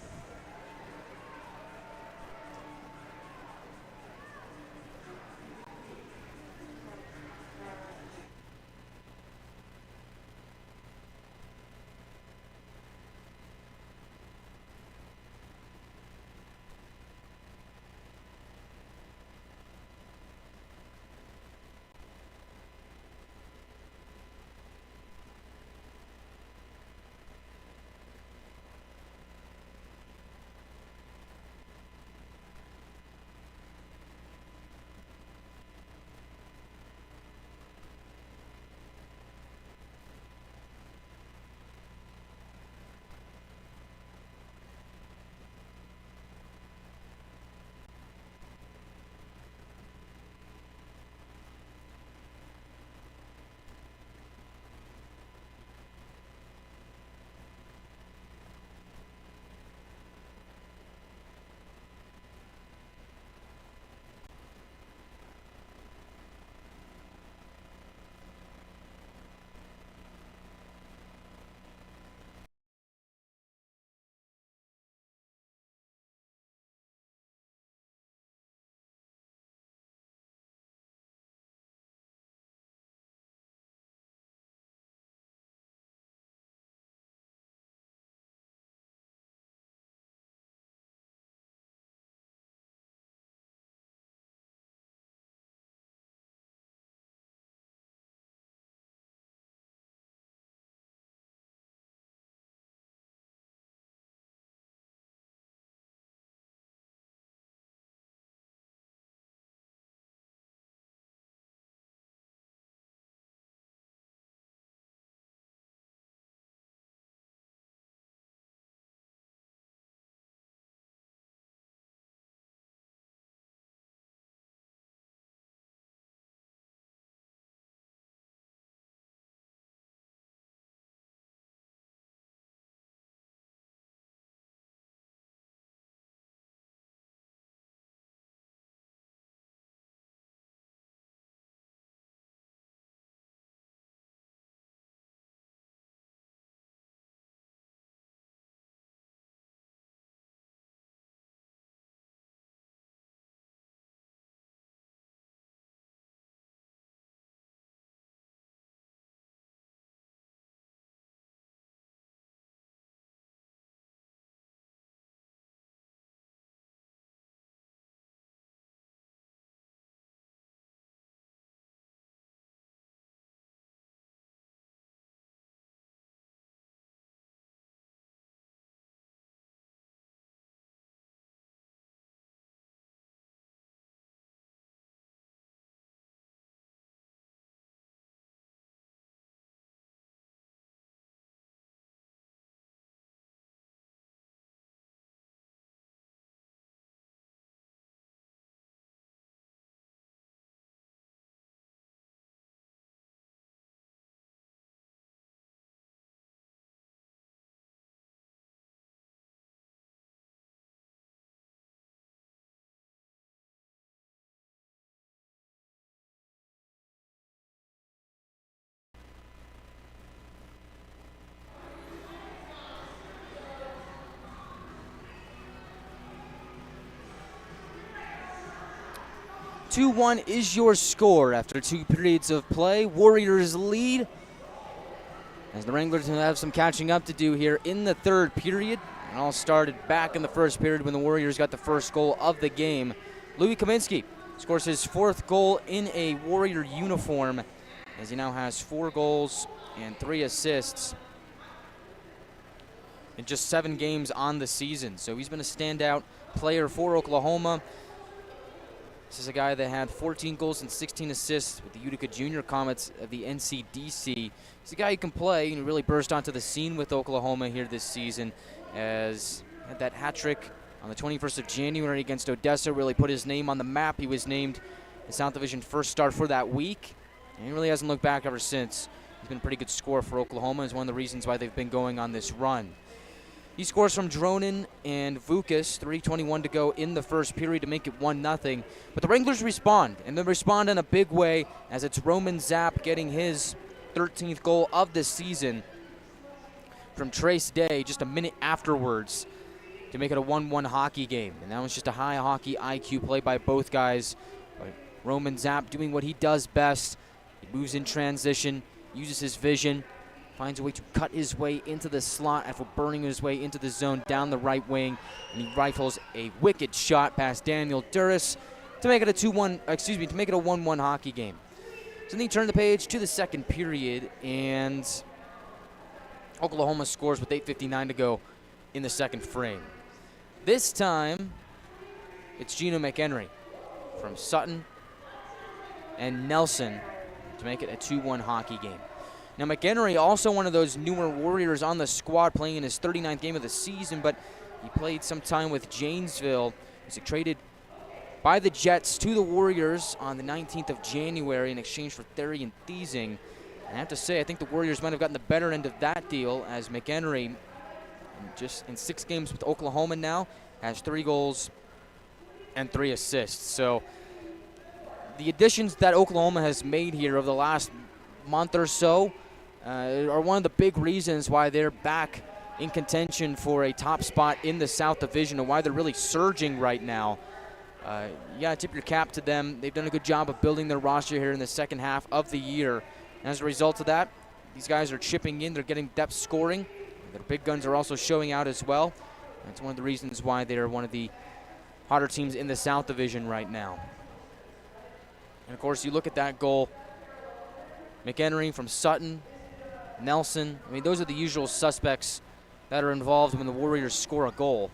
Two-one is your score after 2 periods of play. Warriors lead as the Wranglers have some catching up to do here in the third period. It all started back in the first period when the Warriors got the first goal of the game. Louis Kaminsky scores his 4th goal in a Warrior uniform as he now has 4 goals and 3 assists in just 7 games on the season. So he's been a standout player for Oklahoma. This is a guy that had 14 goals and 16 assists with the Utica Junior Comets of the NCDC. He's a guy who can play and really burst onto the scene with Oklahoma here this season, as he had that hat trick on the 21st of January against Odessa, really put his name on the map. He was named the South Division first star for that week, and he really hasn't looked back ever since. He's been a pretty good scorer for Oklahoma. Is one of the reasons why they've been going on this run. He scores from Dronin and Vukas, 3:21 to go in the first period to make it 1-0. But the Wranglers respond, and they respond in a big way as it's Roman Zapp getting his 13th goal of the season from Trace Day just a minute afterwards to make it a 1-1 hockey game. And that was just a high hockey IQ play by both guys. But Roman Zapp doing what he does best. He moves in transition, uses his vision, finds a way to cut his way into the slot after burning his way into the zone down the right wing, and he rifles a wicked shot past Daniel Duras to make it a 1-1 hockey game. So then you turn the page to the second period, and Oklahoma scores with 8:59 to go in the second frame. This time, it's Gino McHenry from Sutton and Nelson to make it a 2-1 hockey game. Now, McHenry, also one of those newer Warriors on the squad, playing in his 39th game of the season, but he played some time with Janesville. He was traded by the Jets to the Warriors on the 19th of January in exchange for Therian Thiesing. And I have to say, I think the Warriors might have gotten the better end of that deal, as McHenry, just in 6 games with Oklahoma now, has 3 goals and 3 assists. So the additions that Oklahoma has made here over the last month or so are one of the big reasons why they're back in contention for a top spot in the South Division and why they're really surging right now. You gotta tip your cap to them. They've done a good job of building their roster here in the second half of the year. And as a result of that, these guys are chipping in. They're getting depth scoring. Their big guns are also showing out as well. That's one of the reasons why they're one of the hotter teams in the South Division right now. And of course, you look at that goal, McHenry from Sutton, Nelson. I mean, those are the usual suspects that are involved when the Warriors score a goal.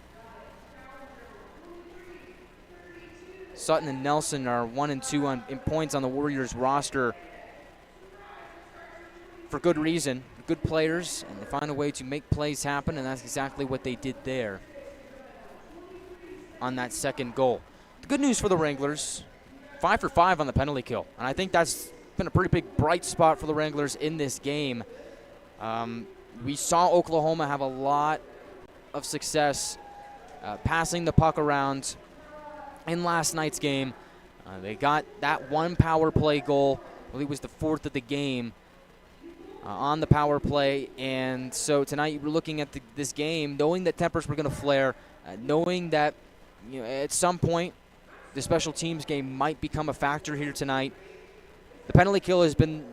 Sutton and Nelson are 1 and 2 in points on the Warriors roster for good reason. Good players, and they find a way to make plays happen, and that's exactly what they did there on that second goal. The good news for the Wranglers, 5 for 5 on the penalty kill, and I think that's been a pretty big bright spot for the Wranglers in this game. We saw Oklahoma have a lot of success passing the puck around in last night's game. They got that one power play goal. I believe it was the 4th of the game on the power play. And so tonight we're looking at this game knowing that tempers were going to flare, knowing that at some point the special teams game might become a factor here tonight. The penalty kill has been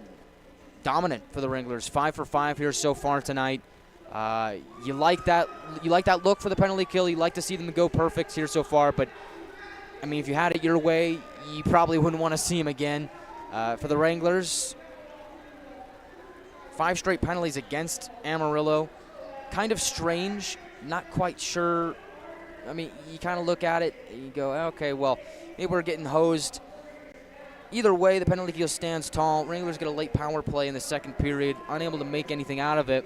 dominant for the Wranglers. 5 for 5 here so far tonight. You like that look for the penalty kill. You like to see them go perfect here so far, but I mean, if you had it your way, you probably wouldn't want to see him again. For the Wranglers, 5 straight penalties against Amarillo. Kind of strange, not quite sure. I mean, you kind of look at it and you go, okay, well, maybe we're getting hosed. Either way, the penalty kill stands tall. Wranglers get a late power play in the second period, unable to make anything out of it.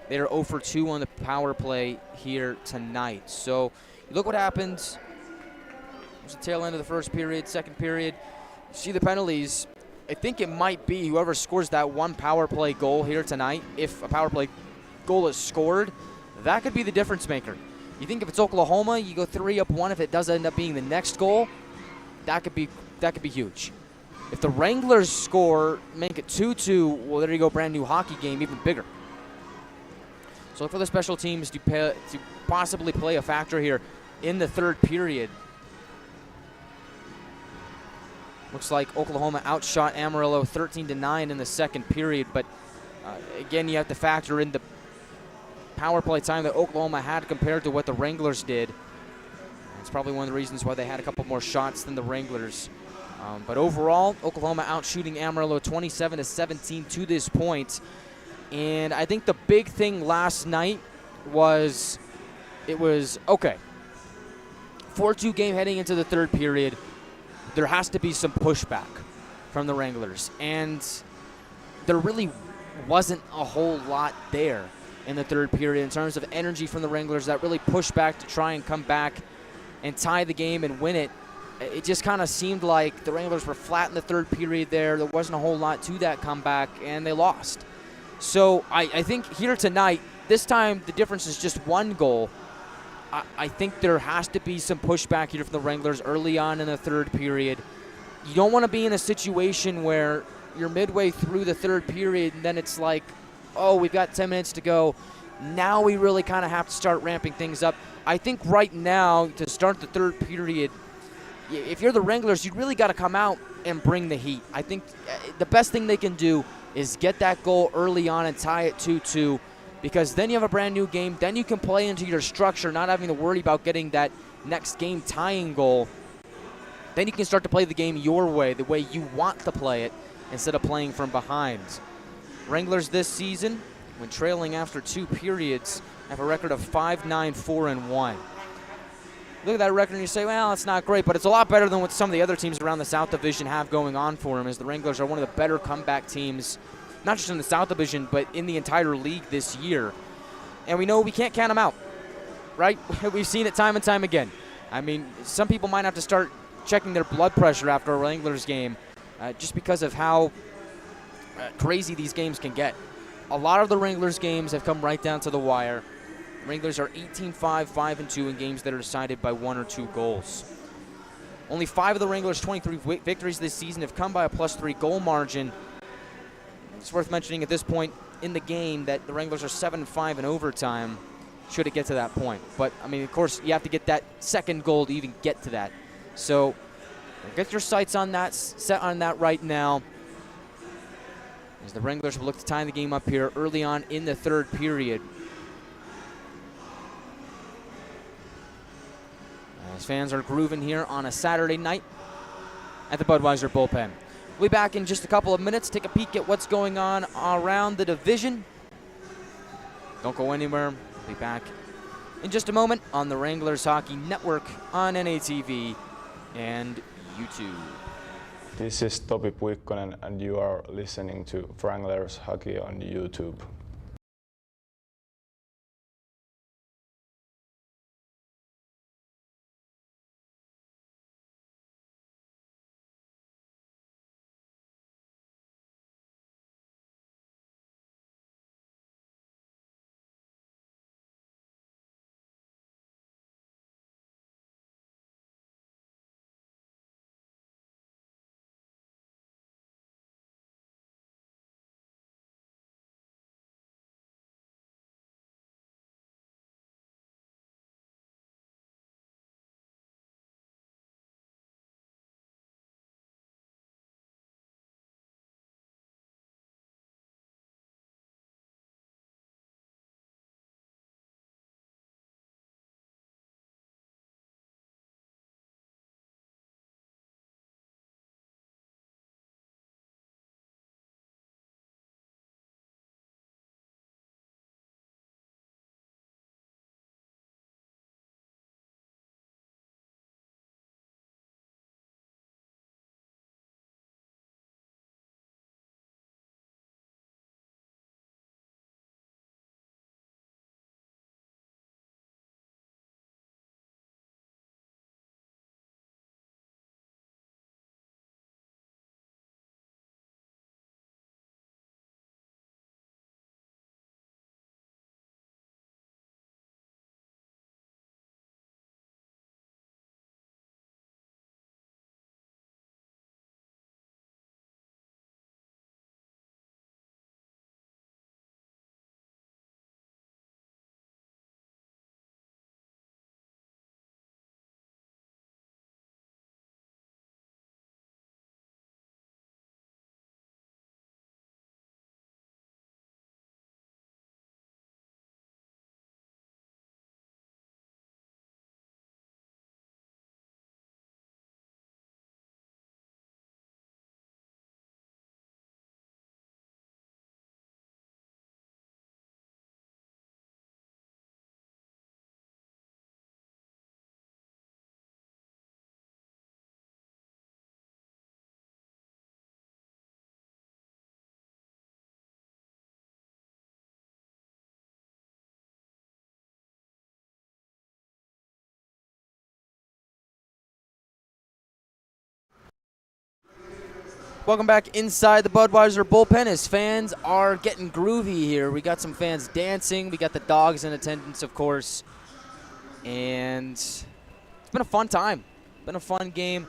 They are 0 for 2 on the power play here tonight. So you look what happened. It was the tail end of the first period, second period. You see the penalties. I think it might be whoever scores that one power play goal here tonight. If a power play goal is scored, that could be the difference maker. You think if it's Oklahoma, you go 3-1. If it does end up being the next goal, that could be huge. If the Wranglers score, make it 2-2, well, there you go, brand new hockey game, even bigger. So for the special teams to possibly play a factor here in the third period. Looks like Oklahoma outshot Amarillo 13-9 in the second period, but again, you have to factor in the power play time that Oklahoma had compared to what the Wranglers did. It's probably one of the reasons why they had a couple more shots than the Wranglers. But overall, Oklahoma outshooting Amarillo 27-17 to this point. And I think the big thing last night was, okay, 4-2 game heading into the third period. There has to be some pushback from the Wranglers. And there really wasn't a whole lot there in the third period in terms of energy from the Wranglers that really pushed back to try and come back and tie the game and win it. It just kind of seemed like the Wranglers were flat in the third period there. There wasn't a whole lot to that comeback, and they lost. So I think here tonight, this time the difference is just 1 goal. I think there has to be some pushback here from the Wranglers early on in the 3rd period. You don't want to be in a situation where you're midway through the 3rd period and then it's like, oh, we've got 10 minutes to go. Now we really kind of have to start ramping things up. I think right now, to start the 3rd period, if you're the Wranglers, you really got to come out and bring the heat. I think the best thing they can do is get that goal early on and tie it 2-2, because then you have a brand new game. Then you can play into your structure, not having to worry about getting that next game tying goal. Then you can start to play the game your way, the way you want to play it, instead of playing from behind. Wranglers this season, when trailing after 2 periods, have a record of 5-9, 4-1. Look at that record and you say, well, it's not great, but it's a lot better than what some of the other teams around the South Division have going on for them, as the Wranglers are one of the better comeback teams, not just in the South Division, but in the entire league this year. And we know we can't count them out, right? We've seen it time and time again. I mean, some people might have to start checking their blood pressure after a Wranglers game just because of how crazy these games can get. A lot of the Wranglers games have come right down to the wire. Wranglers are 18-5, 5-2 in games that are decided by 1 or 2 goals. Only 5 of the Wranglers' 23 victories this season have come by a +3 goal margin. It's worth mentioning at this point in the game that the Wranglers are 7-5 in overtime, should it get to that point. But, I mean, of course, you have to get that second goal to even get to that. So get your sights on that, set on that right now, as the Wranglers will look to tie the game up here early on in the 3rd period. As fans are grooving here on a Saturday night at the Budweiser bullpen. We'll be back in just a couple of minutes, take a peek at what's going on around the division. Don't go anywhere. We'll be back in just a moment on the Wranglers Hockey Network on NATV and YouTube. This is Topi Puikkonen and you are listening to Wranglers Hockey on YouTube. Welcome back inside the Budweiser bullpen as fans are getting groovy here. We got some fans dancing. We got the dogs in attendance, of course. And it's been a fun time. Been a fun game.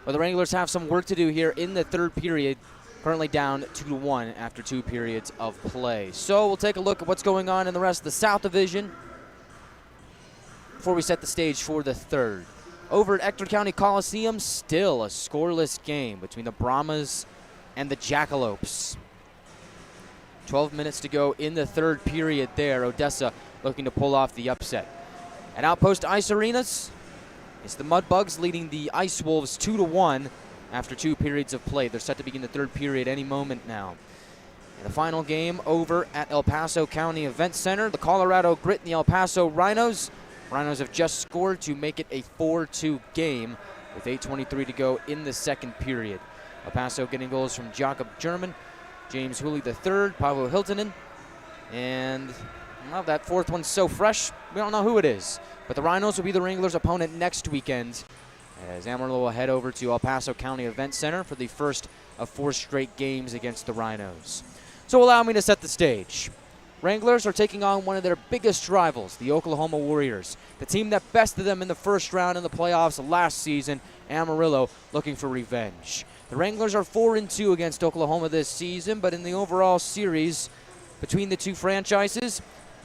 But the Wranglers have some work to do here in the third period. Currently down 2-1 after 2 periods of play. So we'll take a look at what's going on in the rest of the South Division before we set the stage for the third. Over at Ector County Coliseum, still a scoreless game between the Brahmas and the Jackalopes. 12 minutes to go in the third period there. Odessa looking to pull off the upset. At Outpost Ice Arenas, it's the Mudbugs leading the Ice Wolves 2-1 after 2 periods of play. They're set to begin the third period any moment now. In the final game over at El Paso County Event Center, the Colorado Grit and the El Paso Rhinos. Rhinos have just scored to make it a 4-2 game with 8:23 to go in the second period. El Paso getting goals from Jakob German, James Hooley III, Pablo Hiltonen, and well, that fourth one's so fresh, we don't know who it is. But the Rhinos will be the Wranglers' opponent next weekend as Amarillo will head over to El Paso County Event Center for the first of 4 straight games against the Rhinos. So allow me to set the stage. Wranglers are taking on one of their biggest rivals, the Oklahoma Warriors, the team that bested them in the first round in the playoffs last season. Amarillo looking for revenge. The Wranglers are 4-2 against Oklahoma this season, but in the overall series between the two franchises,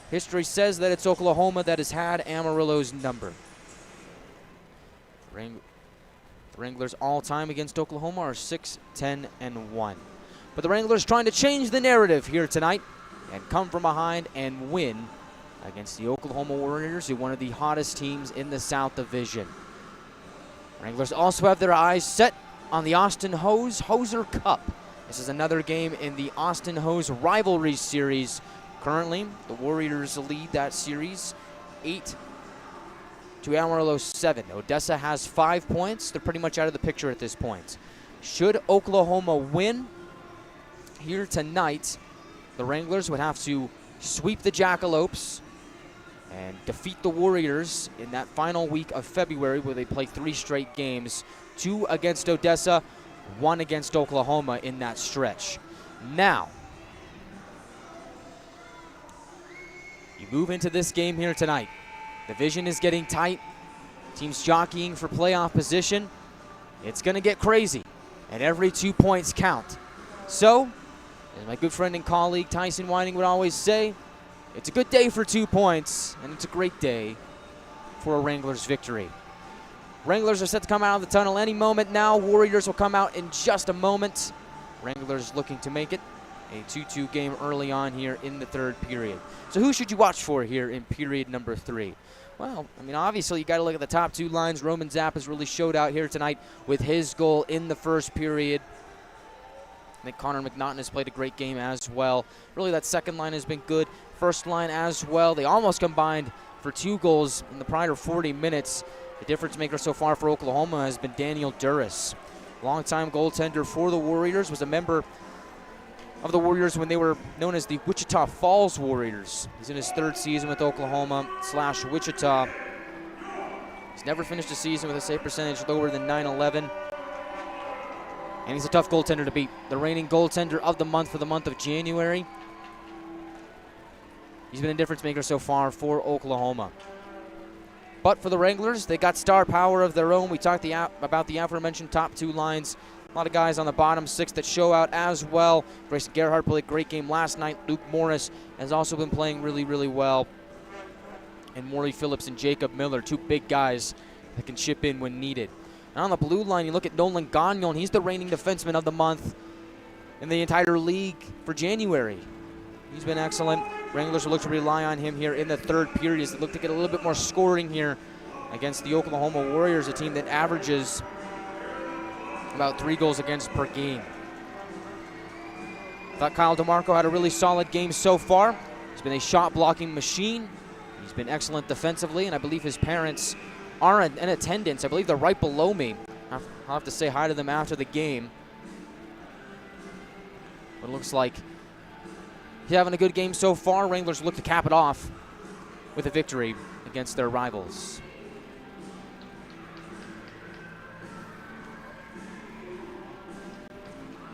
history says that it's Oklahoma that has had Amarillo's number. The Wranglers all-time against Oklahoma are 6-10-1. But the Wranglers trying to change the narrative here tonight and come from behind and win against the Oklahoma Warriors, who are one of the hottest teams in the South Division. Wranglers also have their eyes set on the Austin Hose Hoser Cup. This is another game in the Austin Hose Rivalry Series. Currently, the Warriors lead that series 8 to Amarillo 7. Odessa has 5 points. They're pretty much out of the picture at this point. Should Oklahoma win here tonight, the Wranglers would have to sweep the Jackalopes and defeat the Warriors in that final week of February where they play 3 straight games, 2 against Odessa, 1 against Oklahoma in that stretch. Now, you move into this game here tonight. Division is getting tight. Teams jockeying for playoff position. It's going to get crazy, and every 2 points count. So, as my good friend and colleague Tyson Whining would always say, it's a good day for 2 points, and it's a great day for a Wranglers victory. Wranglers are set to come out of the tunnel any moment now. Warriors will come out in just a moment. Wranglers looking to make it a 2-2 game early on here in the third period. So who should you watch for here in period number 3? Well, I mean, obviously you got to look at the top 2 lines. Roman Zappas really showed out here tonight with his goal in the first period. I think Connor McNaughton has played a great game as well. Really, that second line has been good. First line as well. They almost combined for 2 goals in the prior 40 minutes. The difference maker so far for Oklahoma has been Daniel Duras. Longtime goaltender for the Warriors, was a member of the Warriors when they were known as the Wichita Falls Warriors. He's in his 3rd season with Oklahoma/Wichita. He's never finished a season with a save percentage lower than .911. And he's a tough goaltender to beat. The reigning goaltender of the month for the month of January. He's been a difference maker so far for Oklahoma. But for the Wranglers, they got star power of their own. We talked about the aforementioned top 2 lines. A lot of guys on the bottom 6 that show out as well. Grayson Gerhardt played a great game last night. Luke Morris has also been playing really, really well. And Morley Phillips and Jacob Miller, 2 big guys that can chip in when needed. And on the blue line, you look at Nolan Gagnon. He's the reigning defenseman of the month in the entire league for January. He's been excellent. Wranglers will look to rely on him here in the third period as they look to get a little bit more scoring here against the Oklahoma Warriors, a team that averages about 3 goals against per game. Thought Kyle DeMarco had a really solid game so far. He's been a shot-blocking machine. He's been excellent defensively, and I believe his parents are in attendance. I believe they're right below me. I'll have to say hi to them after the game. But it looks like he's having a good game so far. Wranglers look to cap it off with a victory against their rivals.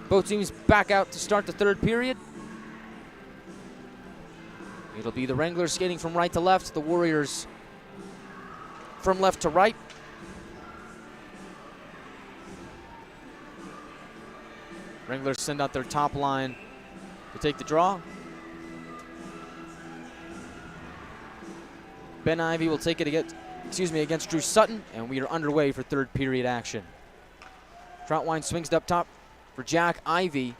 Both teams back out to start the third period. It'll be the Wranglers skating from right to left, the Warriors from left to right. Wranglers send out their top line to take the draw. Ben Ivy will take it against Drew Sutton, and we are underway for third period action. Troutwine swings it up top for Jack Ivy. He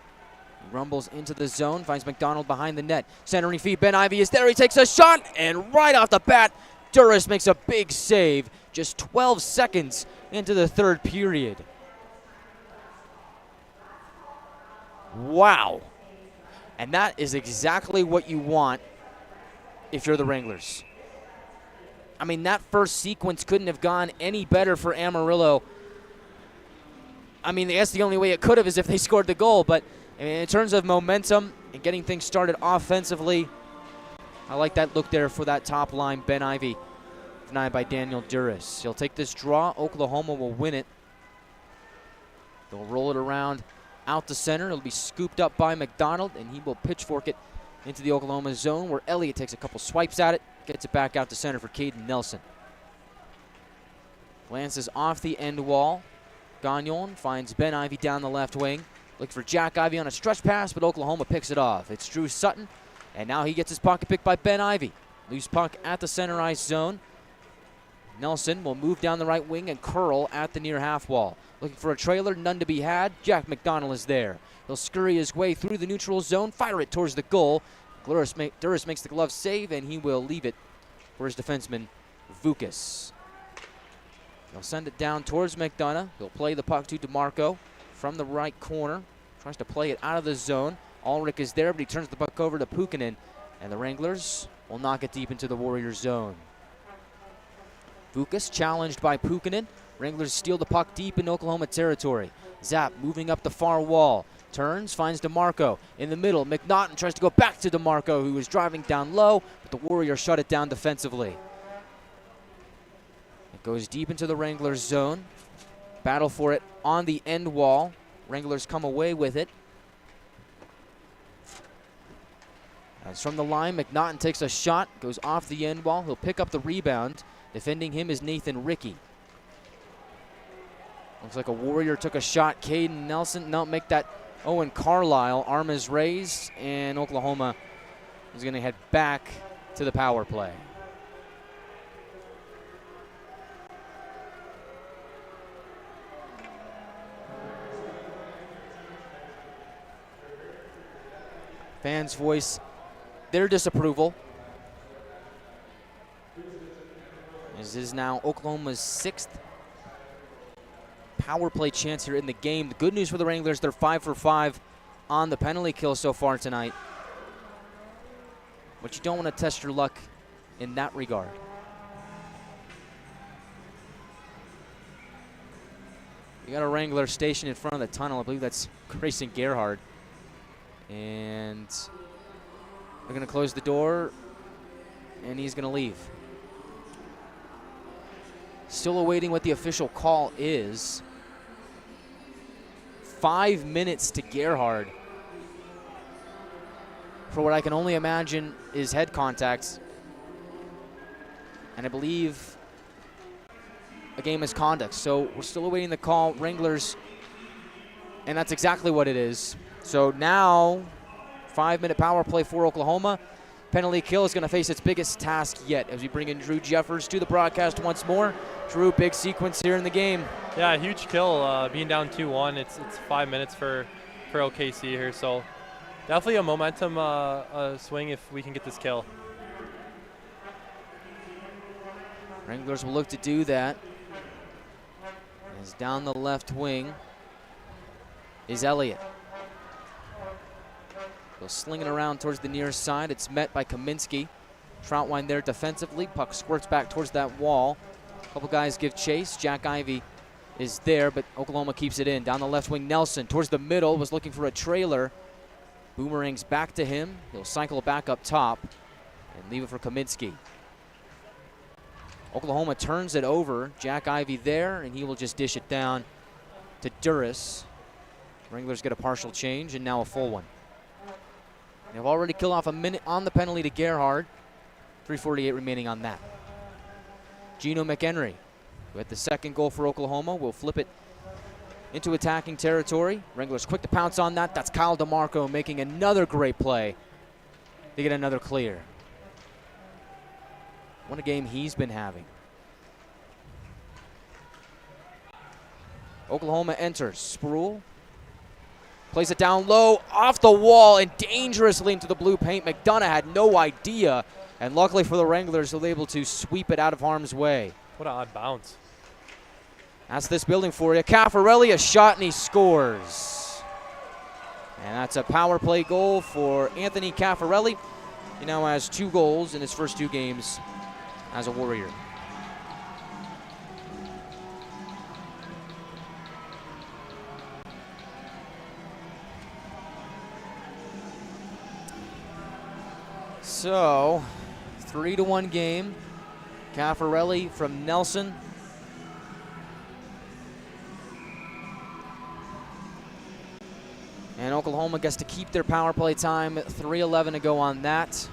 rumbles into the zone, finds McDonald behind the net. Centering feed, Ben Ivy is there, he takes a shot, and right off the bat, Duras makes a big save just 12 seconds into the third period. Wow. And that is exactly what you want if you're the Wranglers. I mean, that first sequence couldn't have gone any better for Amarillo. I mean, I guess the only way it could have is if they scored the goal, but in terms of momentum and getting things started offensively, I like that look there for that top line. Ben Ivy, denied by Daniel Duras. He'll take this draw. Oklahoma will win it. They'll roll it around out the center. It'll be scooped up by McDonald, and he will pitchfork it into the Oklahoma zone, where Elliott takes a couple swipes at it, gets it back out to center for Caden Nelson. Glances off the end wall. Gagnon finds Ben Ivy down the left wing. Looking for Jack Ivy on a stretch pass, but Oklahoma picks it off. It's Drew Sutton, and now he gets his pocket picked by Ben Ivy. Loose puck at the center ice zone. Nelson will move down the right wing and curl at the near half wall. Looking for a trailer, none to be had. Jack McDonald is there. He'll scurry his way through the neutral zone, fire it towards the goal. Duras makes the glove save, and he will leave it for his defenseman, Vukas. He'll send it down towards McDonough. He'll play the puck to DeMarco from the right corner. Tries to play it out of the zone. Ulrich is there, but he turns the puck over to Pukkanen, and the Wranglers will knock it deep into the Warriors zone. Vukas challenged by Pukkanen. Wranglers steal the puck deep in Oklahoma territory. Zap moving up the far wall. Turns, finds DeMarco in the middle. McNaughton tries to go back to DeMarco, who is driving down low, but the Warriors shut it down defensively. It goes deep into the Wranglers zone. Battle for it on the end wall. Wranglers come away with it. As from the line, McNaughton takes a shot, goes off the end wall. He'll pick up the rebound. Defending him is Nathan Rickey. Looks like a Warrior took a shot. Caden Nelson, no, make that Owen Carlisle. Arm is raised, and Oklahoma is going to head back to the power play. Fans voice their disapproval. This is now Oklahoma's 6th power play chance here in the game. The good news for the Wranglers, they're 5 for 5 on the penalty kill so far tonight. But you don't want to test your luck in that regard. You got a Wrangler stationed in front of the tunnel. I believe that's Grayson Gerhard. And they're going to close the door, and he's going to leave. Still awaiting what the official call is. 5 minutes to Gerhard for what I can only imagine is head contact. And I believe a game misconduct. So we're still awaiting the call. Wranglers, and that's exactly what it is. So now, 5-minute power play for Oklahoma. Penalty kill is going to face its biggest task yet as we bring in Drew Jeffers to the broadcast once more. Drew, big sequence here in the game. Yeah, huge kill. Being down 2-1, it's 5 minutes for OKC here. So definitely a momentum swing if we can get this kill. Wranglers will look to do that. As down the left wing is Elliott. They'll sling it around towards the near side. It's met by Kaminsky. Troutwine there defensively. Puck squirts back towards that wall. A couple guys give chase. Jack Ivy is there, but Oklahoma keeps it in. Down the left wing, Nelson towards the middle, was looking for a trailer. Boomerangs back to him. He'll cycle back up top and leave it for Kaminsky. Oklahoma turns it over. Jack Ivy there, and he will just dish it down to Duras. Wranglers get a partial change and now a full one. They've already killed off a minute on the penalty to Gerhard. 3:48 remaining on that. Gino McHenry, who had the second goal for Oklahoma, will flip it into attacking territory. Wranglers quick to pounce on that. That's Kyle DeMarco making another great play to get another clear. What a game he's been having. Oklahoma enters. Sproul plays it down low, off the wall, and dangerously into the blue paint. McDonough had no idea, and luckily for the Wranglers, they were able to sweep it out of harm's way. What an odd bounce. That's this building for you. Caffarelli, a shot, and he scores. And that's a power play goal for Anthony Caffarelli. He now has 2 goals in his first 2 games as a Warrior. So, 3-1 game. Caffarelli from Nelson. And Oklahoma gets to keep their power play time. 3:11 to go on that.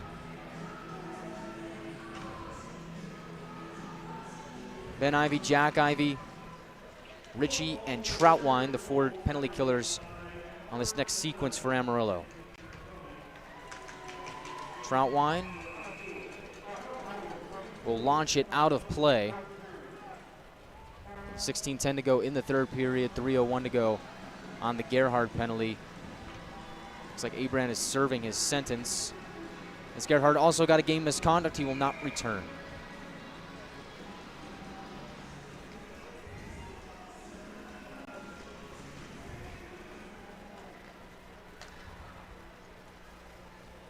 Ben Ivy, Jack Ivy, Ritchie, and Troutwine, the 4 penalty killers on this next sequence for Amarillo. Troutwine will launch it out of play. 16:10 to go in the third period, 3:01 to go on the Gerhard penalty. Looks like Abraham is serving his sentence. As Gerhard also got a game misconduct, he will not return.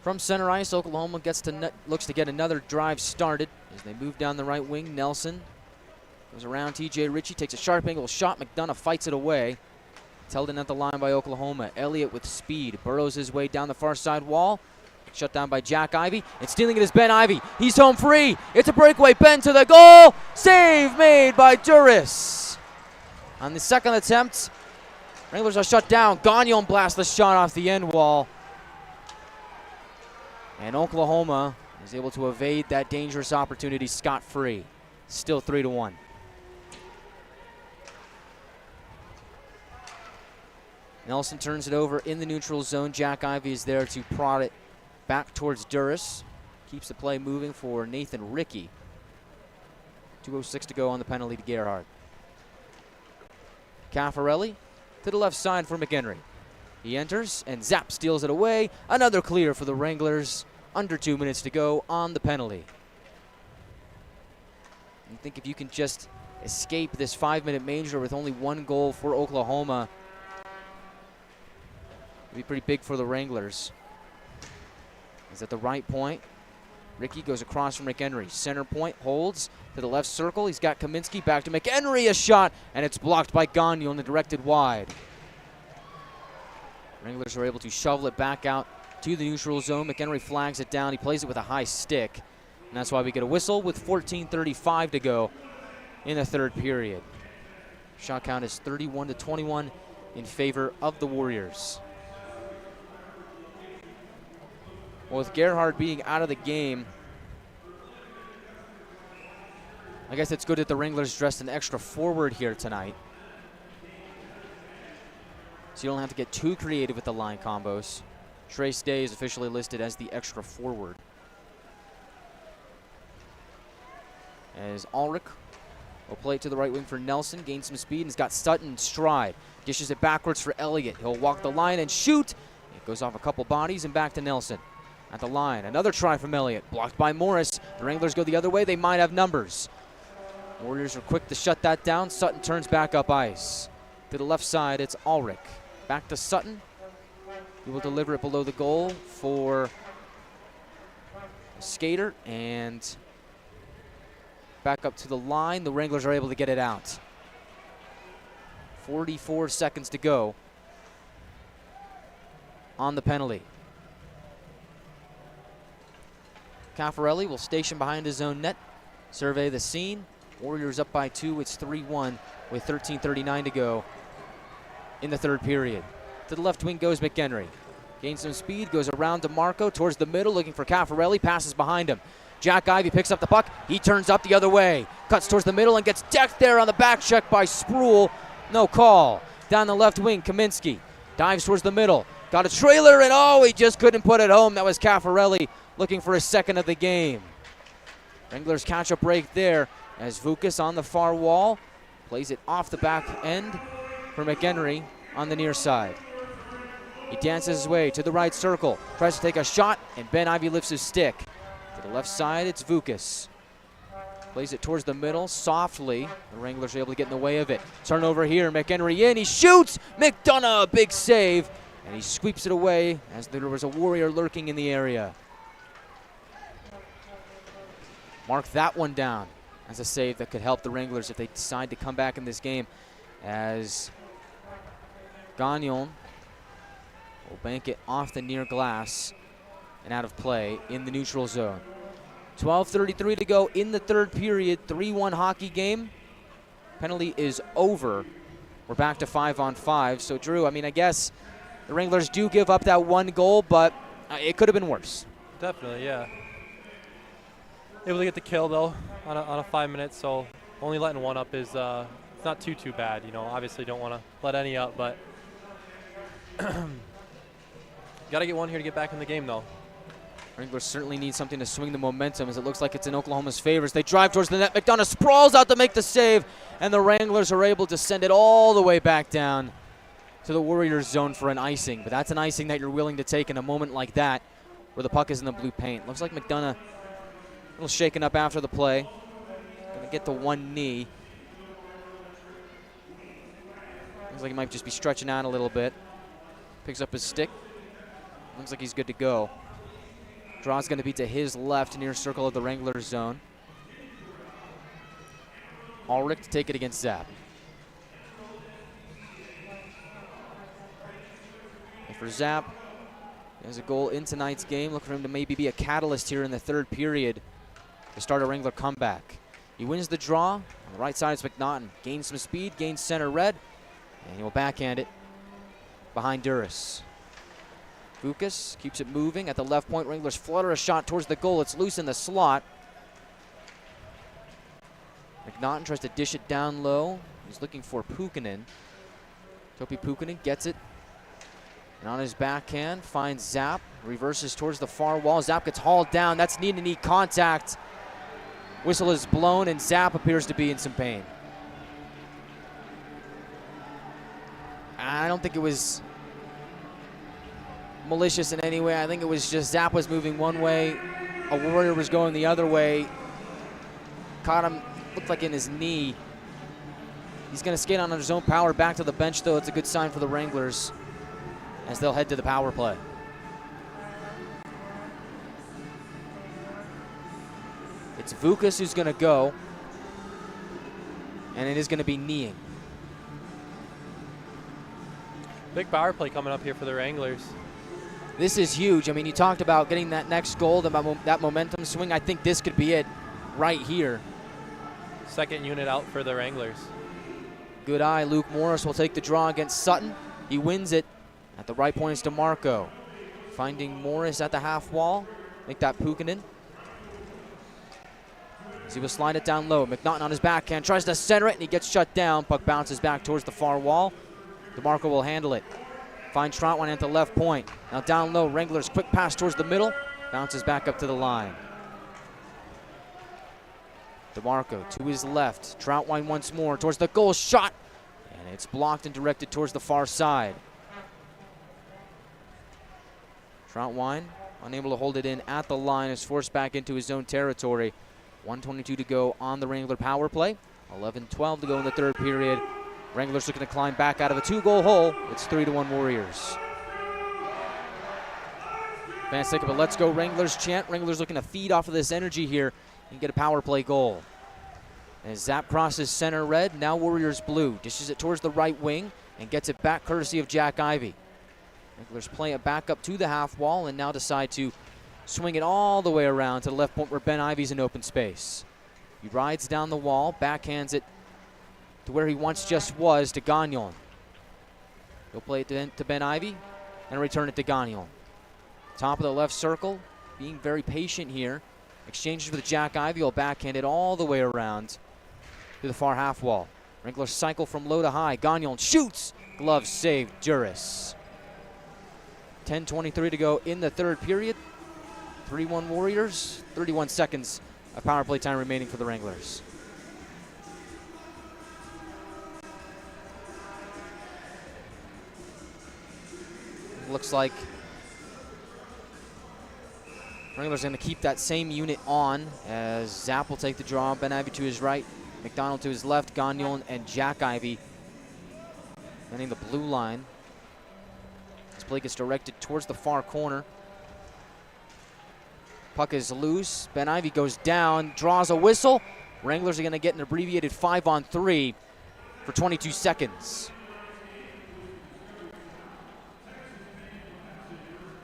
From center ice, Oklahoma looks to get another drive started as they move down the right wing. Nelson goes around TJ Ritchie, takes a sharp angle shot. McDonough fights it away. It's held in at the line by Oklahoma. Elliott with speed burrows his way down the far side wall. Shut down by Jack Ivy. And stealing it is Ben Ivy. He's home free. It's a breakaway. Ben to the goal. Save made by Duris. On the second attempt, Wranglers are shut down. Gagnon blasts the shot off the end wall. And Oklahoma is able to evade that dangerous opportunity scot-free. Still 3-1. Nelson turns it over in the neutral zone. Jack Ivy is there to prod it back towards Duris. Keeps the play moving for Nathan Rickey. 2:06 to go on the penalty to Gerhard. Caffarelli to the left side for McHenry. He enters and Zapp steals it away. Another clear for the Wranglers. Under 2 minutes to go on the penalty. I think if you can just escape this 5-minute major with only 1 goal for Oklahoma, it'd be pretty big for the Wranglers. He's at the right point. Rickey goes across from McHenry. Center point, holds to the left circle. He's got Kaminsky back to McHenry, a shot, and it's blocked by Gagnon and directed wide. Wranglers are able to shovel it back out to the neutral zone. McHenry flags it down. He plays it with a high stick, and that's why we get a whistle with 14:35 to go in the third period. Shot count is 31-21 in favor of the Warriors. Well, with Gerhard being out of the game, I guess it's good that the Wranglers dressed an extra forward here tonight. So you don't have to get too creative with the line combos. Trace Day is officially listed as the extra forward. As Ulrich will play it to the right wing for Nelson, gains some speed, and has got Sutton in stride. Dishes it backwards for Elliott. He'll walk the line and shoot. It goes off a couple bodies and back to Nelson. At the line, another try from Elliott, blocked by Morris. The Wranglers go the other way. They might have numbers. Warriors are quick to shut that down. Sutton turns back up ice. To the left side, it's Ulrich. Back to Sutton. He will deliver it below the goal for Skater, and back up to the line. The Wranglers are able to get it out. 44 seconds to go on the penalty. Caffarelli will station behind his own net, survey the scene. Warriors up by 2. It's 3-1 with 13:39 to go in the third period. To the left wing goes McHenry. Gains some speed, goes around to Marco, towards the middle, looking for Caffarelli, passes behind him. Jack Ivey picks up the puck, he turns up the other way. Cuts towards the middle and gets decked there on the back check by Sproul. No call. Down the left wing, Kaminsky dives towards the middle. Got a trailer and oh, he just couldn't put it home. That was Caffarelli looking for his second of the game. Wranglers catch a break there as Vukas on the far wall plays it off the back end for McHenry on the near side. He dances his way to the right circle, tries to take a shot, and Ben Ivey lifts his stick. To the left side, it's Vukas. Plays it towards the middle softly. The Wranglers are able to get in the way of it. Turnover here, McHenry in, he shoots! McDonough, a big save, and he sweeps it away as there was a Warrior lurking in the area. Mark that one down as a save that could help the Wranglers if they decide to come back in this game, as Gagnon will bank it off the near glass and out of play in the neutral zone. 12:33 to go in the third period, 3-1 hockey game. Penalty is over. We're back to 5-on-5. So, Drew, I mean, I guess the Wranglers do give up that one goal, but it could have been worse. Definitely, yeah. Able to get the kill, though, on a 5 minutes, so only letting one up is it's not too bad. You know, obviously don't want to let any up, but got to get one here to get back in the game, though. Wranglers certainly need something to swing the momentum, as it looks like it's in Oklahoma's favor. They drive towards the net. McDonough sprawls out to make the save, and the Wranglers are able to send it all the way back down to the Warriors zone for an icing. But that's an icing that you're willing to take in a moment like that, where the puck is in the blue paint. Looks like McDonough a little shaken up after the play. Gonna get the one knee. Looks like he might just be stretching out a little bit. Picks up his stick. Looks like he's good to go. Draw's going to be to his left, near circle of the Wranglers zone. Ulrich to take it against Zapp. And for Zapp, there's a goal in tonight's game. Look for him to maybe be a catalyst here in the third period to start a Wrangler comeback. He wins the draw. On the right side is McNaughton. Gains some speed, gains center red, and he will backhand it behind Duras. Vukas keeps it moving at the left point. Wranglers flutter a shot towards the goal. It's loose in the slot. McNaughton tries to dish it down low. He's looking for Pukkanen. Topi Pukkanen gets it. And on his backhand, finds Zapp. Reverses towards the far wall. Zapp gets hauled down. That's knee-to-knee contact. Whistle is blown, and Zapp appears to be in some pain. I don't think it was malicious in any way. I think it was just Zapp was moving one way, a Warrior was going the other way. Caught him, looked like in his knee. He's going to skate on his own power back to the bench, though. It's a good sign for the Wranglers as they'll head to the power play. It's Vukas who's going to go, and it is going to be kneeing. Big power play coming up here for the Wranglers. This is huge. I mean, you talked about getting that next goal, that momentum swing. I think this could be it right here. Second unit out for the Wranglers. Good eye. Luke Morris will take the draw against Sutton. He wins it. At the right point is DeMarco. Finding Morris at the half wall. Make that Pukkanen. As he will slide it down low. McNaughton on his backhand. Tries to center it, and he gets shut down. Puck bounces back towards the far wall. DeMarco will handle it. Finds Troutwine at the left point. Now down low, Wranglers quick pass towards the middle. Bounces back up to the line. DeMarco to his left. Troutwine once more towards the goal shot. And it's blocked and directed towards the far side. Troutwine unable to hold it in at the line, is forced back into his own territory. 1:22 to go on the Wrangler power play. 11-12 to go in the third period. Wranglers looking to climb back out of a 2-goal hole. It's 3-1 Warriors. Fans think of a "Let's go Wranglers" chant. Wranglers looking to feed off of this energy here and get a power play goal. As Zapp crosses center red, now Warriors blue. Dishes it towards the right wing and gets it back courtesy of Jack Ivey. Wranglers play it back up to the half wall and now decide to swing it all the way around to the left point where Ben Ivey's in open space. He rides down the wall, backhands it to where he once just was, to Gagnon. He'll play it to Ben Ivy and return it to Gagnon. Top of the left circle, being very patient here. Exchanges with Jack Ivy, will backhand it all the way around to the far half wall. Wranglers cycle from low to high. Gagnon shoots. Glove saved, Duras. 10:23 to go in the third period. 3-1 Warriors. 31 seconds of power play time remaining for the Wranglers. Looks like Wranglers are going to keep that same unit on as Zapp will take the draw. Ben Ivy to his right, McDonald to his left, Gagnon and Jack Ivy manning the blue line. This play gets directed towards the far corner. Puck is loose. Ben Ivy goes down, draws a whistle. Wranglers are going to get an abbreviated 5-on-3 for 22 seconds.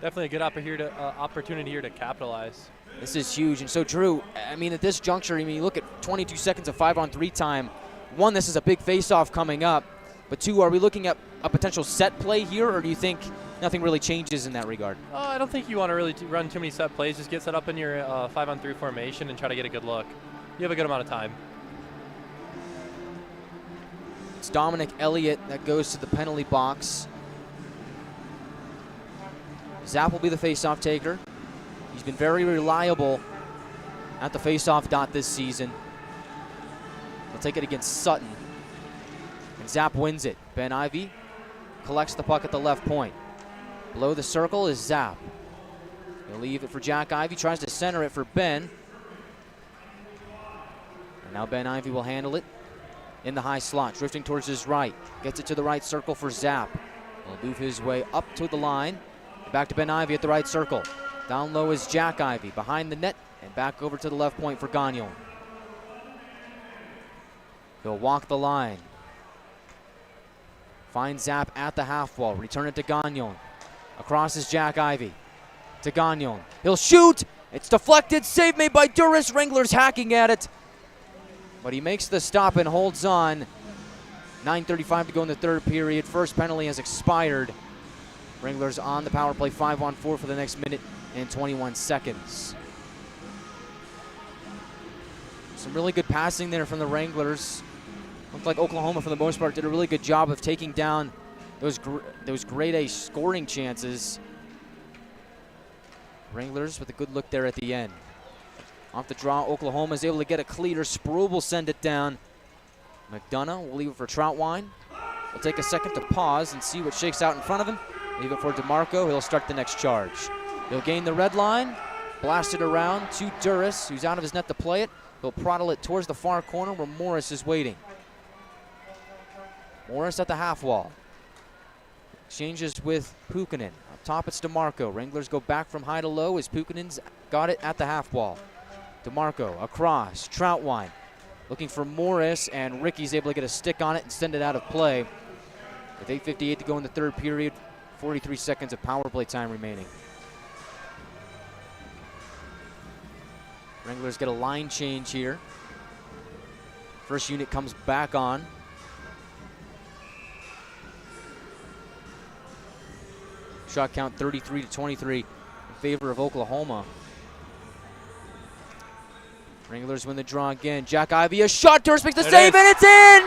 Definitely a good opportunity here to capitalize. This is huge. And so, Drew, I mean, at this juncture, I mean, you look at 22 seconds of 5-on-3 time. One, this is a big face-off coming up. But two, are we looking at a potential set play here, or do you think nothing really changes in that regard? I don't think you want to really run too many set plays. Just get set up in your 5-on-3 formation and try to get a good look. You have a good amount of time. It's Dominic Elliott that goes to the penalty box. Zapp will be the face-off taker. He's been very reliable at the face-off dot this season. He'll take it against Sutton. And Zapp wins it. Ben Ivy collects the puck at the left point. Below the circle is Zapp. He'll leave it for Jack Ivy. Tries to center it for Ben. And now Ben Ivy will handle it in the high slot, drifting towards his right. Gets it to the right circle for Zapp. He'll move his way up to the line. Back to Ben Ivy at the right circle. Down low is Jack Ivy behind the net and back over to the left point for Gagnon. He'll walk the line. Finds Zapp at the half wall. Return it to Gagnon. Across is Jack Ivy. To Gagnon. He'll shoot. It's deflected. Save made by Duras. Wranglers hacking at it. But he makes the stop and holds on. 9:35 to go in the third period. First penalty has expired. Wranglers on the power play, 5-on-4 for the next minute and 21 seconds. Some really good passing there from the Wranglers. Looked like Oklahoma, for the most part, did a really good job of taking down those grade A scoring chances. Wranglers with a good look there at the end. Off the draw, Oklahoma is able to get a cleater. Sproul will send it down. McDonough will leave it for Troutwine. He'll take a second to pause and see what shakes out in front of him. Leave it for DeMarco. He'll start the next charge. He'll gain the red line, blast it around to Duras, who's out of his net to play it. He'll throttle it towards the far corner where Morris is waiting. Morris at the half wall. Exchanges with Pukkanen. Up top it's DeMarco. Wranglers go back from high to low as Pukkanen's got it at the half wall. DeMarco across. Troutwine looking for Morris, and Ricky's able to get a stick on it and send it out of play. With 8:58 to go in the third period, 43 seconds of power play time remaining. Wranglers get a line change here. First unit comes back on. Shot count 33-23 in favor of Oklahoma. Wranglers win the draw again. Jack Ivy, a shot. Duras makes the save, and it's in!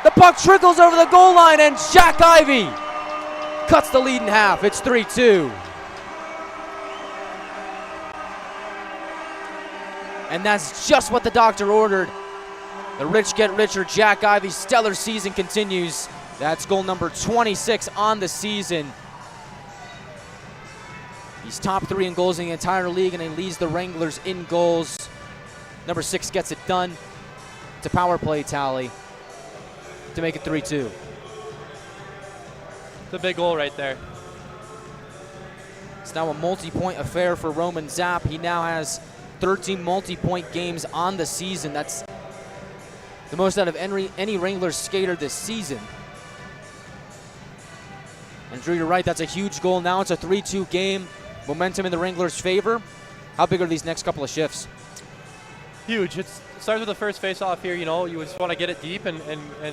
The puck trickles over the goal line, and Jack Ivy cuts the lead in half. It's 3-2. And that's just what the doctor ordered. The rich get richer. Jack Ivy's stellar season continues. That's goal number 26 on the season. He's top 3 in goals in the entire league, and he leads the Wranglers in goals. Number 6 gets it done. It's a power play tally to make it 3-2. It's a big goal right there. It's now a multi-point affair for Roman Zapp. He now has 13 multi-point games on the season. That's the most out of any Wranglers skater this season. And Drew, you're right, that's a huge goal. Now it's a 3-2 game. Momentum in the Wranglers' favor. How big are these next couple of shifts? Huge. It starts with the first face-off here. You know, you just want to get it deep and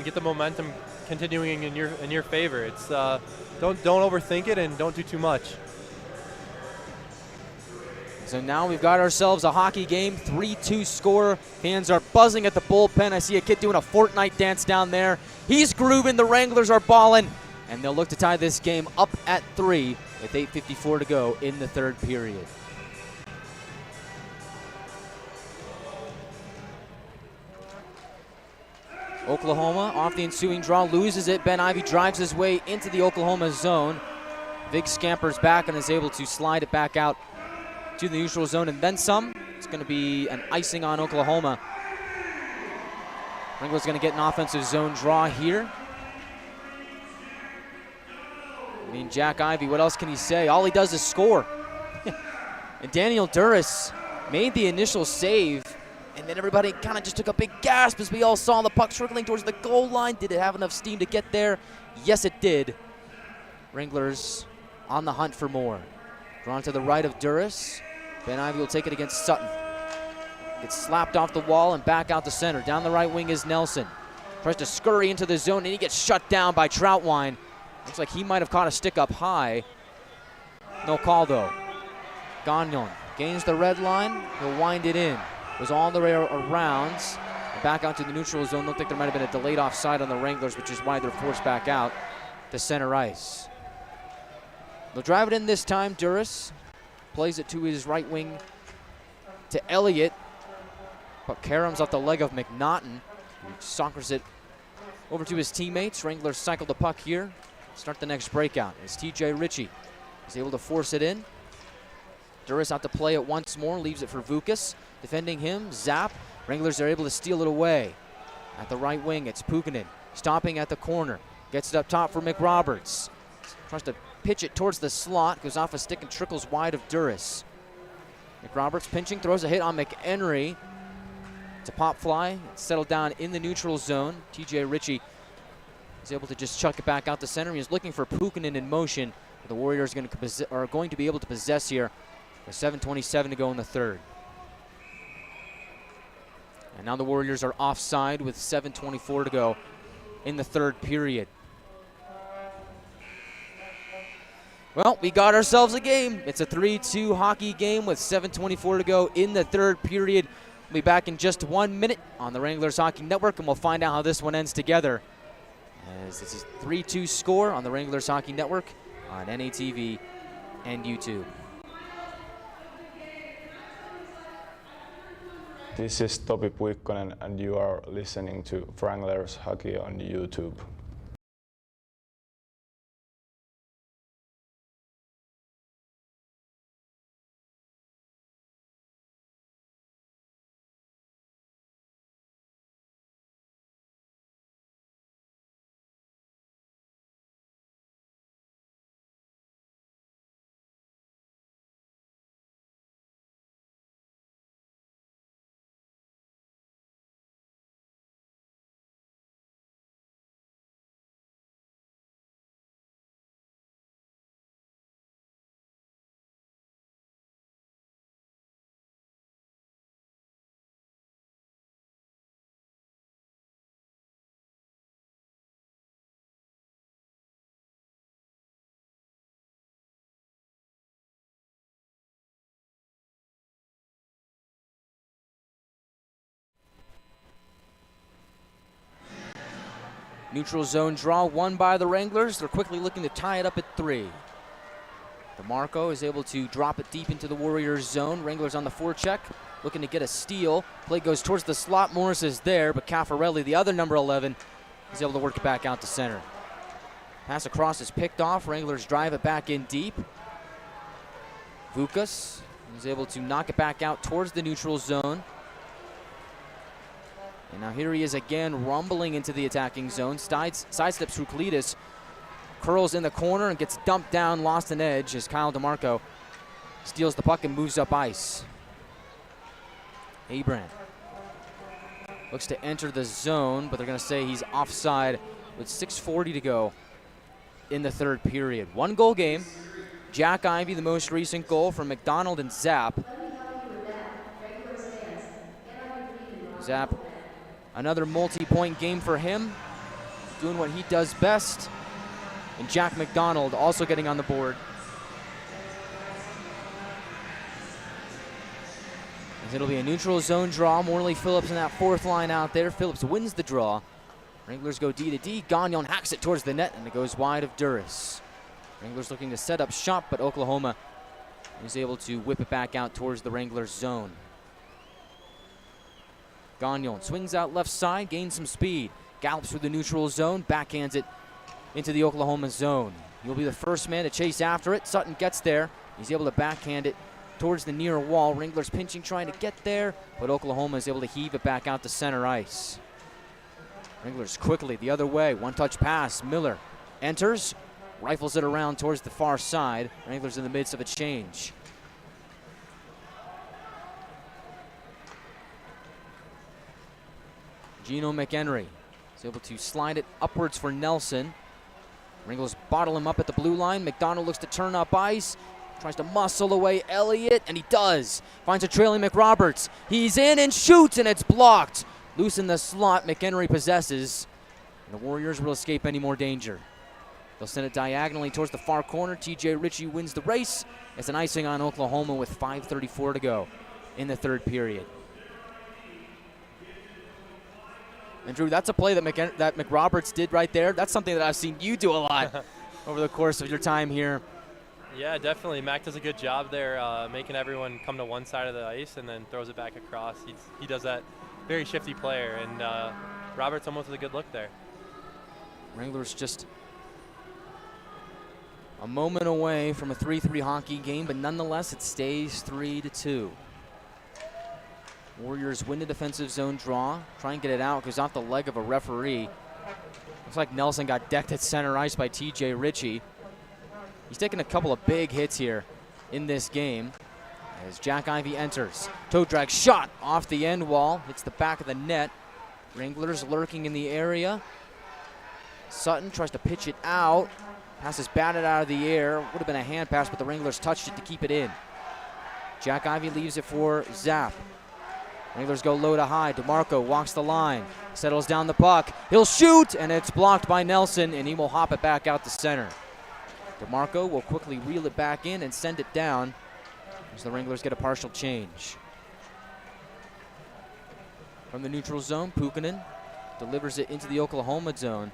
get the momentum continuing in your favor. It's don't overthink it and don't do too much. So now we've got ourselves a hockey game, 3-2 score. Fans are buzzing at the bullpen. I see a kid doing a Fortnite dance down there. He's grooving. The Wranglers are balling, and they'll look to tie this game up at 3 with 8:54 to go in the third period. Oklahoma off the ensuing draw, loses it. Ben Ivy drives his way into the Oklahoma zone. Vig scampers back and is able to slide it back out to the neutral zone and then some. It's going to be an icing on Oklahoma. Wranglers going to get an offensive zone draw here. I mean, Jack Ivy, what else can he say? All he does is score. And Daniel Duras made the initial save, and then everybody kind of just took a big gasp as we all saw the puck trickling towards the goal line. Did it have enough steam to get there? Yes, it did. Wranglers on the hunt for more. Drawn to the right of Duras. Ben Ivy will take it against Sutton. Gets slapped off the wall and back out the center. Down the right wing is Nelson. Tries to scurry into the zone, and he gets shut down by Troutwine. Looks like he might have caught a stick up high. No call, though. Gagnon gains the red line. He'll wind it in. Goes all the way around. And back out to the neutral zone. Looked like there might have been a delayed offside on the Wranglers, which is why they're forced back out to center ice. They'll drive it in this time. Duras plays it to his right wing to Elliott. But Karam's off the leg of McNaughton. He soccers it over to his teammates. Wranglers cycle the puck here. Start the next breakout. It's TJ Ritchie. He's able to force it in. Duras out to play it once more. Leaves it for Vukas. Defending him, Zap. Wranglers are able to steal it away. At the right wing, it's Pukanen. Stopping at the corner. Gets it up top for McRoberts. Tries to pitch it towards the slot. Goes off a stick and trickles wide of Duras. McRoberts pinching, throws a hit on McHenry. It's a pop fly. It's settled down in the neutral zone. TJ Ritchie is able to just chuck it back out the center. He's looking for Pukanen in motion. The Warriors are going to be able to possess here with 7:27 to go in the third. And now the Warriors are offside with 7:24 to go in the third period. Well, we got ourselves a game. It's a 3-2 hockey game with 7:24 to go in the third period. We'll be back in just 1 minute on the Wranglers Hockey Network, and we'll find out how this one ends together. As this is 3-2 score on the Wranglers Hockey Network on NATV and YouTube. This is Topi Puikkonen, and you are listening to Wranglers Hockey on YouTube. Neutral zone draw won by the Wranglers. They're quickly looking to tie it up at 3. DeMarco is able to drop it deep into the Warriors zone. Wranglers on the forecheck, looking to get a steal. Play goes towards the slot. Morris is there, but Caffarelli, the other number 11, is able to work it back out to center. Pass across is picked off. Wranglers drive it back in deep. Vukas is able to knock it back out towards the neutral zone. And now here he is again, rumbling into the attacking zone. Sidesteps Ruklidis, curls in the corner and gets dumped down, lost an edge as Kyle DeMarco steals the puck and moves up ice. Abraham looks to enter the zone, but they're going to say he's offside with 6:40 to go in the third period. 1-goal game. Jack Ivy, the most recent goal from McDonald and Zapp. Zap, another multi-point game for him, doing what he does best. And Jack McDonald also getting on the board. As it'll be a neutral zone draw. Morley Phillips in that fourth line out there. Phillips wins the draw. Wranglers go D to D. Gagnon hacks it towards the net, and it goes wide of Duras. Wranglers looking to set up shop, but Oklahoma is able to whip it back out towards the Wranglers zone. Gagnon swings out left side, gains some speed, gallops through the neutral zone, backhands it into the Oklahoma zone. He'll be the first man to chase after it. Sutton gets there. He's able to backhand it towards the near wall. Wranglers pinching, trying to get there, but Oklahoma is able to heave it back out to center ice. Wranglers quickly the other way. One-touch pass. Miller enters, rifles it around towards the far side. Wranglers in the midst of a change. Gino McHenry is able to slide it upwards for Nelson. Wranglers bottle him up at the blue line. McDonald looks to turn up ice. Tries to muscle away Elliott, and he does. Finds a trailing McRoberts. He's in and shoots, and it's blocked. Loose in the slot, McHenry possesses. And the Warriors will escape any more danger. They'll send it diagonally towards the far corner. TJ Ritchie wins the race. It's an icing on Oklahoma with 5:34 to go in the third period. And Drew, that's a play that McRoberts did right there. That's something that I've seen you do a lot over the course of your time here. Yeah, definitely. Mac does a good job there, making everyone come to one side of the ice and then throws it back across. He does that. Very shifty player, and Roberts almost with a good look there. Wranglers just a moment away from a 3-3 hockey game, but nonetheless it stays 3-2. Warriors win the defensive zone draw. Try and get it out, goes off the leg of a referee. Looks like Nelson got decked at center ice by TJ Ritchie. He's taken a couple of big hits here in this game as Jack Ivey enters. Toe drag shot off the end wall, hits the back of the net. Wranglers lurking in the area. Sutton tries to pitch it out. Pass is batted out of the air. Would have been a hand pass, but the Wranglers touched it to keep it in. Jack Ivey leaves it for Zap. Wranglers go low to high. DeMarco walks the line, settles down the puck. He'll shoot, and it's blocked by Nelson, and he will hop it back out to center. DeMarco will quickly reel it back in and send it down as the Wranglers get a partial change. From the neutral zone, Puukkonen delivers it into the Oklahoma zone.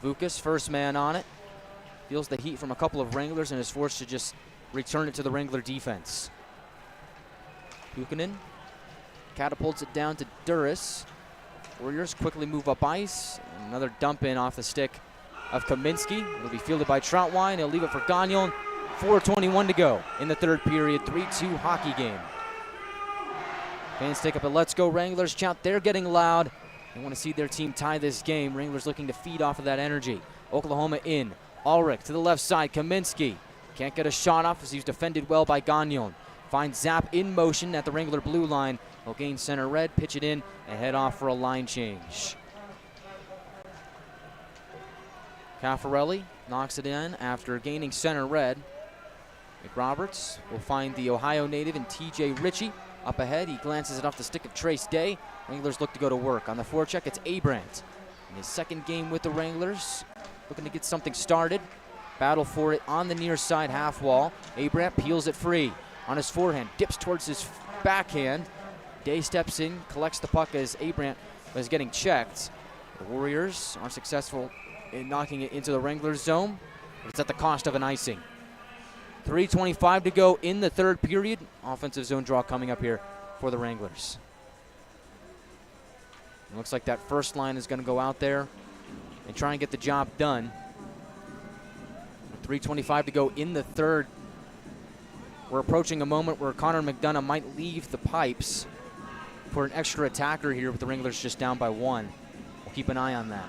Vukas, first man on it, feels the heat from a couple of Wranglers and is forced to just return it to the Wrangler defense. Puukkonen catapults it down to Duras. Warriors quickly move up ice. Another dump in off the stick of Kaminsky. It'll be fielded by Troutwine. He'll leave it for Gagnon. 4:21 to go in the third period. 3-2 hockey game. Fans take up a "Let's Go Wranglers" chant. They're getting loud. They want to see their team tie this game. Wranglers looking to feed off of that energy. Oklahoma in. Ulrich to the left side. Kaminsky can't get a shot off as he's defended well by Gagnon. Finds Zap in motion at the Wrangler blue line. He'll gain center red, pitch it in, and head off for a line change. Caffarelli knocks it in after gaining center red. McRoberts will find the Ohio native in TJ Ritchie. Up ahead, he glances it off the stick of Trace Day. Wranglers look to go to work. On the forecheck, it's Abrandt. In his second game with the Wranglers, looking to get something started. Battle for it on the near side half wall. Abrandt peels it free. On his forehand, dips towards his backhand. Day steps in, collects the puck as Abrandt was getting checked. The Warriors are successful in knocking it into the Wranglers zone, but it's at the cost of an icing. 3:25 to go in the third period. Offensive zone draw coming up here for the Wranglers. It looks like that first line is going to go out there and try and get the job done. 3:25 to go in the third. We're approaching a moment where Connor McDonough might leave the pipes for an extra attacker here with the Wranglers just down by one. We'll keep an eye on that.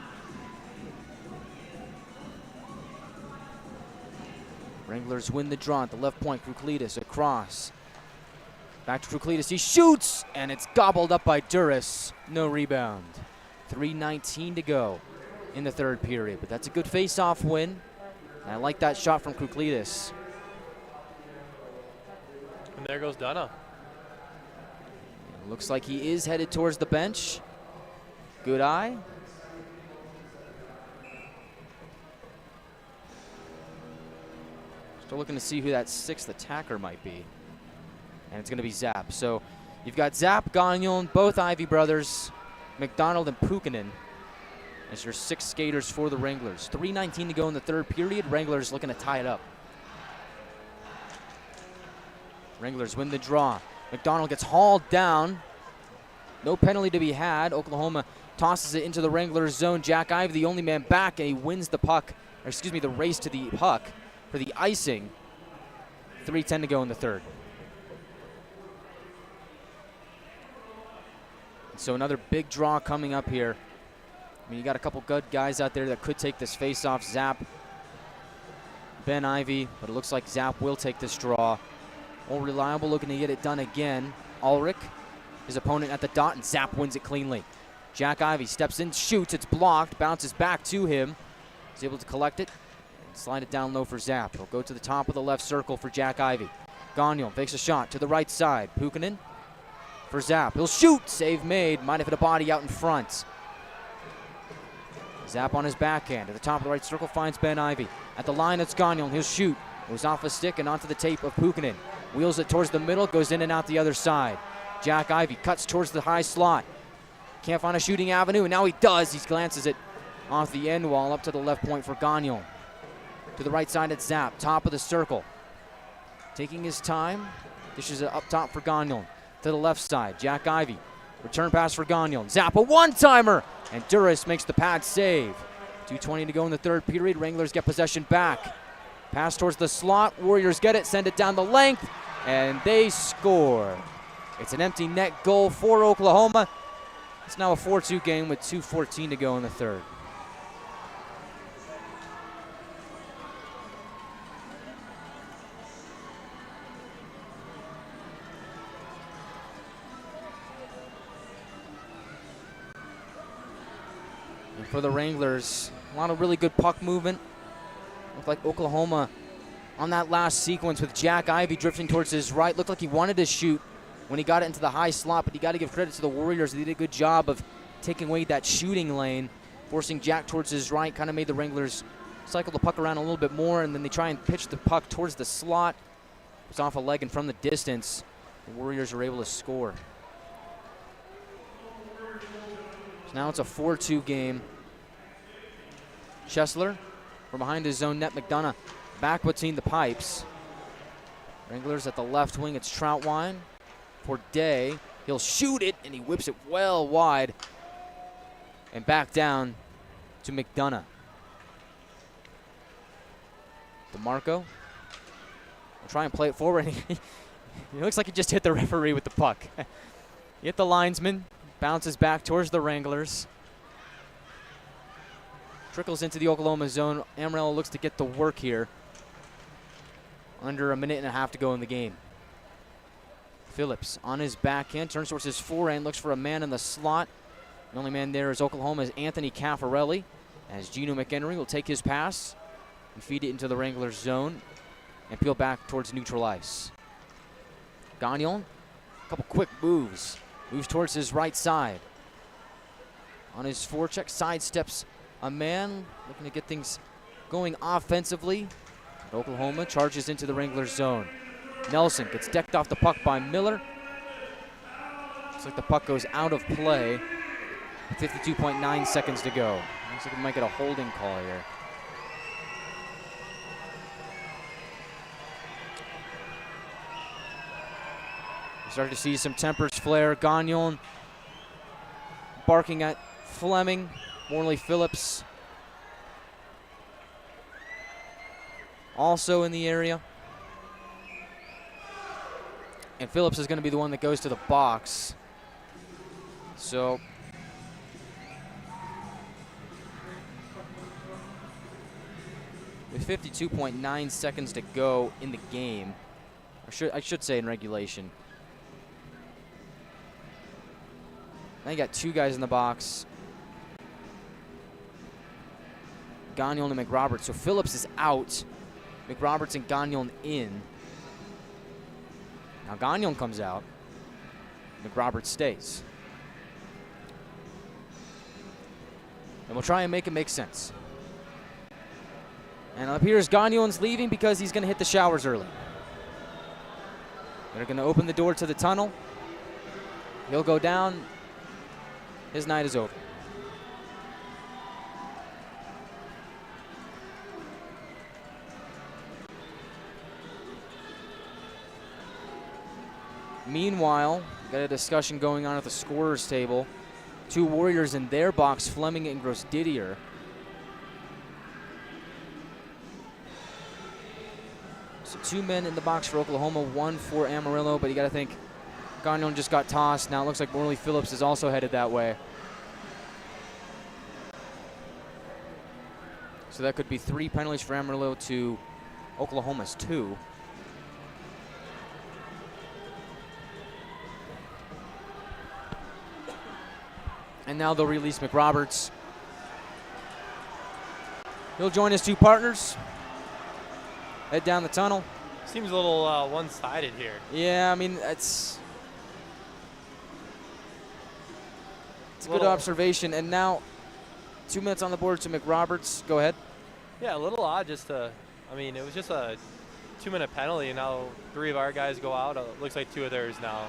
Wranglers win the draw at the left point. Kruklidas across. Back to Kruklidas. He shoots, and it's gobbled up by Duras. No rebound. 3:19 to go in the third period, but that's a good face-off win. And I like that shot from Kruklidas. And there goes Dunna. Looks like he is headed towards the bench. Good eye. Still looking to see who that 6th attacker might be. And it's going to be Zap. So you've got Zap, Gagnon, both Ivy brothers, McDonald and Pukinen as your 6 skaters for the Wranglers. 3:19 to go in the 3rd period. Wranglers looking to tie it up. Wranglers win the draw. McDonald gets hauled down. No penalty to be had. Oklahoma tosses it into the Wranglers zone. Jack Ivey, the only man back, and he wins the puck, or excuse me, the race to the puck for the icing. 3:10 to go in the 3rd. So another big draw coming up here. I mean, you got a couple good guys out there that could take this face-off. Zap, Ben Ivey, but it looks like Zap will take this draw. All reliable, looking to get it done again. Ulrich, his opponent at the dot, and Zap wins it cleanly. Jack Ivey steps in, shoots, it's blocked, bounces back to him. He's able to collect it and slide it down low for Zap. He'll go to the top of the left circle for Jack Ivey. Gagnon fakes a shot to the right side. Pukinen for Zap. He'll shoot, save made, might have hit a body out in front. Zap on his backhand to the top of the right circle, finds Ben Ivey. At the line, it's Gagnon, he'll shoot. Goes off a stick and onto the tape of Pukinen. Wheels it towards the middle, goes in and out the other side. Jack Ivey cuts towards the high slot. Can't find a shooting avenue, and now he does. He glances it off the end wall up to the left point for Gagnon. To the right side, it's Zap, top of the circle. Taking his time, dishes it up top for Gagnon. To the left side, Jack Ivey. Return pass for Gagnon. Zap, a one-timer, and Duras makes the pad save. 2:20 to go in the 3rd period. Wranglers get possession back. Pass towards the slot. Warriors get it, send it down the length, and they score. It's an empty net goal for Oklahoma. It's now a 4-2 game with 2:14 to go in the 3rd. And for the Wranglers, a lot of really good puck movement. Looked like Oklahoma on that last sequence with Jack Ivey drifting towards his right. Looked like he wanted to shoot when he got it into the high slot, but you got to give credit to the Warriors. They did a good job of taking away that shooting lane, forcing Jack towards his right, kind of made the Wranglers cycle the puck around a little bit more, and then they try and pitch the puck towards the slot. It was off a leg, and from the distance, the Warriors are able to score. So now it's a 4-2 game. Chesler from behind his own net. McDonough back between the pipes. Wranglers at the left wing. It's Troutwine for Day. He'll shoot it, and he whips it well wide. And back down to McDonough. DeMarco will try and play it forward. He looks like he just hit the referee with the puck. He hit the linesman. Bounces back towards the Wranglers. Trickles into the Oklahoma zone. Amarillo looks to get the work here. Under a minute and a half to go in the game. Phillips on his backhand, turns towards his forehand, looks for a man in the slot. The only man there is Oklahoma's Anthony Caffarelli, as Gino McHenry will take his pass and feed it into the Wranglers zone and peel back towards neutral ice. Gagnon, a couple quick moves. Moves towards his right side. On his forecheck, sidesteps a man, looking to get things going offensively. Oklahoma charges into the Wranglers zone. Nelson gets decked off the puck by Miller. Looks like the puck goes out of play. 52.9 seconds to go. Looks like we might get a holding call here. We start to see some tempers flare. Gagnon barking at Fleming. Morley Phillips also in the area. And Phillips is going to be the one that goes to the box. So with 52.9 seconds to go in the game, I should say in regulation. Now you got two guys in the box. Gagnon and McRoberts. So Phillips is out. McRoberts and Gagnon in. Now Gagnon comes out. McRoberts stays. And we'll try and make it make sense. And it appears Gagnon's leaving because he's going to hit the showers early. They're going to open the door to the tunnel. He'll go down. His night is over. Meanwhile, got a discussion going on at the scorer's table. Two Warriors in their box, Fleming and Gross-Didier. So 2 men in the box for Oklahoma, 1 for Amarillo, but you got to think Gagnon just got tossed. Now it looks like Morley Phillips is also headed that way. So that could be 3 penalties for Amarillo to Oklahoma's 2. And now they'll release McRoberts. He'll join his 2 partners. Head down the tunnel. Seems a little one-sided here. Yeah, I mean, it's a good observation. And now 2 minutes on the board to McRoberts. Go ahead. Yeah, a little odd just to, I mean, it was just a 2-minute penalty, and now 3 of our guys go out. It looks like 2 of theirs now.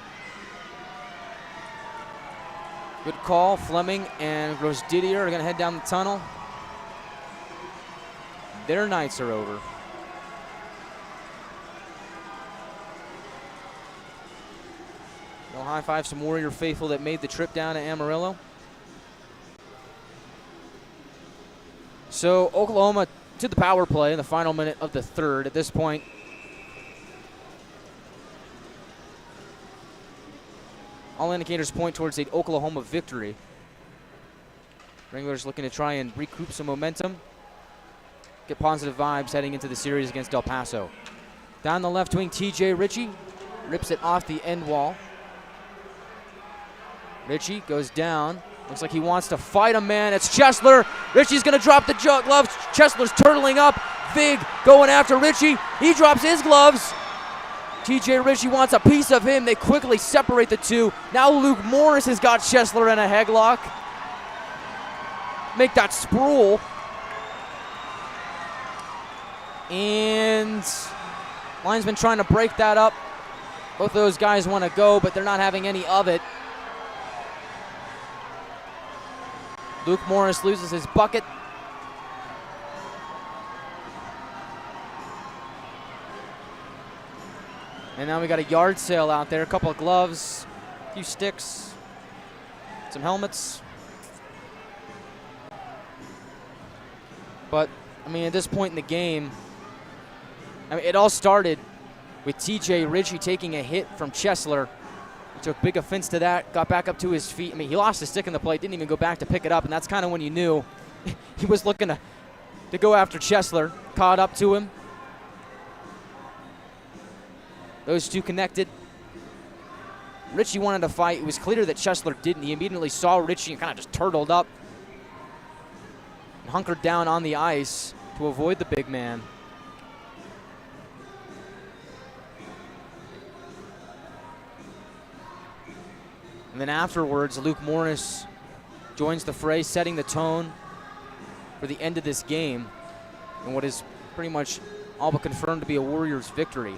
Good call. Fleming and Gross-Didier are going to head down the tunnel. Their nights are over. They'll high-five some Warrior faithful that made the trip down to Amarillo. So Oklahoma to the power play in the final minute of the third. At this point, all indicators point towards the Oklahoma victory. Wranglers looking to try and recoup some momentum, get positive vibes heading into the series against El Paso. Down the left wing, TJ Ritchie rips it off the end wall. Ritchie goes down. Looks like he wants to fight a man. It's Chesler. Ritchie's going to drop the gloves. Chesler's turtling up. Vig going after Ritchie. He drops his gloves. TJ Ritchie wants a piece of him. They quickly separate the 2. Now Luke Morris has got Chesler in a headlock. Make that sprawl. And linesman trying to break that up. Both of those guys want to go, but they're not having any of it. Luke Morris loses his bucket. And now we got a yard sale out there. A couple of gloves, a few sticks, some helmets. But, I mean, at this point in the game, I mean, it all started with TJ Ritchie taking a hit from Chesler. He took big offense to that, got back up to his feet. I mean, he lost his stick in the plate, didn't even go back to pick it up, and that's kind of when you knew he was looking to go after Chesler. Caught up to him. Those 2 connected. Ritchie wanted to fight. It was clear that Chesler didn't. He immediately saw Ritchie and kind of just turtled up and hunkered down on the ice to avoid the big man. And then afterwards, Luke Morris joins the fray, setting the tone for the end of this game and what is pretty much all but confirmed to be a Warriors victory.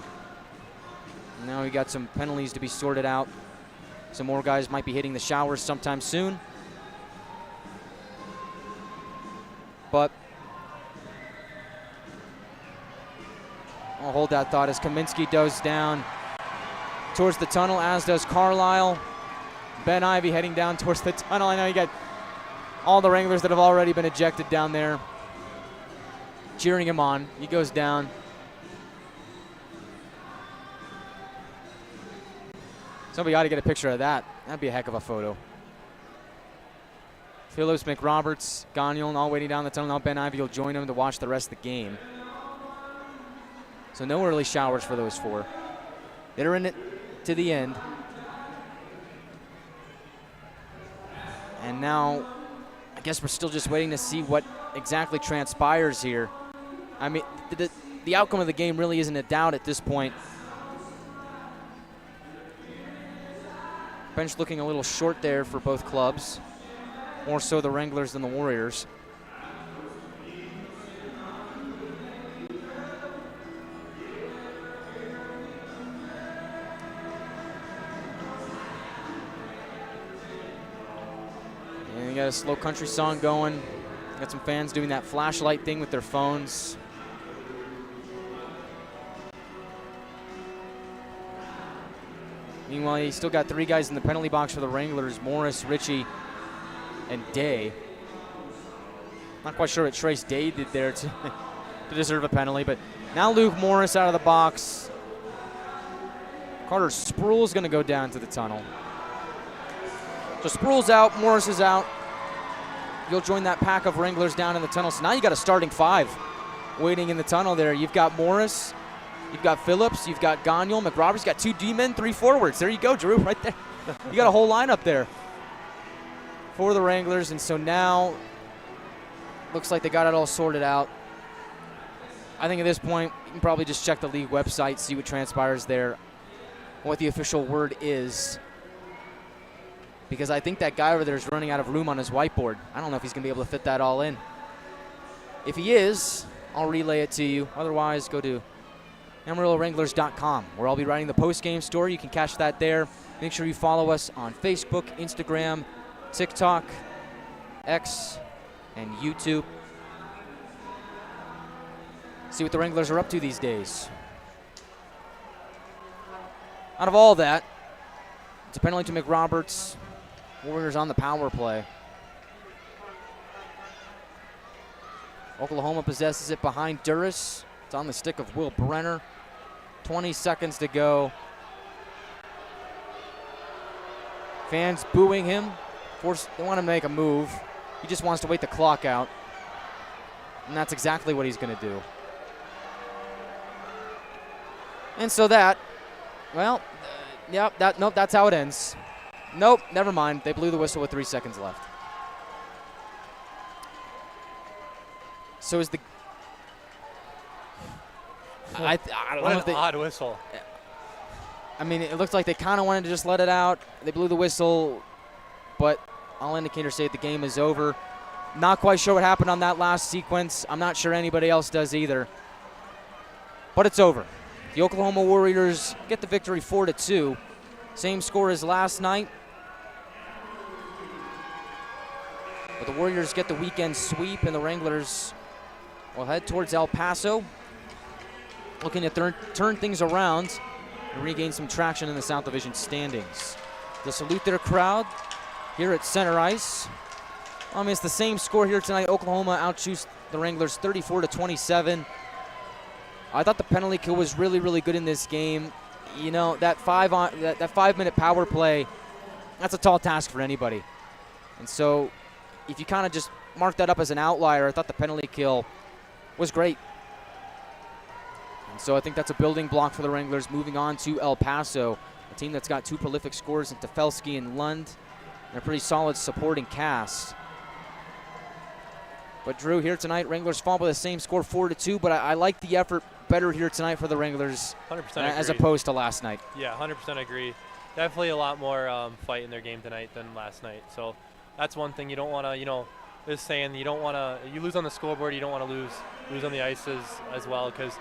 And now we got some penalties to be sorted out. Some more guys might be hitting the showers sometime soon. But I'll hold that thought as Kaminsky goes down towards the tunnel, as does Carlisle. Ben Ivy heading down towards the tunnel. I know you got all the Wranglers that have already been ejected down there cheering him on. He goes down. Somebody ought to get a picture of that. That'd be a heck of a photo. Phillips, McRoberts, Gagnon all waiting down the tunnel. Now Ben Ivy will join him to watch the rest of the game. So no early showers for those 4. They're in it to the end. And now, I guess we're still just waiting to see what exactly transpires here. I mean, the outcome of the game really isn't a doubt at this point. Bench looking a little short there for both clubs. More so the Wranglers than the Warriors. And you got a slow country song going. Got some fans doing that flashlight thing with their phones. Meanwhile, you still got 3 guys in the penalty box for the Wranglers: Morris, Ritchie, and Day. Not quite sure what Trace Day did there to deserve a penalty, but now Luke Morris out of the box. Carter Spruill's going to go down to the tunnel. So Spruill's out, Morris is out. You'll join that pack of Wranglers down in the tunnel. So now you got a starting 5 waiting in the tunnel there. You've got Morris, you've got Phillips, you've got Gagnol, McRoberts, got 2 D-men, 3 forwards. There you go, Drew, right there. You got a whole lineup there for the Wranglers, and so now looks like they got it all sorted out. I think at this point, you can probably just check the league website, see what transpires there, what the official word is. Because I think that guy over there is running out of room on his whiteboard. I don't know if he's going to be able to fit that all in. If he is, I'll relay it to you. Otherwise, go to AmarilloWranglers.com, where I'll be writing the post-game story. You can catch that there. Make sure you follow us on Facebook, Instagram, TikTok, X, and YouTube. See what the Wranglers are up to these days. Out of all that, it's a penalty to McRoberts. Warriors on the power play. Oklahoma possesses it behind Duras. It's on the stick of Will Brenner. 20 seconds to go. Fans booing him. They want to make a move. He just wants to wait the clock out. And that's exactly what he's going to do. And so that, well, nope, that's how it ends. Nope, never mind. They blew the whistle with 3 seconds left. So is the... I don't know if What an odd whistle. I mean, it looks like they kind of wanted to just let it out. They blew the whistle, but all indicators say the game is over. Not quite sure what happened on that last sequence. I'm not sure anybody else does either. But it's over. The Oklahoma Warriors get the victory 4-2. Same score as last night. But the Warriors get the weekend sweep, and the Wranglers will head towards El Paso, looking to turn things around and regain some traction in the South Division standings. They'll salute their crowd here at center ice. I mean, it's the same score here tonight. Oklahoma outshoots the Wranglers 34-27. I thought the penalty kill was really, really good in this game. You know, that 5-minute power play, that's a tall task for anybody. And so if you kind of just mark that up as an outlier, I thought the penalty kill was great. And so I think that's a building block for the Wranglers moving on to El Paso, a team that's got 2 prolific scorers in Tefelsky and Lund, and a pretty solid supporting cast. But Drew, here tonight, Wranglers fall by the same score, 4-2, but I like the effort better here tonight for the Wranglers 100% as agree. opposed to last night. Yeah, 100% agree. Definitely a lot more fight in their game tonight than last night. So that's one thing you don't want to, you know, this saying you don't want to, you lose on the scoreboard, you don't want to lose on the ice as well, because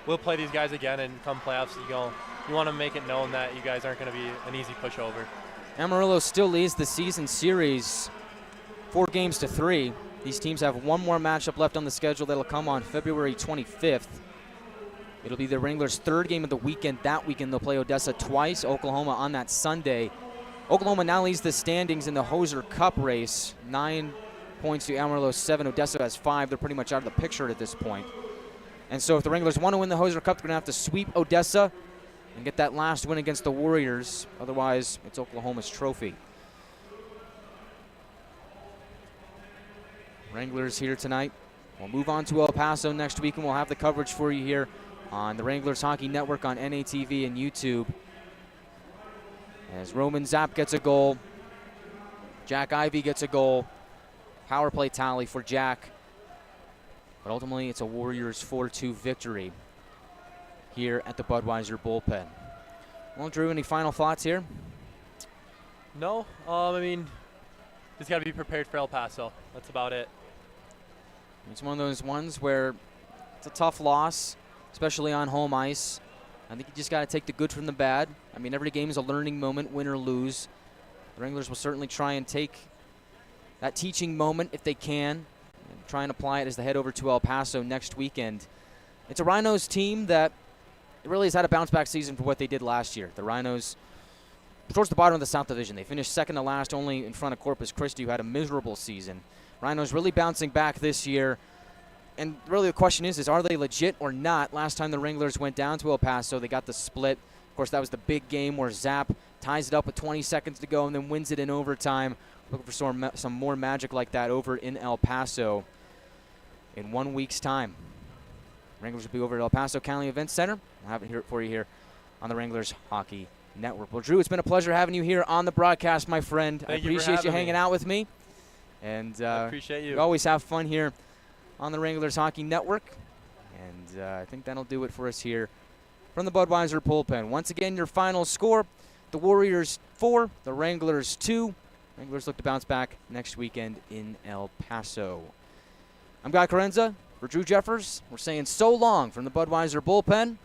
we'll play these guys again, and come playoffs, you want to make it known that you guys aren't going to be an easy pushover. Amarillo still leads the season series 4-3. These teams have one more matchup left on the schedule that'll come on February 25th. It'll be the Wranglers' 3rd game of the weekend. That weekend they'll play Odessa twice, Oklahoma on that Sunday. Oklahoma now leads the standings in the Hoser Cup race. 9 points to Amarillo's 7. Odessa has 5. They're pretty much out of the picture at this point. And so if the Wranglers want to win the Hoser Cup, they're going to have to sweep Odessa and get that last win against the Warriors. Otherwise, it's Oklahoma's trophy. Wranglers here tonight. We'll move on to El Paso next week, and we'll have the coverage for you here on the Wranglers Hockey Network on NATV and YouTube. As Roman Zapp gets a goal, Jack Ivey gets a goal. Power play tally for Jack. But ultimately, it's a Warriors 4-2 victory here at the Budweiser bullpen. Well, Drew, any final thoughts here? No, I mean, just got to be prepared for El Paso. That's about it. It's one of those ones where it's a tough loss, especially on home ice. I think you just got to take the good from the bad. I mean, every game is a learning moment, win or lose. The Wranglers will certainly try and take that teaching moment if they can, and try and apply it as they head over to El Paso next weekend. It's a Rhinos team that really has had a bounce-back season for what they did last year. The Rhinos, towards the bottom of the South Division, they finished second to last, only in front of Corpus Christi, who had a miserable season. Rhinos really bouncing back this year. And really the question is are they legit or not? Last time the Wranglers went down to El Paso, they got the split. Of course, that was the big game where Zapp ties it up with 20 seconds to go and then wins it in overtime. Looking for some more magic like that over in El Paso in 1 week's time. Wranglers will be over at El Paso County Event Center. I'll have it here for you here on the Wranglers Hockey Network. Well, Drew, it's been a pleasure having you here on the broadcast, my friend. I appreciate you hanging out with me. And I appreciate you. We always have fun here on the Wranglers Hockey Network. And I think that'll do it for us here from the Budweiser bullpen. Once again, your final score, the Warriors 4, the Wranglers 2. Wranglers look to bounce back next weekend in El Paso. I'm Guy Chiarenza. For Drew Jeffers, we're saying so long from the Budweiser bullpen.